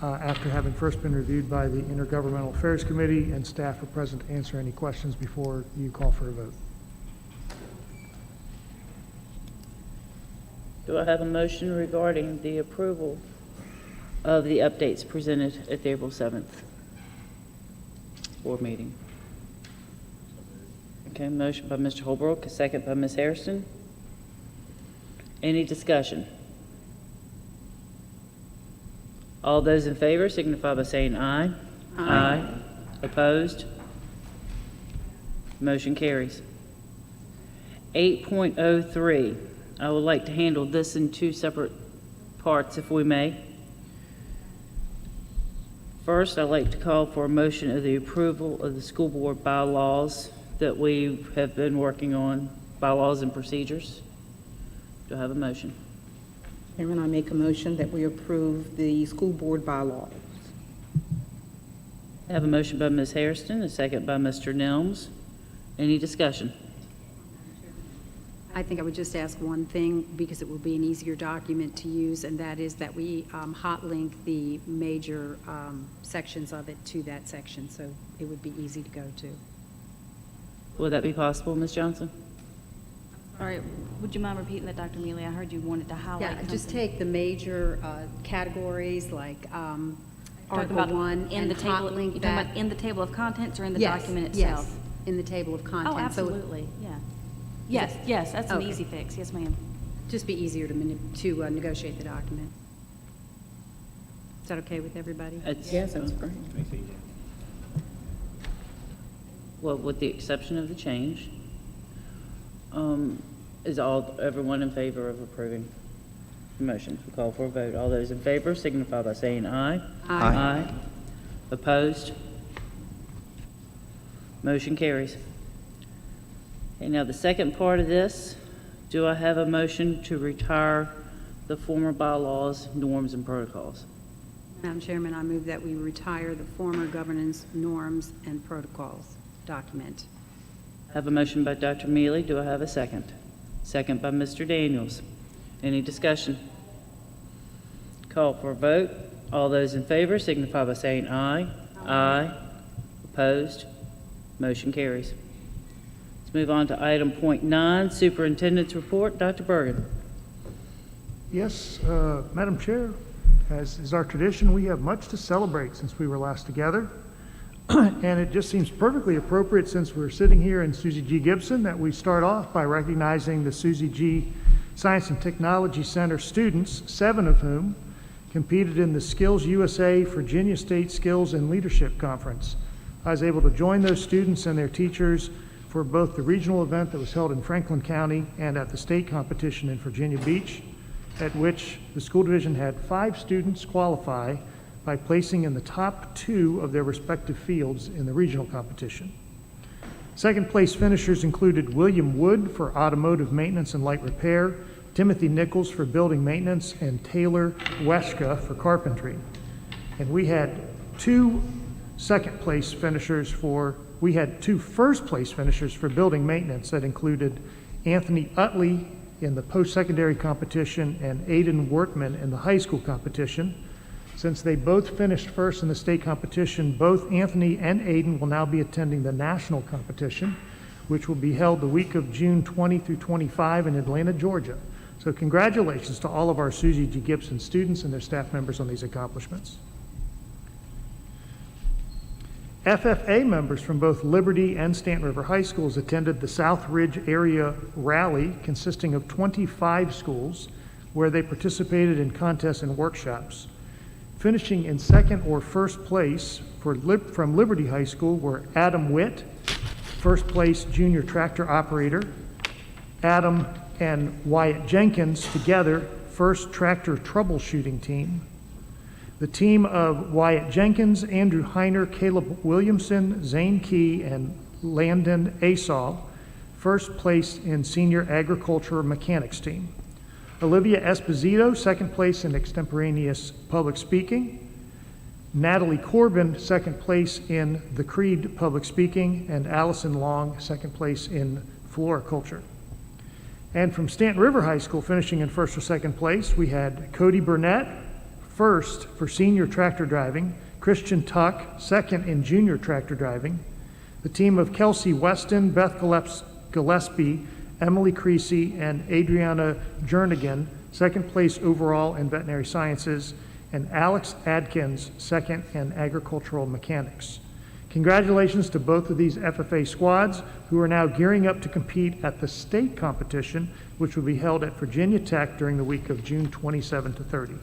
after having first been reviewed by the Intergovernmental Affairs Committee, and staff are present to answer any questions before you call for a vote. Do I have a motion regarding the approval of the updates presented at the April 7th board meeting? Okay, motion by Mr. Holbrook, a second by Ms. Hairston. Any discussion? All those in favor signify by saying aye. Aye. Opposed? Motion carries. 8.03. I would like to handle this in 2 separate parts, if we may. First, I'd like to call for a motion of the approval of the school board bylaws that we have been working on, bylaws and procedures. Do I have a motion? Chairman, I make a motion that we approve the school board bylaws. I have a motion by Ms. Hairston, a second by Mr. Nelms. Any discussion? I think I would just ask one thing, because it will be an easier document to use, and that is that we hot link the major sections of it to that section, so it would be easy to go to. Would that be possible, Ms. Johnson? All right, would you mind repeating that, Dr. Mealy? I heard you wanted to highlight Yeah, something. just take the major categories like Talking Article about 1 in and the table, hot link you're talking that. about in the table of contents or in the Yes, document itself? Yes, in the table of contents. Oh, So absolutely, yeah. Yes, yes, that's an Okay. easy fix. Yes, ma'am. just be easier to negotiate the document. Is that okay with everybody? Yes, that's great. Well, with the exception of the change, Is everyone in favor of approving the motion? We call for a vote. All those in favor signify by saying aye. Aye. Opposed? Motion carries. Okay, now the second part of this, do I have a motion to retire the former bylaws, norms, and protocols? Madam Chairman, I move that we retire the former governance norms and protocols document. I have a motion by Dr. Mealy. Do I have a second? Second by Mr. Daniels. Any discussion? Call for a vote. All those in favor signify by saying aye. Aye. Opposed? Motion carries. Let's move on to item .9, Superintendent's Report. Dr. Bergen. Yes, Madam Chair, as is our tradition, we have much to celebrate since we were last together. And it just seems perfectly appropriate, since we're sitting here in Susie G. Gibson, that we start off by recognizing the Susie G. Science and Technology Center students, 7 of whom competed in the Skills USA Virginia State Skills and Leadership Conference. I was able to join those students and their teachers for both the regional event that was held in Franklin County and at the state competition in Virginia Beach, at which the school division had 5 students qualify by placing in the top 2 of their respective fields in the regional competition. Second place finishers included William Wood for automotive maintenance and light repair, Timothy Nichols for building maintenance, and Taylor Weschka for carpentry. And we had 2 first place finishers for building maintenance that included Anthony Utley in the post-secondary competition and Aiden Wortman in the high school competition. Since they both finished first in the state competition, both Anthony and Aiden will now be attending the national competition, which will be held the week of June 20 through 25 in Atlanta, Georgia. So congratulations to all of our Susie G. Gibson students and their staff members on these accomplishments. FFA members from both Liberty and Stanton River High Schools attended the South Ridge Area Rally, consisting of 25 schools, where they participated in contests and workshops. Finishing in second or first place from Liberty High School were Adam Witt, first place junior tractor operator, Adam and Wyatt Jenkins together, first tractor troubleshooting team. The team of Wyatt Jenkins, Andrew Heiner, Caleb Williamson, Zane Key, and Landon Asaw, first place in senior agriculture mechanics team. Olivia Esposito, second place in extemporaneous public speaking. Natalie Corbin, second place in the Creed public speaking, and Allison Long, second place in floriculture. And from Stanton River High School, finishing in first or second place, we had Cody Burnett, first for senior tractor driving, Christian Tuck, second in junior tractor driving. The team of Kelsey Weston, Beth Gillespie, Emily Creasy, and Adriana Jernigan, second place overall in veterinary sciences, and Alex Adkins, second in agricultural mechanics. Congratulations to both of these FFA squads, who are now gearing up to compete at the state competition, which will be held at Virginia Tech during the week of June 27 to 30.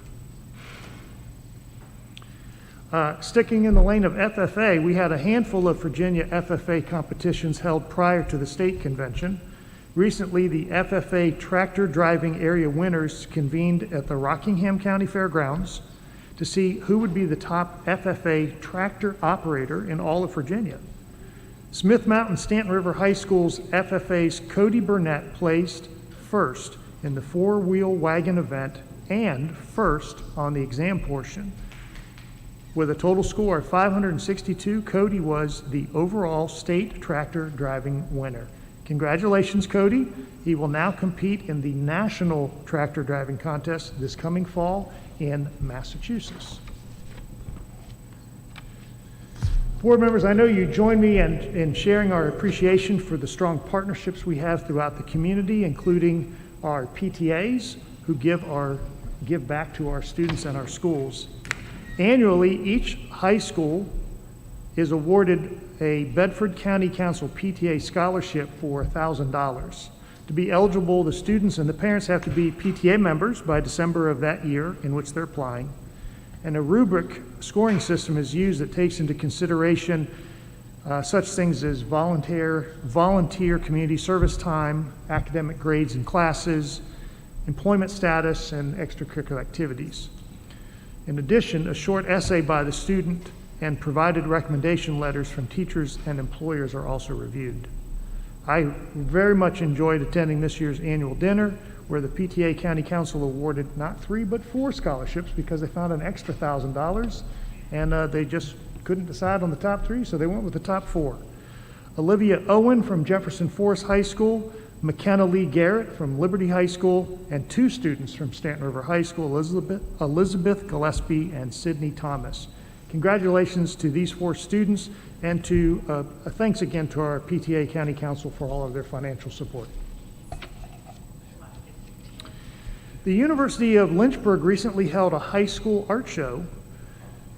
Sticking in the lane of FFA, we had a handful of Virginia FFA competitions held prior to the state convention. Recently, the FFA tractor driving area winners convened at the Rockingham County Fairgrounds to see who would be the top FFA tractor operator in all of Virginia. Smith Mountain Stanton River High School's FFA's Cody Burnett placed first in the 4-wheel wagon event and first on the exam portion. With a total score of 562, Cody was the overall state tractor driving winner. Congratulations, Cody. He will now compete in the National Tractor Driving Contest this coming fall in Massachusetts. Board members, I know you join me in sharing our appreciation for the strong partnerships we have throughout the community, including our PTAs, who give back to our students and our schools. Annually, each high school is awarded a Bedford County Council PTA scholarship for $1,000. To be eligible, the students and the parents have to be PTA members by December of that year in which they're applying. And a rubric scoring system is used that takes into consideration such things as volunteer community service time, academic grades and classes, employment status, and extracurricular activities. In addition, a short essay by the student and provided recommendation letters from teachers and employers are also reviewed. I very much enjoyed attending this year's annual dinner, where the PTA County Council awarded not 3 but 4 scholarships because they found an extra $1,000, and they just couldn't decide on the top 3, so they went with the top 4. Olivia Owen from Jefferson Forest High School, McKenna Lee Garrett from Liberty High School, and 2 students from Stanton River High School, Elizabeth Gillespie and Sydney Thomas. Congratulations to these 4 students, and to thanks again to our PTA County Council for all of their financial support. The University of Lynchburg recently held a high school art show,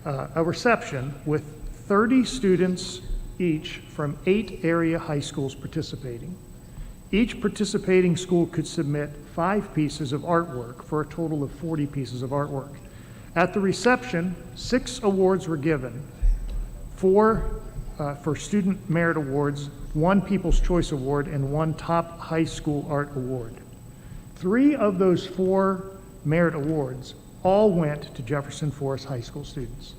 a reception, with 30 students each from 8 area high schools participating. Each participating school could submit 5 pieces of artwork for a total of 40 pieces of artwork. At the reception, 6 awards were given, 4 for Student Merit Awards, 1 People's Choice Award, and 1 Top High School Art Award. 3 of those 4 merit awards all went to Jefferson Forest High School students.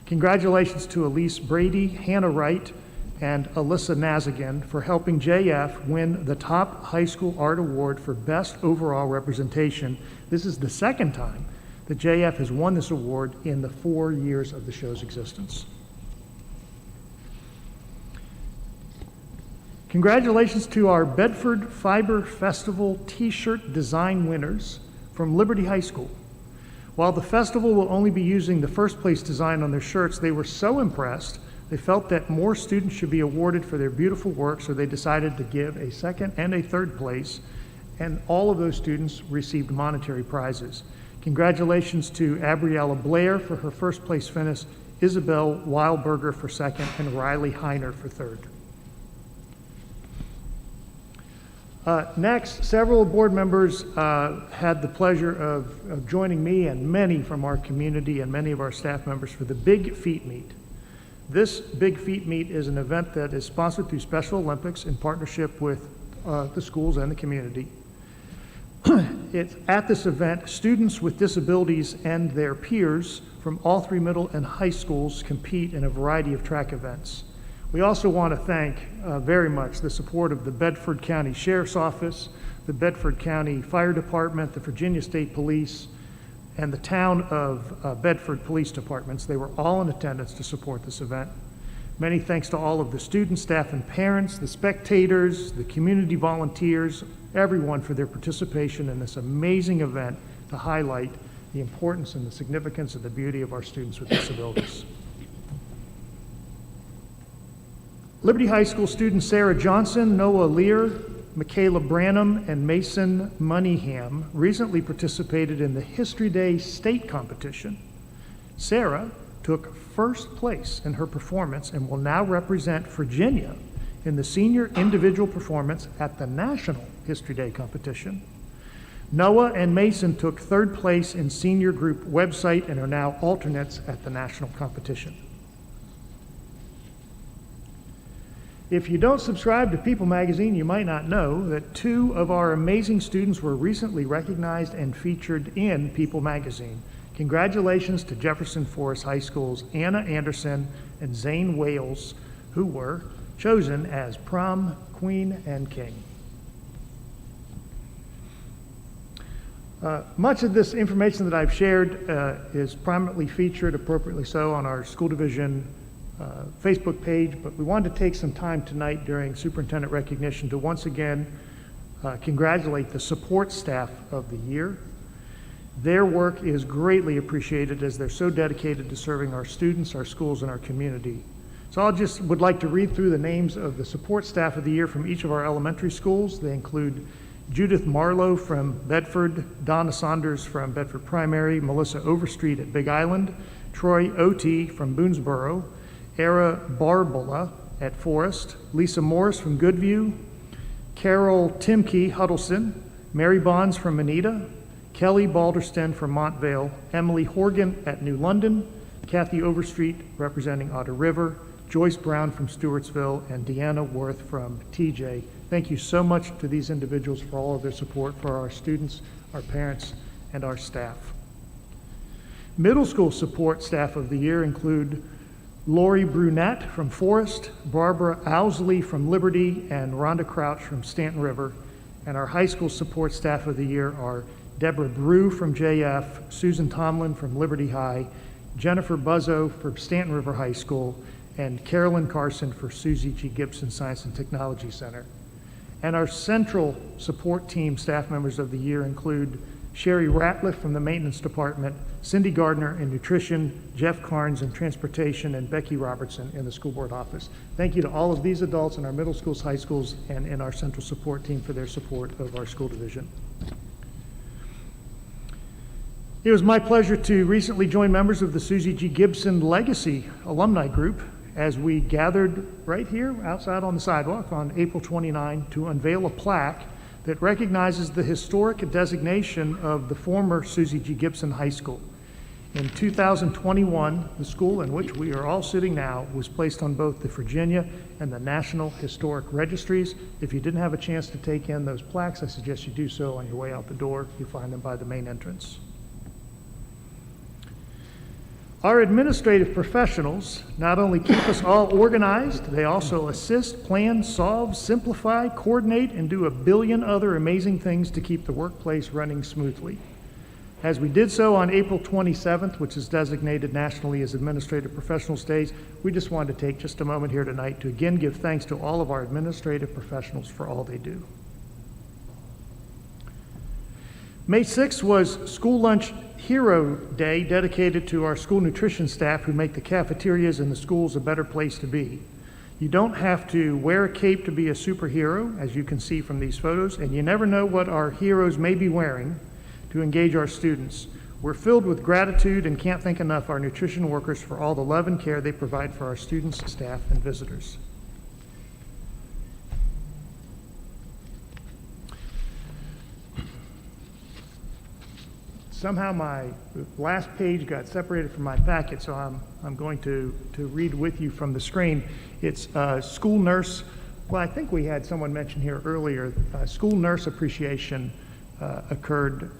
Congratulations to Elise Brady, Hannah Wright, and Alyssa Nazigan for helping JF win the Top High School Art Award for Best Overall Representation. This is the 2nd time that JF has won this award in the 4 years of the show's existence. Congratulations to our Bedford Fiber Festival t-shirt design winners from Liberty High School. While the festival will only be using the first place design on their shirts, they were so impressed, they felt that more students should be awarded for their beautiful work, so they decided to give a 2nd and a 3rd place, and all of those students received monetary prizes. Congratulations to Abriella Blair for her 1st place finish, Isabel Weilberger for 2nd, and Riley Heiner for 3rd. Next, several board members had the pleasure of joining me and many from our community and many of our staff members for the Big Feet Meet. This Big Feet Meet is an event that is sponsored through Special Olympics in partnership with the schools and the community. At this event, students with disabilities and their peers from all 3 middle and high schools compete in a variety of track events. We also want to thank very much the support of the Bedford County Sheriff's Office, the Bedford County Fire Department, the Virginia State Police, and the town of Bedford Police Departments. They were all in attendance to support this event. Many thanks to all of the students, staff, and parents, the spectators, the community volunteers, everyone for their participation in this amazing event to highlight the importance and the significance and the beauty of our students with disabilities. Liberty High School students Sarah Johnson, Noah Lear, Michaela Branham, and Mason Moneyham recently participated in the History Day state competition. Sarah took 1st place in her performance and will now represent Virginia in the senior individual performance at the National History Day competition. Noah and Mason took 3rd place in senior group website and are now alternates at the national competition. If you don't subscribe to People magazine, you might not know that 2 of our amazing students were recently recognized and featured in People magazine. Congratulations to Jefferson Forest High School's Anna Anderson and Zane Wales, who were chosen as prom queen and king. Much of this information that I've shared is prominently featured, appropriately so, on our school division Facebook page, but we wanted to take some time tonight during Superintendent Recognition to once again congratulate the support staff of the year. Their work is greatly appreciated as they're so dedicated to serving our students, our schools, and our community. So would like to read through the names of the support staff of the year from each of our elementary schools. They include Judith Marlowe from Bedford, Donna Saunders from Bedford Primary, Melissa Overstreet at Big Island, Troy O.T. from Boonesboro, Era Barbola at Forest, Lisa Morris from Goodview, Carol Timke Huddleston, Mary Bonds from Manita, Kelly Balderston from Montvale, Emily Horgan at New London, Kathy Overstreet representing Otter River, Joyce Brown from Stewartsville, and Deanna Worth from TJ. Thank you so much to these individuals for all of their support for our students, our parents, and our staff. Middle school support staff of the year include Lori Brunette from Forest, Barbara Owsley from Liberty, and Rhonda Crouch from Stanton River. And our high school support staff of the year are Deborah Brew from JF, Susan Tomlin from Liberty High, Jennifer Buzzo from Stanton River High School, and Carolyn Carson for Susie G. Gibson Science and Technology Center. And our central support team staff members of the year include Sherry Ratliff from the Maintenance Department, Cindy Gardner in Nutrition, Jeff Carnes in Transportation, and Becky Robertson in the School Board Office. Thank you to all of these adults in our middle schools, high schools, and in our central support team for their support of our school division. It was my pleasure to recently join members of the Susie G. Gibson Legacy Alumni Group as we gathered right here outside on the sidewalk on April 29 to unveil a plaque that recognizes the historic designation of the former Susie G. Gibson High School. In 2021, the school in which we are all sitting now was placed on both the Virginia and the National Historic Registries. If you didn't have a chance to take in those plaques, I suggest you do so on your way out the door. You find them by the main entrance. Our administrative professionals not only keep us all organized, they also assist, plan, solve, simplify, coordinate, and do a billion other amazing things to keep the workplace running smoothly. As we did so on April 27th, which is designated nationally as Administrative Professionals Days, we just wanted to take just a moment here tonight to again give thanks to all of our administrative professionals for all they do. May 6th was School Lunch Hero Day, dedicated to our school nutrition staff who make the cafeterias in the schools a better place to be. You don't have to wear a cape to be a superhero, as you can see from these photos, and you never know what our heroes may be wearing to engage our students. We're filled with gratitude and can't thank enough our nutrition workers for all the love and care they provide for our students, staff, and visitors. Somehow my last page got separated from my packet, so I'm going to read with you from the screen. It's school nurse. Well, I think we had someone mention here earlier, school nurse appreciation occurred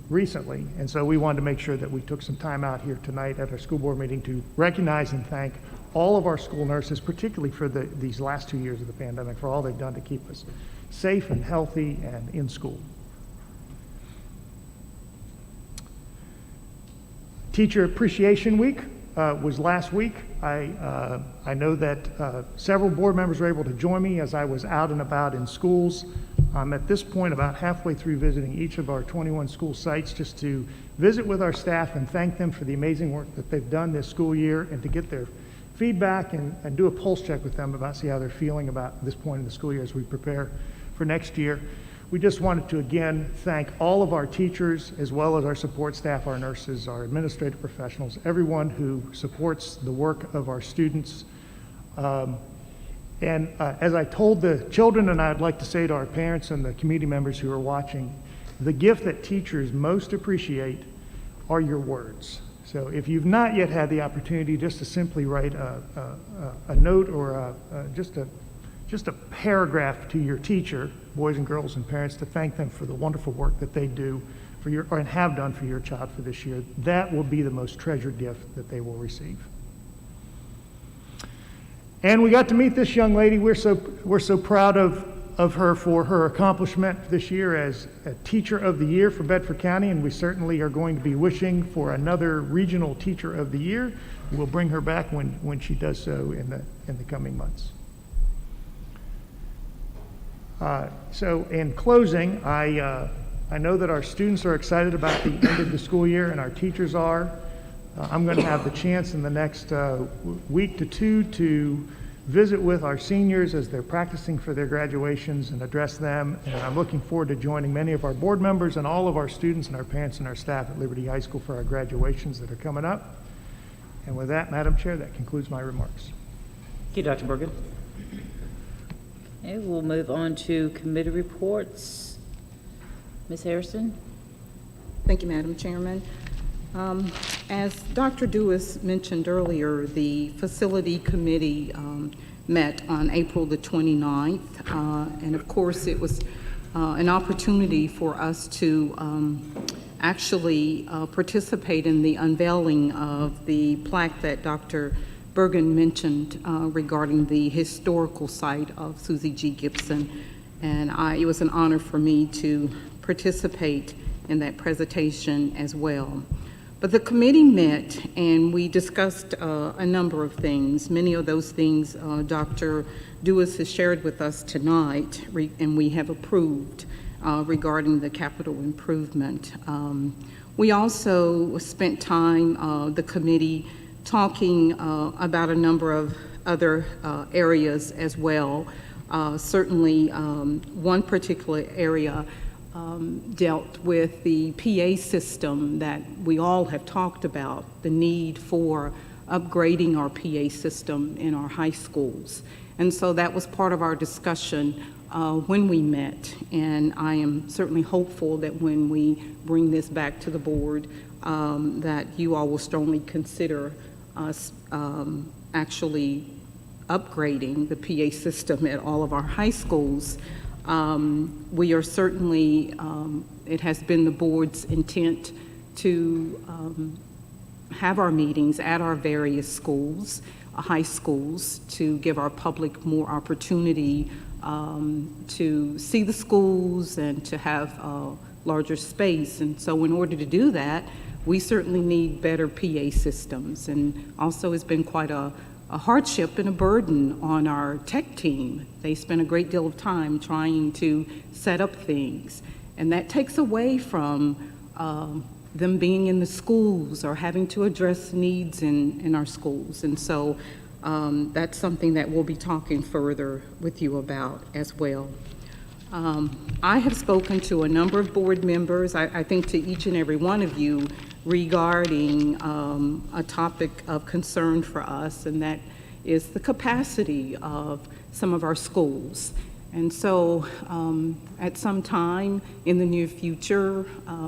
recently, and so we wanted to make sure that we took some time out here tonight at our school board meeting to recognize and thank all of our school nurses, particularly for these last 2 years of the pandemic, for all they've done to keep us safe and healthy and in school. Teacher Appreciation Week was last week. I know that several board members were able to join me as I was out and about in schools. I'm at this point about halfway through visiting each of our 21 school sites just to visit with our staff and thank them for the amazing work that they've done this school year and to get their feedback and do a pulse check with them about see how they're feeling about this point in the school year as we prepare for next year. We just wanted to again thank all of our teachers as well as our support staff, our nurses, our administrative professionals, everyone who supports the work of our students. As I told the children, and I'd like to say to our parents and the community members who are watching, the gift that teachers most appreciate are your words. So if you've not yet had the opportunity just to simply write a note or just a paragraph to your teacher, boys and girls and parents, to thank them for the wonderful work that they do for your, and have done for your child for this year, that will be the most treasured gift that they will receive. And we got to meet this young lady. We're so proud of her for her accomplishment this year as a Teacher of the Year for Bedford County, and we certainly are going to be wishing for another Regional Teacher of the Year. We'll bring her back when she does so in the coming months. So in closing, I know that our students are excited about the end of the school year, and our teachers are. I'm going to have the chance in the next week to two to visit with our seniors as they're practicing for their graduations and address them. And I'm looking forward to joining many of our board members and all of our students and our parents and our staff at Liberty High School for our graduations that are coming up. And with that, Madam Chair, that concludes my remarks. Thank you, Dr. Bergen. Okay, we'll move on to committee reports. Ms. Harrison? Thank you, Madam Chairman. As Dr. Dewis mentioned earlier, the facility committee met on April the 29th, and of course it was an opportunity for us to actually participate in the unveiling of the plaque that Dr. Bergen mentioned regarding the historical site of Susie G. Gibson, and it was an honor for me to participate in that presentation as well. But the committee met and we discussed a number of things. Many of those things Dr. Dewis has shared with us tonight, and we have approved regarding the capital improvement. We also spent time, the committee, talking about a number of other areas as well. Certainly, one particular area dealt with the PA system that we all have talked about, the need for upgrading our PA system in our high schools. And so that was part of our discussion when we met, and I am certainly hopeful that when we bring this back to the board, that you all will strongly consider us actually upgrading the PA system at all of our high schools. We are certainly, it has been the board's intent to have our meetings at our various schools, high schools, to give our public more opportunity to see the schools and to have larger space. And so in order to do that, we certainly need better PA systems. And also it's been quite a hardship and a burden on our tech team. They spend a great deal of time trying to set up things, and that takes away from them being in the schools or having to address needs in our schools. And so that's something that we'll be talking further with you about as well. I have spoken to a number of board members, I think to each and every one of you, regarding a topic of concern for us, and that is the capacity of some of our schools. And so at some time in the near future,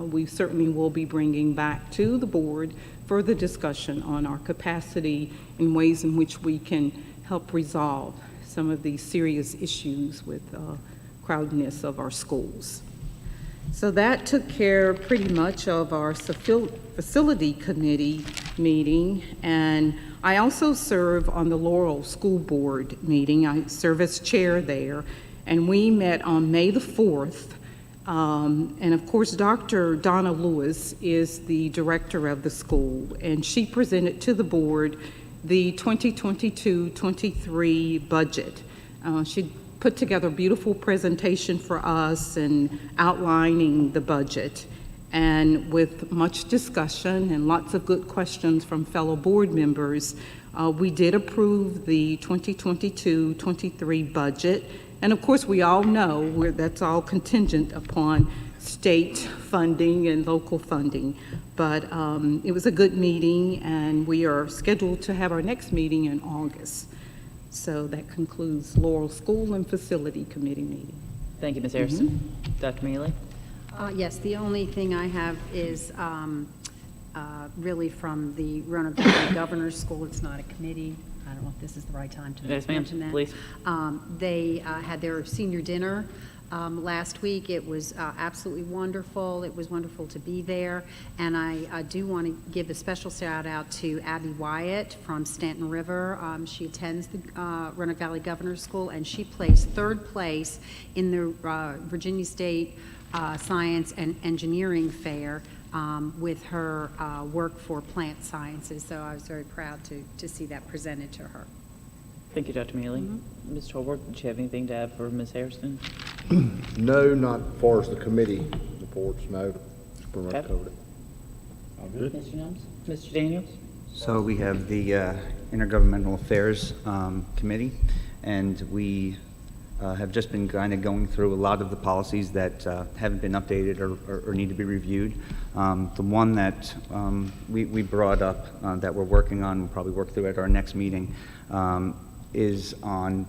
we certainly will be bringing back to the board further discussion on our capacity and ways in which we can help resolve some of these serious issues with crowdedness of our schools. So that took care pretty much of our facility committee meeting, and I also serve on the Laurel School Board meeting. I serve as chair there, and we met on May the 4th, and of course Dr. Donna Lewis is the director of the school, and she presented to the board the 2022-23 budget. She put together a beautiful presentation for us and outlining the budget. And with much discussion and lots of good questions from fellow board members, we did approve the 2022-23 budget. And of course, we all know that's all contingent upon state funding and local funding. But it was a good meeting, and we are scheduled to have our next meeting in August. So that concludes Laurel School and Facility Committee meeting. Thank you, Ms. Harrison. Dr. Mealy? Yes, the only thing I have is really from the Roanoke Valley Governor's School. It's not a committee. I don't know if this is the right time to Yes, ma'am. mention that. Please. They had their senior dinner last week. It was absolutely wonderful. It was wonderful to be there. And I do want to give a special shout out to Abby Wyatt from Stanton River. She attends the Roanoke Valley Governor's School, and she placed third place in the Virginia State Science and Engineering Fair with her work for plant sciences. So I was very proud to see that presented to her. Thank you, Dr. Mealy. Ms. Tolbert, did you have anything to add for Ms. Harrison? No, not as far as the committee reports, no. Pretty much covered it. All good. Mr. Nelms? Mr. Daniels? So we have the Intergovernmental Affairs Committee, and we have just been kind of going through a lot of the policies that haven't been updated or need to be reviewed. The one that we brought up that we're working on, we'll probably work through at our next meeting, is on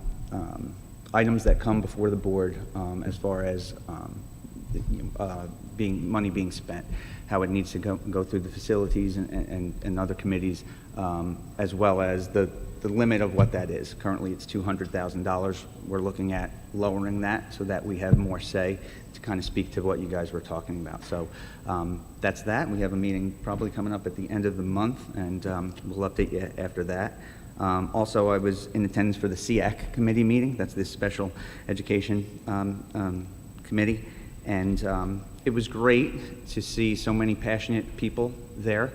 items that come before the board as far as money being spent, how it needs to go through the facilities and other committees, as well as the limit of what that is. Currently, it's $200,000. We're looking at lowering that so that we have more say to kind of speak to what you guys were talking about. So that's that. We have a meeting probably coming up at the end of the month, and we'll update you after that. Also, I was in attendance for the SEAC committee meeting. That's the Special Education Committee. And it was great to see so many passionate people there.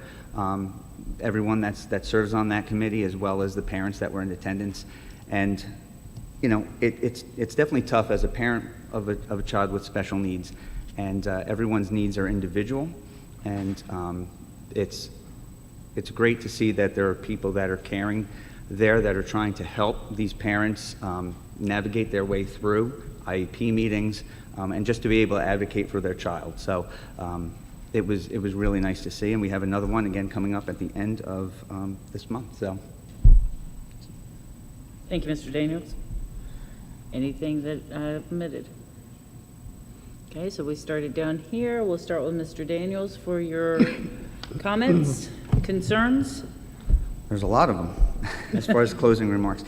Everyone that serves on that committee, as well as the parents that were in attendance. And, you know, it's definitely tough as a parent of a child with special needs. And everyone's needs are individual. And it's great to see that there are people that are caring there, that are trying to help these parents navigate their way through IEP meetings, and just to be able to advocate for their child. So it was really nice to see, and we have another one again coming up at the end of this month. So, Thank you, Mr. Daniels. Anything that I omitted? Okay, so we started down here. We'll start with Mr. Daniels for your comments, concerns. There's a lot of them as far as closing remarks.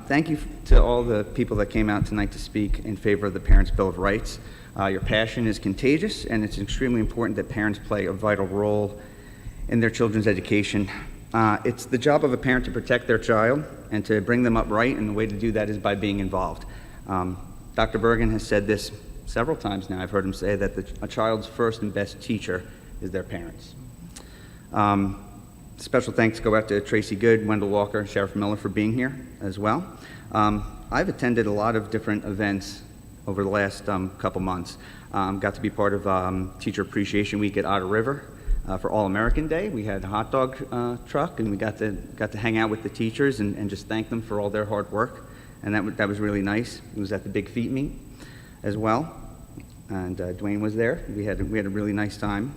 Thank you to all the people that came out tonight to speak in favor of the Parents' Bill of Rights. Your passion is contagious, and it's extremely important that parents play a vital role in their children's education. It's the job of a parent to protect their child and to bring them up right, and the way to do that is by being involved. Dr. Bergen has said this several times now. I've heard him say that a child's first and best teacher is their parents. Special thanks go out to Tracy Good, Wendell Walker, and Sheriff Miller for being here as well. I've attended a lot of different events over the last couple months. Got to be part of Teacher Appreciation Week at Otter River for All-American Day. We had a hot dog truck, and we got to hang out with the teachers and just thank them for all their hard work, and that was really nice. It was at the Big Feet meet as well, and Dwayne was there. We had a really nice time.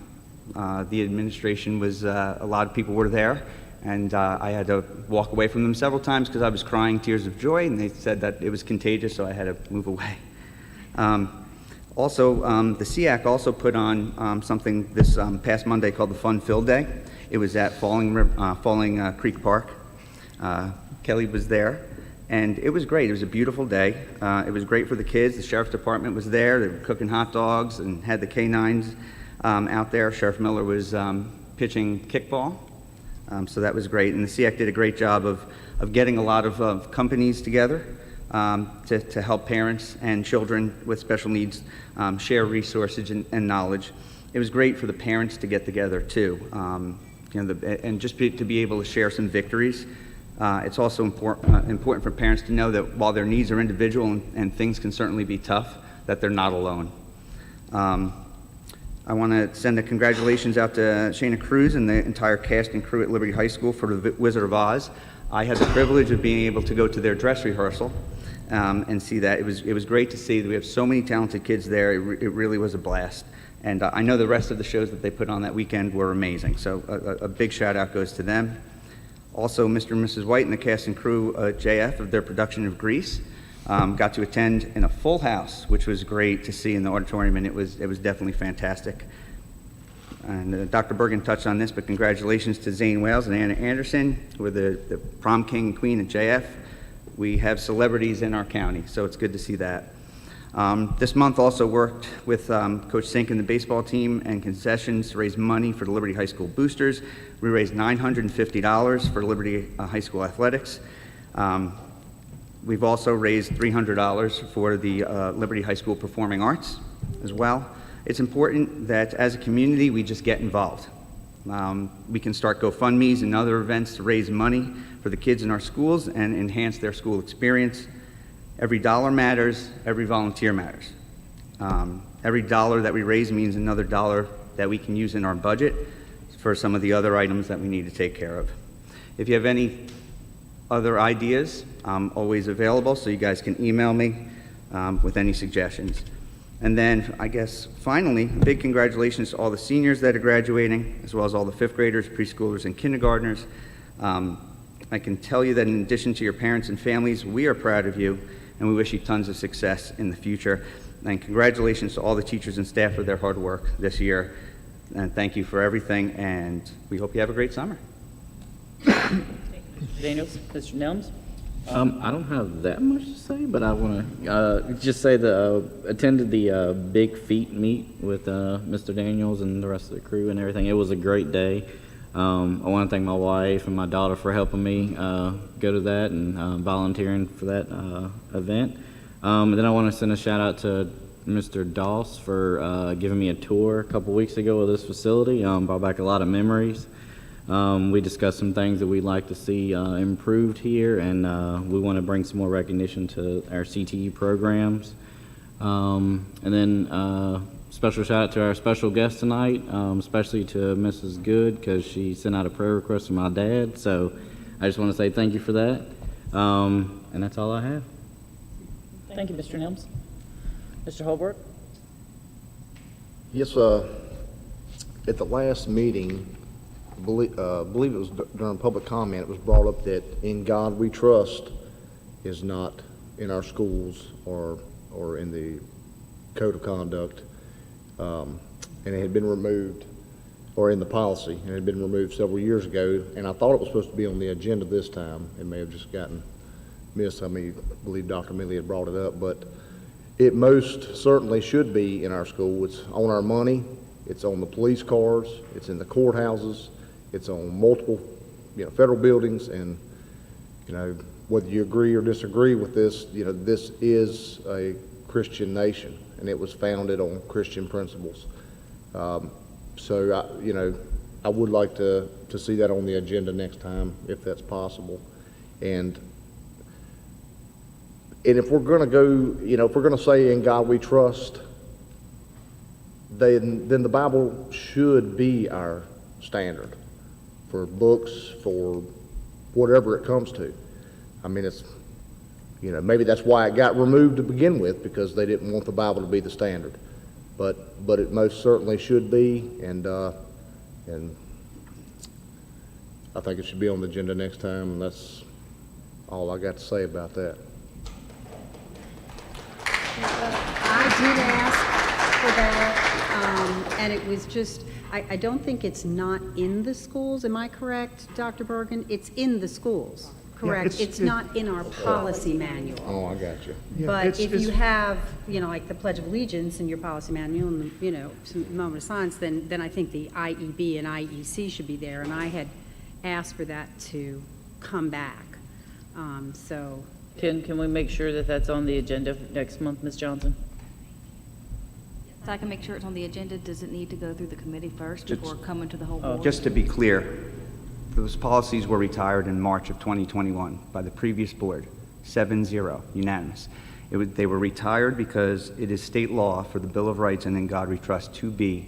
The administration was, a lot of people were there, and I had to walk away from them several times because I was crying tears of joy, and they said that it was contagious, so I had to move away. Also, the SEAC also put on something this past Monday called the Fun Fill Day. It was at Falling Creek Park. Kelly was there, and it was great. It was a beautiful day. It was great for the kids. The Sheriff's Department was there. They were cooking hot dogs and had the K-9s out there. Sheriff Miller was pitching kickball, so that was great. And the SEAC did a great job of getting a lot of companies together to help parents and children with special needs share resources and knowledge. It was great for the parents to get together too, and just to be able to share some victories. It's also important for parents to know that while their needs are individual and things can certainly be tough, that they're not alone. I want to send a congratulations out to Shayna Cruz and the entire cast and crew at Liberty High School for the Wizard of Oz. I had the privilege of being able to go to their dress rehearsal and see that. It was great to see that we have so many talented kids there. It really was a blast. And I know the rest of the shows that they put on that weekend were amazing. So a big shout out goes to them. Also, Mr. and Mrs. White and the cast and crew at JF of their production of Grease. Got to attend in a full house, which was great to see in the auditorium, and it was definitely fantastic. And Dr. Bergen touched on this, but congratulations to Zane Wales and Anna Anderson, who are the prom king and queen at JF. We have celebrities in our county, so it's good to see that. This month also worked with Coach Sink and the baseball team and concessions to raise money for the Liberty High School boosters. We raised $950 for Liberty High School athletics. We've also raised $300 for the Liberty High School Performing Arts as well. It's important that as a community we just get involved. We can start GoFundMes and other events to raise money for the kids in our schools and enhance their school experience. Every dollar matters, every volunteer matters. Every dollar that we raise means another dollar that we can use in our budget for some of the other items that we need to take care of. If you have any other ideas, I'm always available, so you guys can email me with any suggestions. And then, I guess, finally, big congratulations to all the seniors that are graduating, as well as all the fifth graders, preschoolers, and kindergartners. I can tell you that in addition to your parents and families, we are proud of you, and we wish you tons of success in the future. And congratulations to all the teachers and staff for their hard work this year. And thank you for everything, and we hope you have a great summer. Mr. Daniels, Mr. Nelms? I don't have that much to say, but I want to just say that attended the Big Feet meet with Mr. Daniels and the rest of the crew and everything. It was a great day. I want to thank my wife and my daughter for helping me go to that and volunteering for that event. And then I want to send a shout out to Mr. Doss for giving me a tour a couple weeks ago of this facility. Brought back a lot of memories. We discussed some things that we'd like to see improved here, and we want to bring some more recognition to our CTE programs. And then special shout out to our special guest tonight, especially to Mrs. Good, because she sent out a prayer request for my dad. So I just want to say thank you for that. And that's all I have. Thank you, Mr. Nelms. Mr. Holbrook? Yes, at the last meeting, I believe it was during public comment, it was brought up that "In God We Trust" is not in our schools or in the code of conduct, and it had been removed, or in the policy, and it had been removed several years ago, and I thought it was supposed to be on the agenda this time. It may have just gotten missed. I believe Dr. Mealy had brought it up, but it most certainly should be in our school. It's on our money, it's on the police cars, it's in the courthouses, it's on multiple, federal buildings, and, whether you agree or disagree with this, this is a Christian nation, and it was founded on Christian principles. So, I would like to see that on the agenda next time, if that's possible. And if we're going to go, if we're going to say "In God We Trust," then the Bible should be our standard for books, for whatever it comes to. I mean, it's, maybe that's why it got removed to begin with, because they didn't want the Bible to be the standard. But it most certainly should be, and I think it should be on the agenda next time, and that's all I got to say about that. I did ask for that, and it was just, I don't think it's not in the schools. Am I correct, Dr. Bergen? It's in the schools, correct? It's not in our policy manual. Oh, I got you. But if you have, like the Pledge of Allegiance in your policy manual and, some moment of silence, then I think the IEB and IEC should be there. And I had asked for that to come back. So. Can we make sure that that's on the agenda for next month, Ms. Johnson? So I can make sure it's on the agenda. Does it need to go through the committee first before coming to the whole board? Just to be clear, those policies were retired in March of 2021 by the previous board, 7-0, unanimous. They were retired because it is state law for the Bill of Rights and "In God We Trust" to be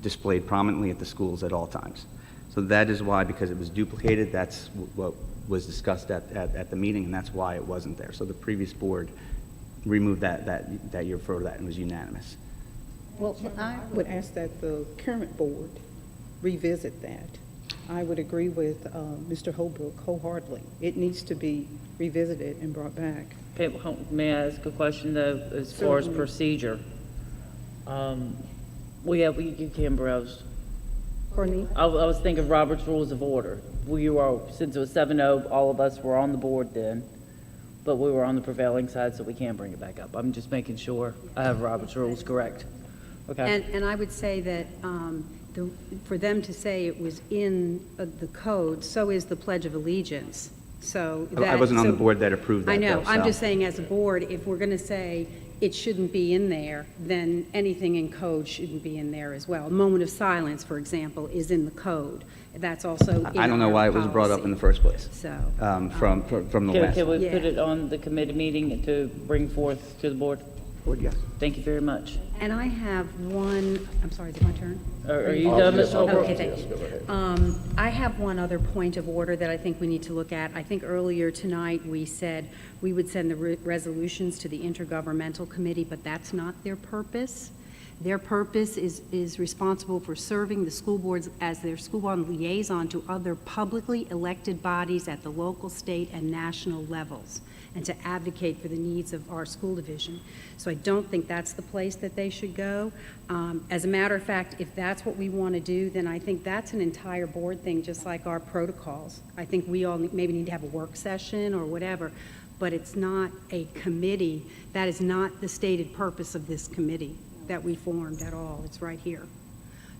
displayed prominently at the schools at all times. So that is why, because it was duplicated, that's what was discussed at the meeting, and that's why it wasn't there. So the previous board removed that year for that, and was unanimous. Well, I would ask that the current board revisit that. I would agree with Mr. Holbrook wholeheartedly. It needs to be revisited and brought back. Okay, may I ask a question, though, as far as procedure? You can browse. Pardon me? I was thinking Robert's Rules of Order. Since it was 7-0, all of us were on the board then, but we were on the prevailing side, so we can't bring it back up. I'm just making sure I have Robert's Rules correct. Okay. And I would say that for them to say it was in the code, so is the Pledge of Allegiance. So I wasn't on the board that approved that. I know. Though, I'm so. just saying, as a board, if we're going to say it shouldn't be in there, then anything in code shouldn't be in there as well. A moment of silence, for example, is in the code. That's also in I don't know why it was brought up in the first place. So from the last. Can we put it on the committee meeting to bring forth to the board? Yes. Thank you very much. And I have one, I'm sorry, is it my turn? Are you done, Mr. Holbrook? Okay, thank you. I have one other point of order that I think we need to look at. I think earlier tonight we said we would send the resolutions to the Intergovernmental Committee, but that's not their purpose. Their purpose is responsible for serving the school boards as their school board liaison to other publicly elected bodies at the local, state, and national levels, and to advocate for the needs of our school division. So I don't think that's the place that they should go. As a matter of fact, if that's what we want to do, then I think that's an entire board thing, just like our protocols. I think we all maybe need to have a work session or whatever, but it's not a committee. That is not the stated purpose of this committee that we formed at all. It's right here.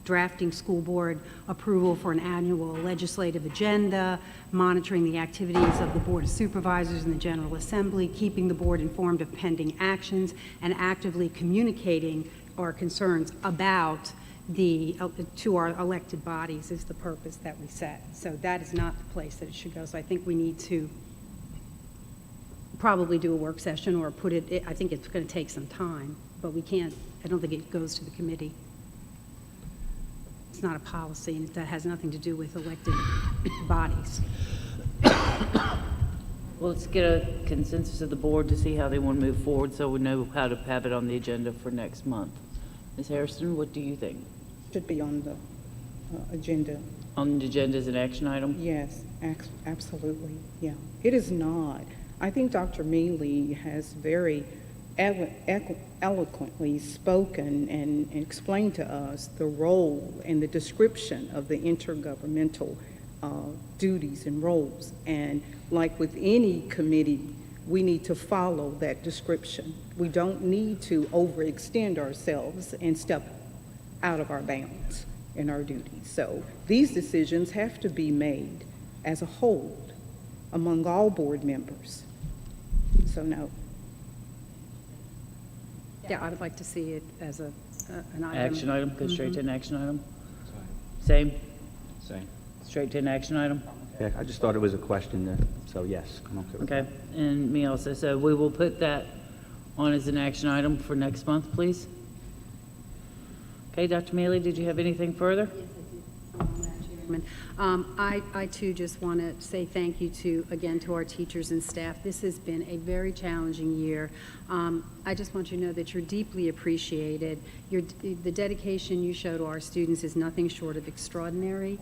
Drafting school board approval for an annual legislative agenda, monitoring the activities of the Board of Supervisors and the General Assembly, keeping the board informed of pending actions, and actively communicating our concerns about to our elected bodies is the purpose that we set. So that is not the place that it should go. So I think we need to probably do a work session or put it, I think it's going to take some time, but we can't, I don't think it goes to the committee. It's not a policy, and that has nothing to do with elected bodies. Well, let's get a consensus of the board to see how they want to move forward so we know how to have it on the agenda for next month. Ms. Harrison, what do you think? Should be on the agenda. On the agenda as an action item? Yes, absolutely, yeah. It is not. I think Dr. Mealy has very eloquently spoken and explained to us the role and the description of the intergovernmental duties and roles. And like with any committee, we need to follow that description. We don't need to overextend ourselves and step out of our bounds in our duties. So these decisions have to be made as a whole among all board members. So no. Yeah, I would like to see it as an item. Action item, go straight to an action item? Same? Same. Straight to an action item? Yeah, I just thought it was a question there, so yes, I'm okay with that. Okay, and me also. So we will put that on as an action item for next month, please. Okay, Dr. Mealy, did you have anything further? I too just want to say thank you again to our teachers and staff. This has been a very challenging year. I just want you to know that you're deeply appreciated. The dedication you show to our students is nothing short of extraordinary.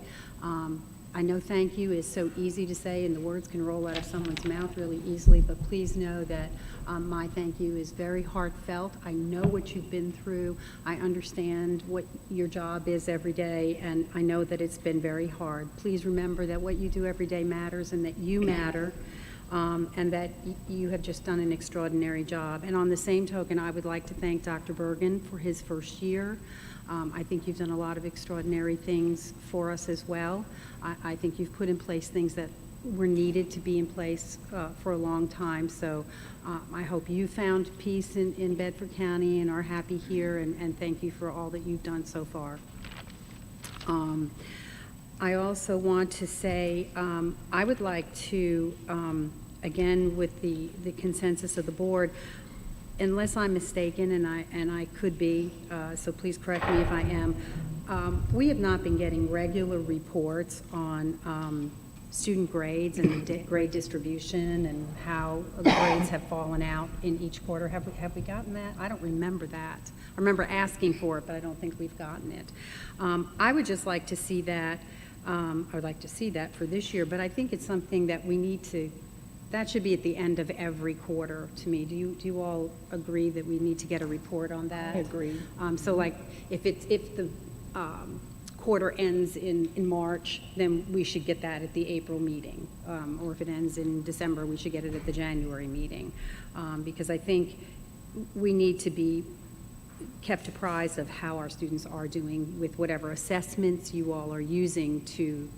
I know thank you is so easy to say and the words can roll out of someone's mouth really easily, but please know that my thank you is very heartfelt. I know what you've been through. I understand what your job is every day, and I know that it's been very hard. Please remember that what you do every day matters and that you matter, and that you have just done an extraordinary job. And on the same token, I would like to thank Dr. Bergen for his first year. I think you've done a lot of extraordinary things for us as well. I think you've put in place things that were needed to be in place for a long time. So I hope you found peace in Bedford County and are happy here, and thank you for all that you've done so far. I also want to say I would like to, again, with the consensus of the board, unless I'm mistaken, and I could be, so please correct me if I am, we have not been getting regular reports on student grades and the grade distribution and how grades have fallen out in each quarter. Have we gotten that? I don't remember that. I remember asking for it, but I don't think we've gotten it. I would just like to see that. I would like to see that for this year, but I think it's something that we need to. That should be at the end of every quarter to me. Do you all agree that we need to get a report on that? I agree. So like if the quarter ends in March, then we should get that at the April meeting. Or if it ends in December, we should get it at the January meeting. Because I think we need to be kept apprised of how our students are doing with whatever assessments you all are using to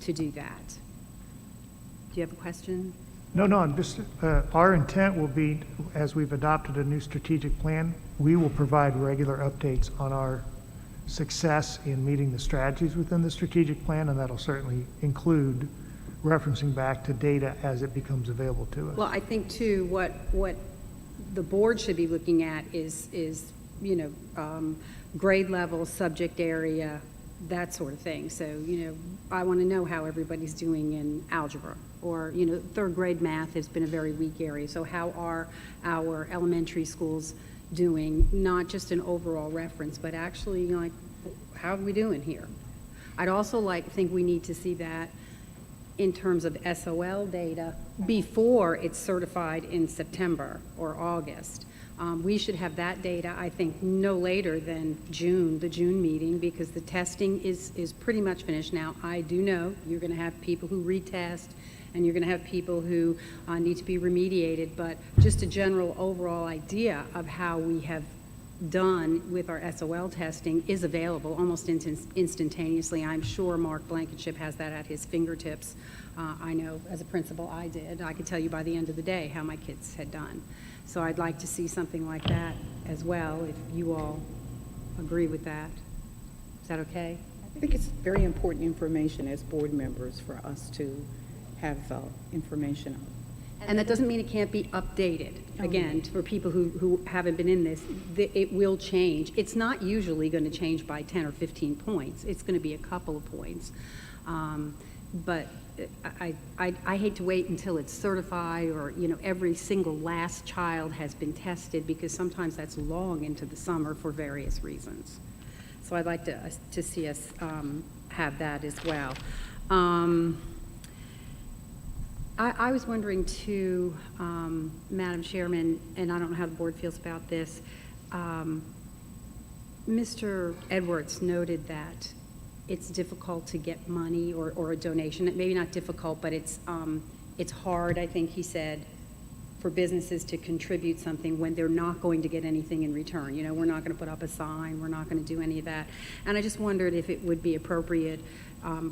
do that. Do you have a question? No, I'm just, our intent will be, as we've adopted a new strategic plan, we will provide regular updates on our success in meeting the strategies within the strategic plan, and that'll certainly include referencing back to data as it becomes available to us. Well, I think too, what the board should be looking at is grade level, subject area, that sort of thing. So, I want to know how everybody's doing in algebra, or, third grade math has been a very weak area. So how are our elementary schools, doing, not just an overall reference, but actually like, how are we doing here? I'd also think we need to see that in terms of SOL data before it's certified in September or August. We should have that data, I think, no later than June, the June meeting, because the testing is pretty much finished. Now, I do know you're going to have people who retest, and you're going to have people who need to be remediated, but just a general overall idea of how we have done with our SOL testing is available almost instantaneously. I'm sure Mark Blankenship has that at his fingertips. I know as a principal I did. I could tell you by the end of the day how my kids had done. So I'd like to see something like that as well, if you all agree with that. Is that okay? I think it's very important information as board members for us to have information on. And that doesn't mean it can't be updated. Again, for people who haven't been in this, it will change. It's not usually going to change by 10 or 15 points. It's going to be a couple of points. But I hate to wait until it's certified or, every single last child has been tested, because sometimes that's long into the summer for various reasons. So I'd like to see us have that as well. I was wondering too, Madam Chairman, and I don't know how the board feels about this, Mr. Edwards noted that it's difficult to get money or a donation. Maybe not difficult, but it's hard, I think he said, for businesses to contribute something when they're not going to get anything in return. We're not going to put up a sign, we're not going to do any of that. And I just wondered if it would be appropriate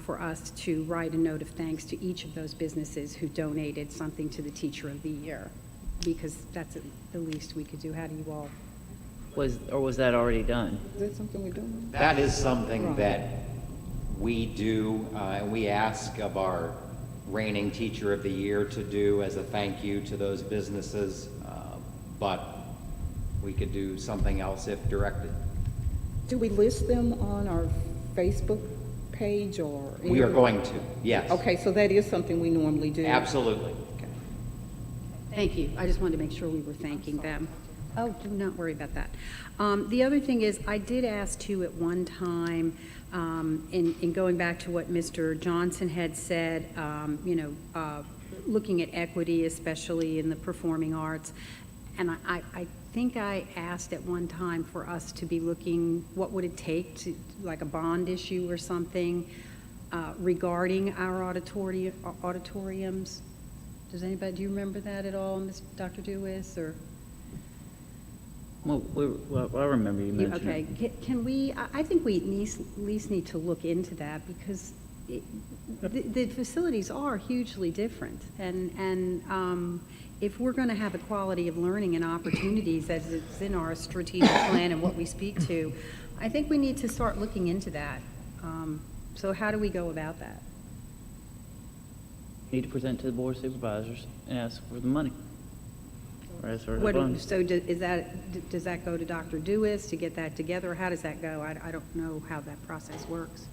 for us to write a note of thanks to each of those businesses who donated something to the Teacher of the Year, because that's the least we could do. How do you all? Was that already done? Is that something we're doing? That is something that we do, and we ask of our reigning Teacher of the Year to do as a thank you to those businesses, but we could do something else if directed. Do we list them on our Facebook page or? We are going to, yes. Okay, so that is something we normally do? Absolutely. Okay. Thank you. I just wanted to make sure we were thanking them. Oh, do not worry about that. The other thing is, I did ask too at one time, in going back to what Mr. Johnson had said, looking at equity, especially in the performing arts, and I think I asked at one time for us to be looking, what would it take to, like a bond issue or something, regarding our auditoriums. Do you remember that at all, Dr. Dewis, or? Well, I remember you mentioning it. Okay, can we, I think we at least need to look into that, because the facilities are hugely different. And if we're going to have a quality of learning and opportunities as it's in our strategic plan and what we speak to, I think we need to start looking into that. So how do we go about that? Need to present to the Board of Supervisors and ask for the money. So does that go to Dr. Dewis to get that together, or how does that go? I don't know how that process works.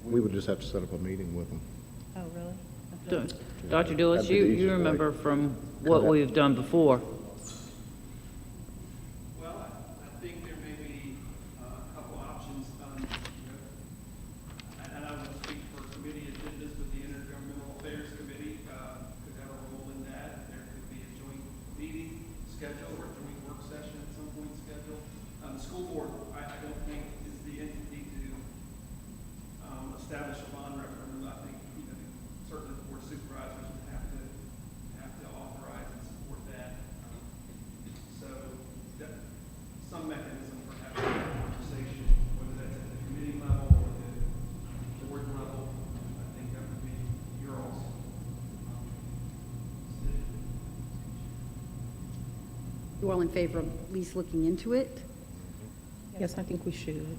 We would just have to set up a meeting with them. Oh, really? Dr. Dewis, you remember from what we've done before. Well, I think there may be a couple options. And I would speak for committee agendas, but the Intergovernmental Affairs Committee could have a role in that. There could be a joint meeting schedule or a joint work session at some point scheduled. The school board, I don't think, is the entity to establish a bond referendum. I think certainly the board of supervisors would have to authorize and support that. So some mechanism for having that conversation, whether that's at the committee level or the board level, I think that would be your all's decision. You all in favor of at least looking into it? Yes, I think we should.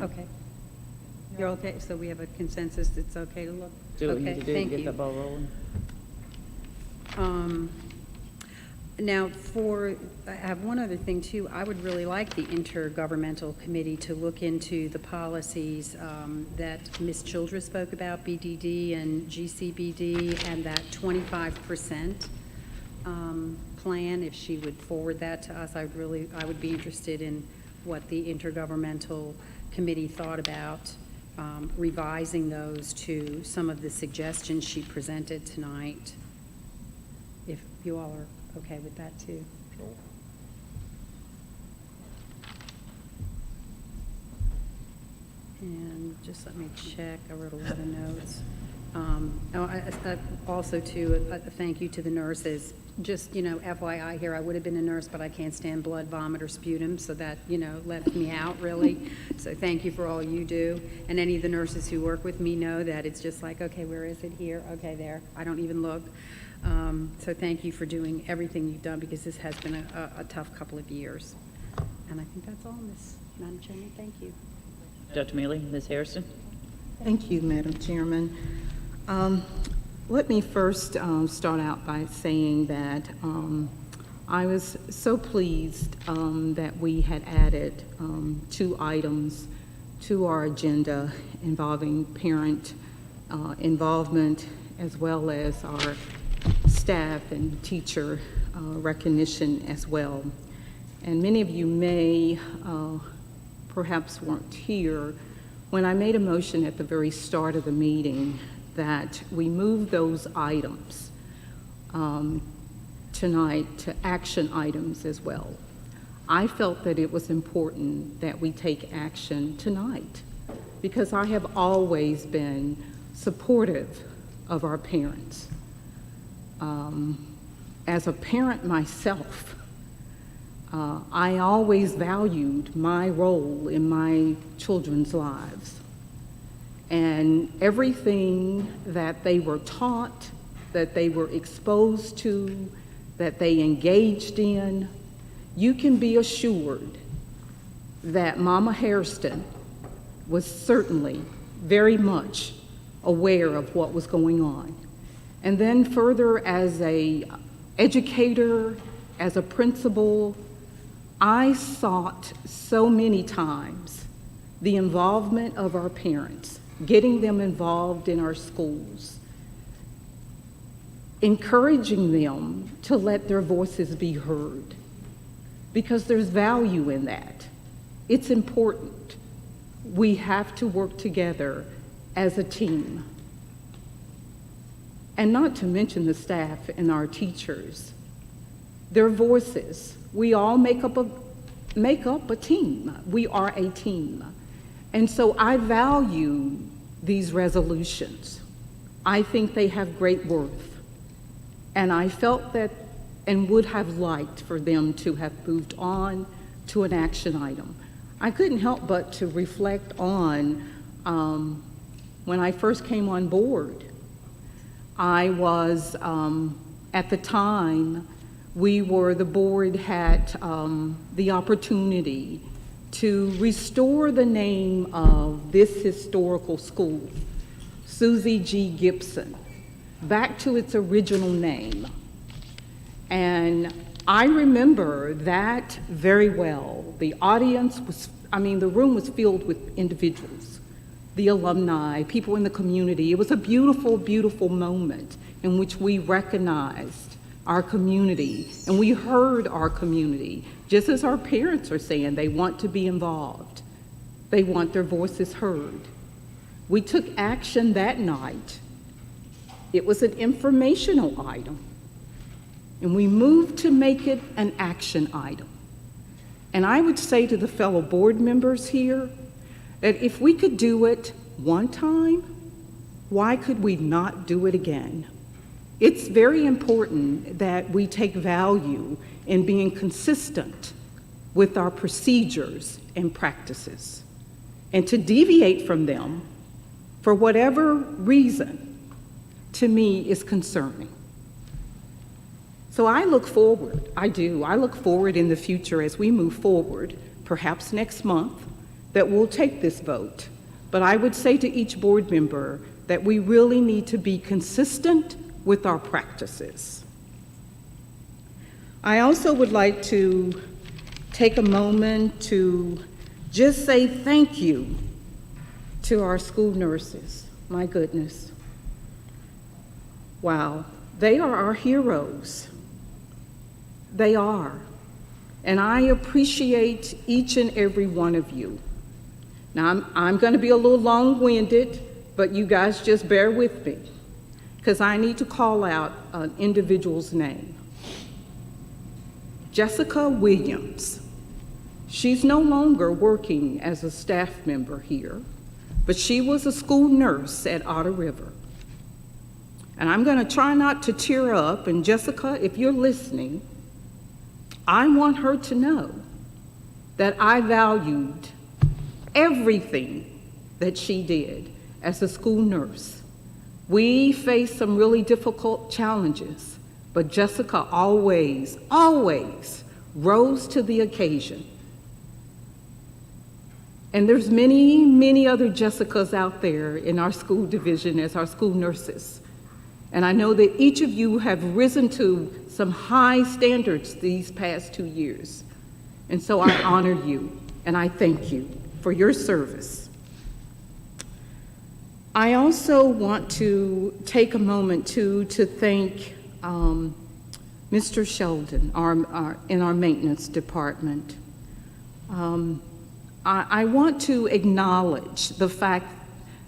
Okay. You're okay, so we have a consensus, it's okay to look? Do what we Okay, need to do to thank get you. that ball rolling. Now, I have one other thing too. I would really like the Intergovernmental Committee to look into the policies that Ms. Childress spoke about, BDD and GCBD, and that 25% plan, if she would forward that to us, I would be interested in what the intergovernmental committee thought about revising those to some of the suggestions she presented tonight. If you all are okay with that too. And just let me check, I wrote a lot of notes. Also too, a thank you to the nurses. Just, FYI here, I would have been a nurse, but I can't stand blood, vomit, or sputum, so that, left me out really. So thank you for all you do. And any of the nurses who work with me know that it's just like, okay, where is it? Here, okay, there. I don't even look. So thank you for doing everything you've done, because this has been a tough couple of years. And I think that's all, Madam Chairman. Thank you. Dr. Mealy, Ms. Harrison? Thank you, Madam Chairman. Let me first start out by saying that I was so pleased that we had added 2 items to our agenda involving parent involvement, as well as our staff and teacher recognition as well. And many of you may perhaps weren't here when I made a motion at the very start of the meeting that we move those items tonight to action items as well. I felt that it was important that we take action tonight, because I have always been supportive of our parents. As a parent myself, I always valued my role in my children's lives. And everything that they were taught, that they were exposed to, that they engaged in, you can be assured that Mama Hairston was certainly very much aware of what was going on. And then further, as an educator, as a principal, I sought so many times the involvement of our parents, getting them involved in our schools, encouraging them to let their voices be heard, because there's value in that. It's important. We have to work together as a team. And not to mention the staff and our teachers. Their voices. We all make up a team. We are a team. And so I value these resolutions. I think they have great worth. And I felt that and would have liked for them to have moved on to an action item. I couldn't help but to reflect on when I first came on board. I was, at the time, the board had the opportunity to restore the name of this historical school, Susie G. Gibson, back to its original name. And I remember that very well. The audience was, the room was filled with individuals, the alumni, people in the community. It was a beautiful, beautiful moment in which we recognized our community and we heard our community, just as our parents are saying they want to be involved. They want their voices heard. We took action that night. It was an informational item, and we moved to make it an action item. And I would say to the fellow board members here that if we could do it one time, why could we not do it again? It's very important that we take value in being consistent with our procedures and practices. And to deviate from them, for whatever reason, to me is concerning. So I look forward, I look forward in the future as we move forward, perhaps next month, that we'll take this vote. But I would say to each board member that we really need to be consistent with our practices. I also would like to take a moment to just say thank you to our school nurses. My goodness. Wow, they are our heroes. They are. And I appreciate each and every one of you. Now, I'm going to be a little long-winded, but you guys just bear with me, because I need to call out an individual's name. Jessica Williams. She's no longer working as a staff member here, but she was a school nurse at Otter River. And I'm going to try not to tear up, and Jessica, if you're listening, I want her to know that I valued everything that she did as a school nurse. We faced some really difficult challenges, but Jessica always, always rose to the occasion. And there's many, many other Jessicas out there in our school division as our school nurses. And I know that each of you have risen to some high standards these past 2 years. And so I honor you, and I thank you for your service. I also want to take a moment to thank Mr. Sheldon in our maintenance department. I want to acknowledge the fact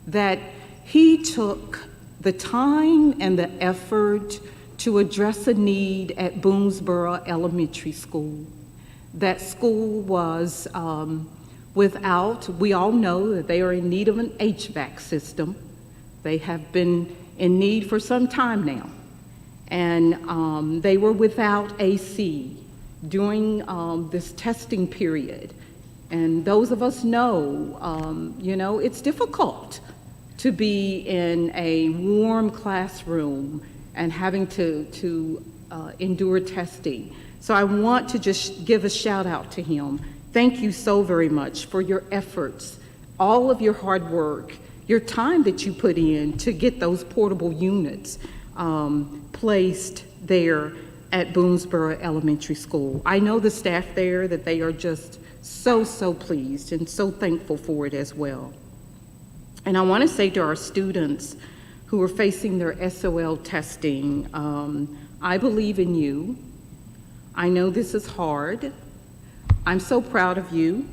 that he took the time and the effort to address a need at Boonesboro Elementary School. That school was without, we all know that they are in need of an HVAC system. They have been in need for some time now. And they were without AC during this testing period. And those of us know, it's difficult to be in a warm classroom and having to endure testing. So I want to just give a shout out to him. Thank you so very much for your efforts, all of your hard work, your time that you put in to get those portable units placed there at Boonesboro Elementary School. I know the staff there, that they are just so pleased and so thankful for it as well. And I want to say to our students who are facing their SOL testing, I believe in you. I know this is hard. I'm so proud of you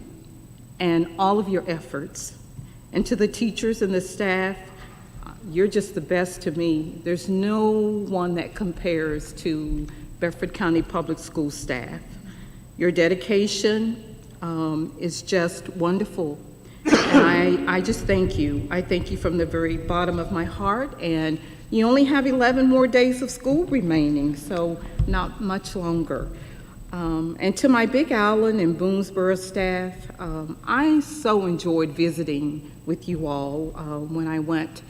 and all of your efforts. And to the teachers and the staff, you're just the best to me. There's no one that compares to Bedford County Public School staff. Your dedication is just wonderful. And I just thank you. I thank you from the very bottom of my heart. And you only have 11 more days of school remaining, so not much longer. And to my Big Island and Boonesboro staff, I so enjoyed visiting with you all when I went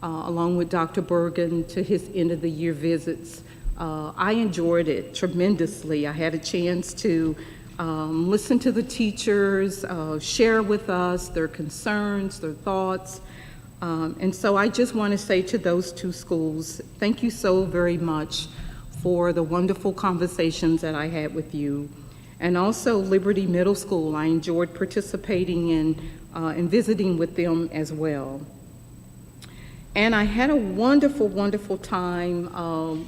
along with Dr. Bergen to his end of the year visits. I enjoyed it tremendously. I had a chance to listen to the teachers, share with us their concerns, their thoughts. And so I just want to say to those two schools, thank you so very much for the wonderful conversations that I had with you. And also Liberty Middle School, I enjoyed participating in and visiting with them as well. And I had a wonderful, wonderful time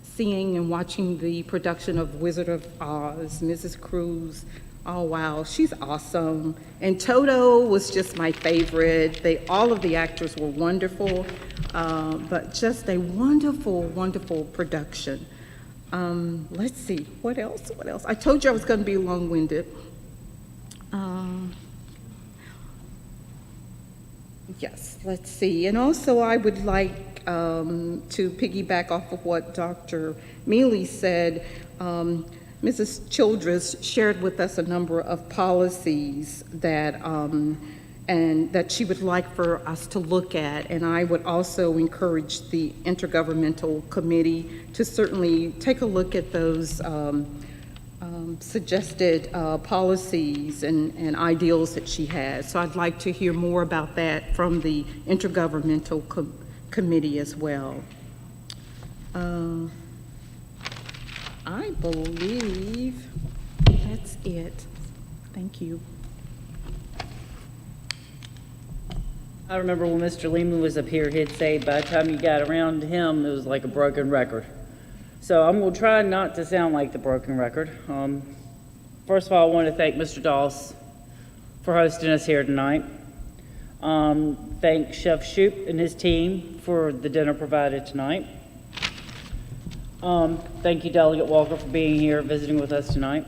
seeing and watching the production of Wizard of Oz, Mrs. Cruz. Oh wow, she's awesome. And Toto was just my favorite. All of the actors were wonderful, but just a wonderful, wonderful production. Let's see, what else? I told you I was going to be long-winded. Yes, let's see. And also I would like to piggyback off of what Dr. Mealy said. Mrs. Childress shared with us a number of policies that and that she would like for us to look at, and I would also encourage the Intergovernmental Committee to certainly take a look at those suggested policies and ideals that she has. So I'd like to hear more about that from the Intergovernmental Committee as well. I believe that's it. Thank you. I remember when Mr. Lehman was up here, he'd say by the time you got around to him, it was like a broken record. So I'm going to try not to sound like the broken record. First of all, I want to thank Mr. Doss for hosting us here tonight. Thank Chef Shoup and his team for the dinner provided tonight. Thank you, Delegate Walker, for being here, visiting with us tonight.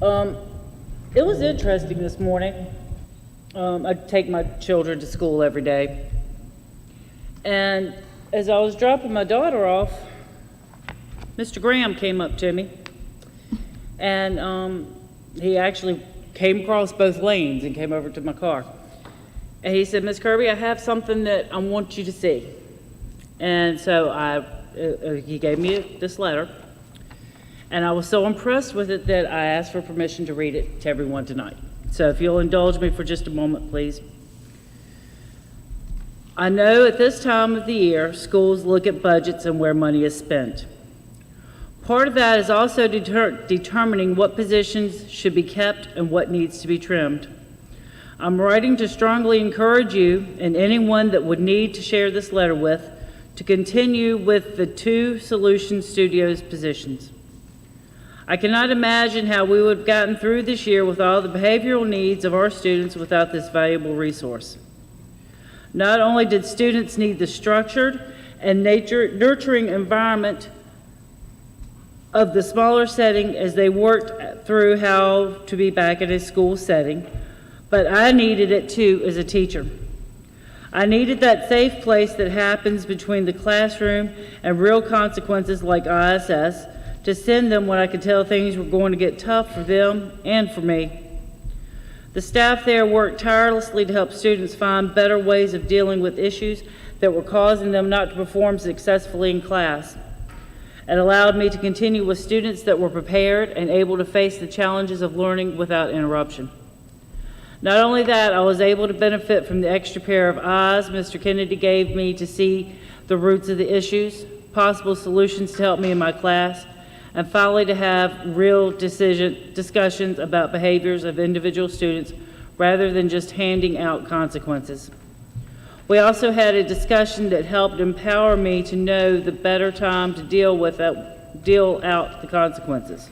It was interesting this morning. I take my children to school every day. And as I was dropping my daughter off, Mr. Graham came up to me. And he actually came across both lanes and came over to my car. And he said, Ms. Kirby, I have something that I want you to see. And so he gave me this letter. And I was so impressed with it that I asked for permission to read it to everyone tonight. So if you'll indulge me for just a moment, please. I know at this time of the year, schools look at budgets and where money is spent. Part of that is also determining what positions should be kept and what needs to be trimmed. I'm writing to strongly encourage you and anyone that would need to share this letter with to continue with the 2 Solution Studios positions. I cannot imagine how we would have gotten through this year with all the behavioral needs of our students without this valuable resource. Not only did students need the structured and nurturing environment of the smaller setting as they worked through how to be back at a school setting, but I needed it too as a teacher. I needed that safe place that happens between the classroom and real consequences like ISS to send them when I could tell things were going to get tough for them and for me. The staff there worked tirelessly to help students find better ways of dealing with issues that were causing them not to perform successfully in class. It allowed me to continue with students that were prepared and able to face the challenges of learning without interruption. Not only that, I was able to benefit from the extra pair of eyes Mr. Kennedy gave me to see the roots of the issues, possible solutions to help me in my class, and finally to have real discussions about behaviors of individual students rather than just handing out consequences. We also had a discussion that helped empower me to know the better time to deal out the consequences.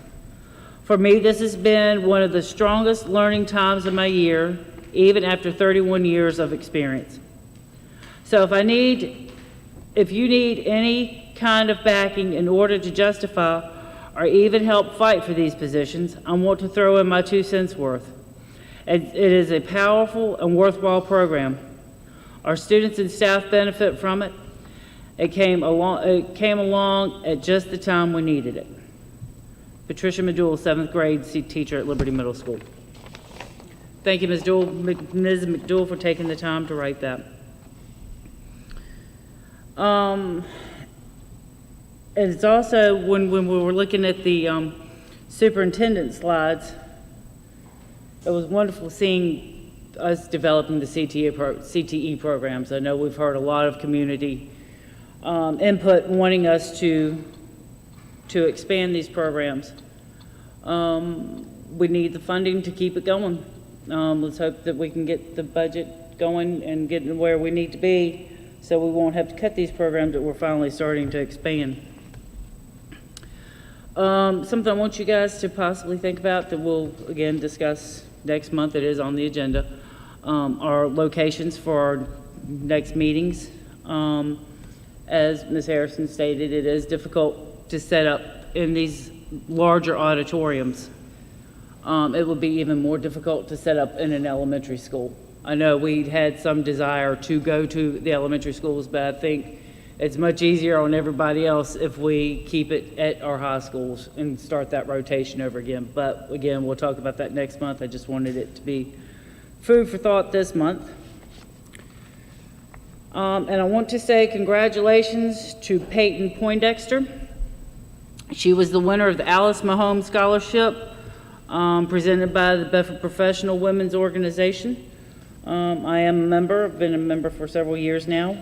For me, this has been one of the strongest learning times of my year, even after 31 years of experience. So if you need any kind of backing in order to justify or even help fight for these positions, I want to throw in my 2 cents worth. It is a powerful and worthwhile program. Our students and staff benefit from it. It came along at just the time we needed it. Patricia Medul, 7th grade teacher at Liberty Middle School. Thank you, Ms. McDowell, for taking the time to write that. And it's also, when we were looking at the superintendent slides, it was wonderful seeing us developing the CTE programs. I know we've heard a lot of community input wanting us to expand these programs. We need the funding to keep it going. Let's hope that we can get the budget going and get where we need to be so we won't have to cut these programs that we're finally starting to expand. Something I want you guys to possibly think about that we'll again discuss next month, it is on the agenda, are locations for our next meetings. As Ms. Harrison stated, it is difficult to set up in these larger auditoriums. It would be even more difficult to set up in an elementary school. I know we had some desire to go to the elementary schools, but I think it's much easier on everybody else if we keep it at our high schools and start that rotation over again. But again, we'll talk about that next month. I just wanted it to be food for thought this month. And I want to say congratulations to Peyton Poindexter. She was the winner of the Alice Mahone Scholarship presented by the Bedford Professional Women's Organization. I am a member, I've been a member for several years now.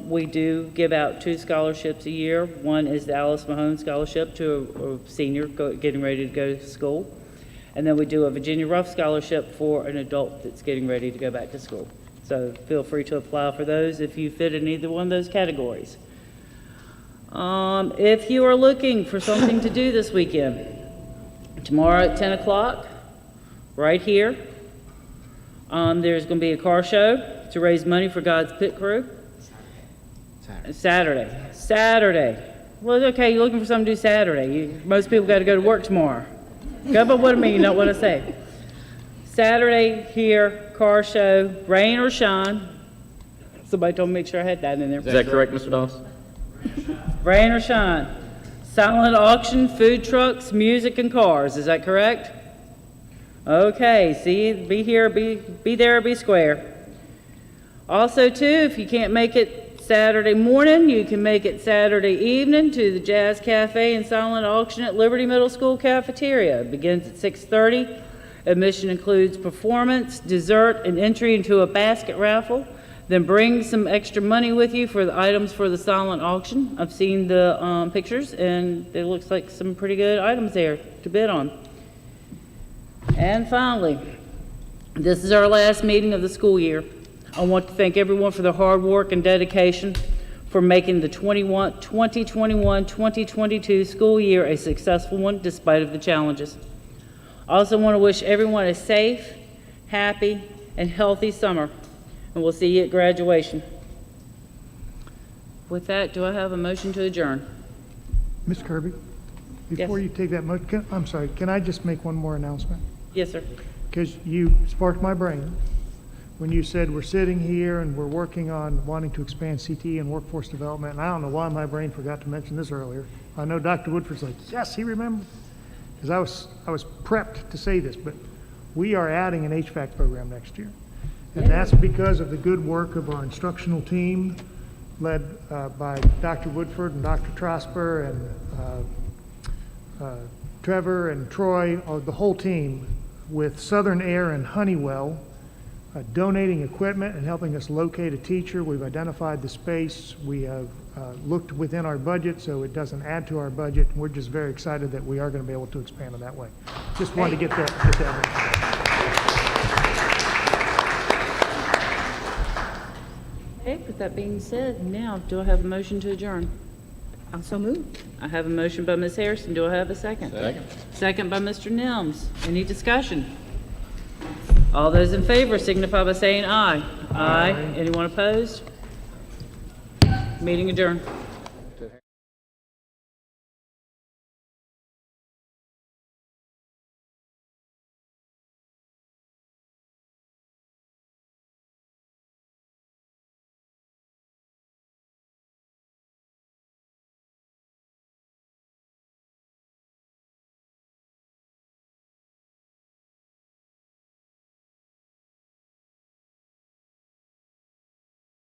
We do give out 2 scholarships a year. One is the Alice Mahone Scholarship to a senior getting ready to go to school. And then we do a Virginia Ruff Scholarship for an adult that's getting ready to go back to school. So feel free to apply for those if you fit in either one of those categories. If you are looking for something to do this weekend, tomorrow at 10 o'clock, right here, there's going to be a car show to raise money for God's Pit Crew. Saturday. Well, okay, you're looking for something to do Saturday. Most people got to go to work tomorrow. Go by what I mean, not what I say. Saturday here, car show, rain or shine. Somebody told me to make sure I had that in there. Is that correct, Mr. Doss? Rain or shine. Silent auction, food trucks, music, and cars. Is that correct? Okay, see, be here, be there, be square. Also, too, if you can't make it Saturday morning, you can make it Saturday evening to the Jazz Cafe and Silent Auction at Liberty Middle School Cafeteria. It begins at 6:30. Admission includes performance, dessert, and entry into a basket raffle. Then bring some extra money with you for the items for the silent auction. I've seen the pictures, and it looks like some pretty good items there to bid on. And finally, this is our last meeting of the school year. I want to thank everyone for their hard work and dedication for making the 2021-2022 school year a successful one despite of the challenges. I also want to wish everyone a safe, happy, and healthy summer, and we'll see you at graduation. With that, do I have a motion to adjourn? Ms. Kirby, before you take that motion, I'm sorry, can I just make one more announcement? Yes, sir. Because you sparked my brain when you said we're sitting here and we're working on wanting to expand CTE and workforce development, and I don't know why my brain forgot to mention this earlier. I know Dr. Woodford's like, yes, he remembered, because I was prepped to say this, but we are adding an HVAC program next year. And that's because of the good work of our instructional team, led by Dr. Woodford and Dr. Trosper and Trevor and Troy, the whole team, with Southern Air and Honeywell, donating equipment and helping us locate a teacher. We've identified the space. We have looked within our budget so it doesn't add to our budget. We're just very excited that we are going to be able to expand in that way. Just wanted to get that. Okay, with that being said, now do I have a motion to adjourn? Also moved. I have a motion by Ms. Harrison. Do I have a second? Second. Second by Mr. Nims. Any discussion? All those in favor signify by saying aye. Aye. Anyone opposed? Meeting adjourned.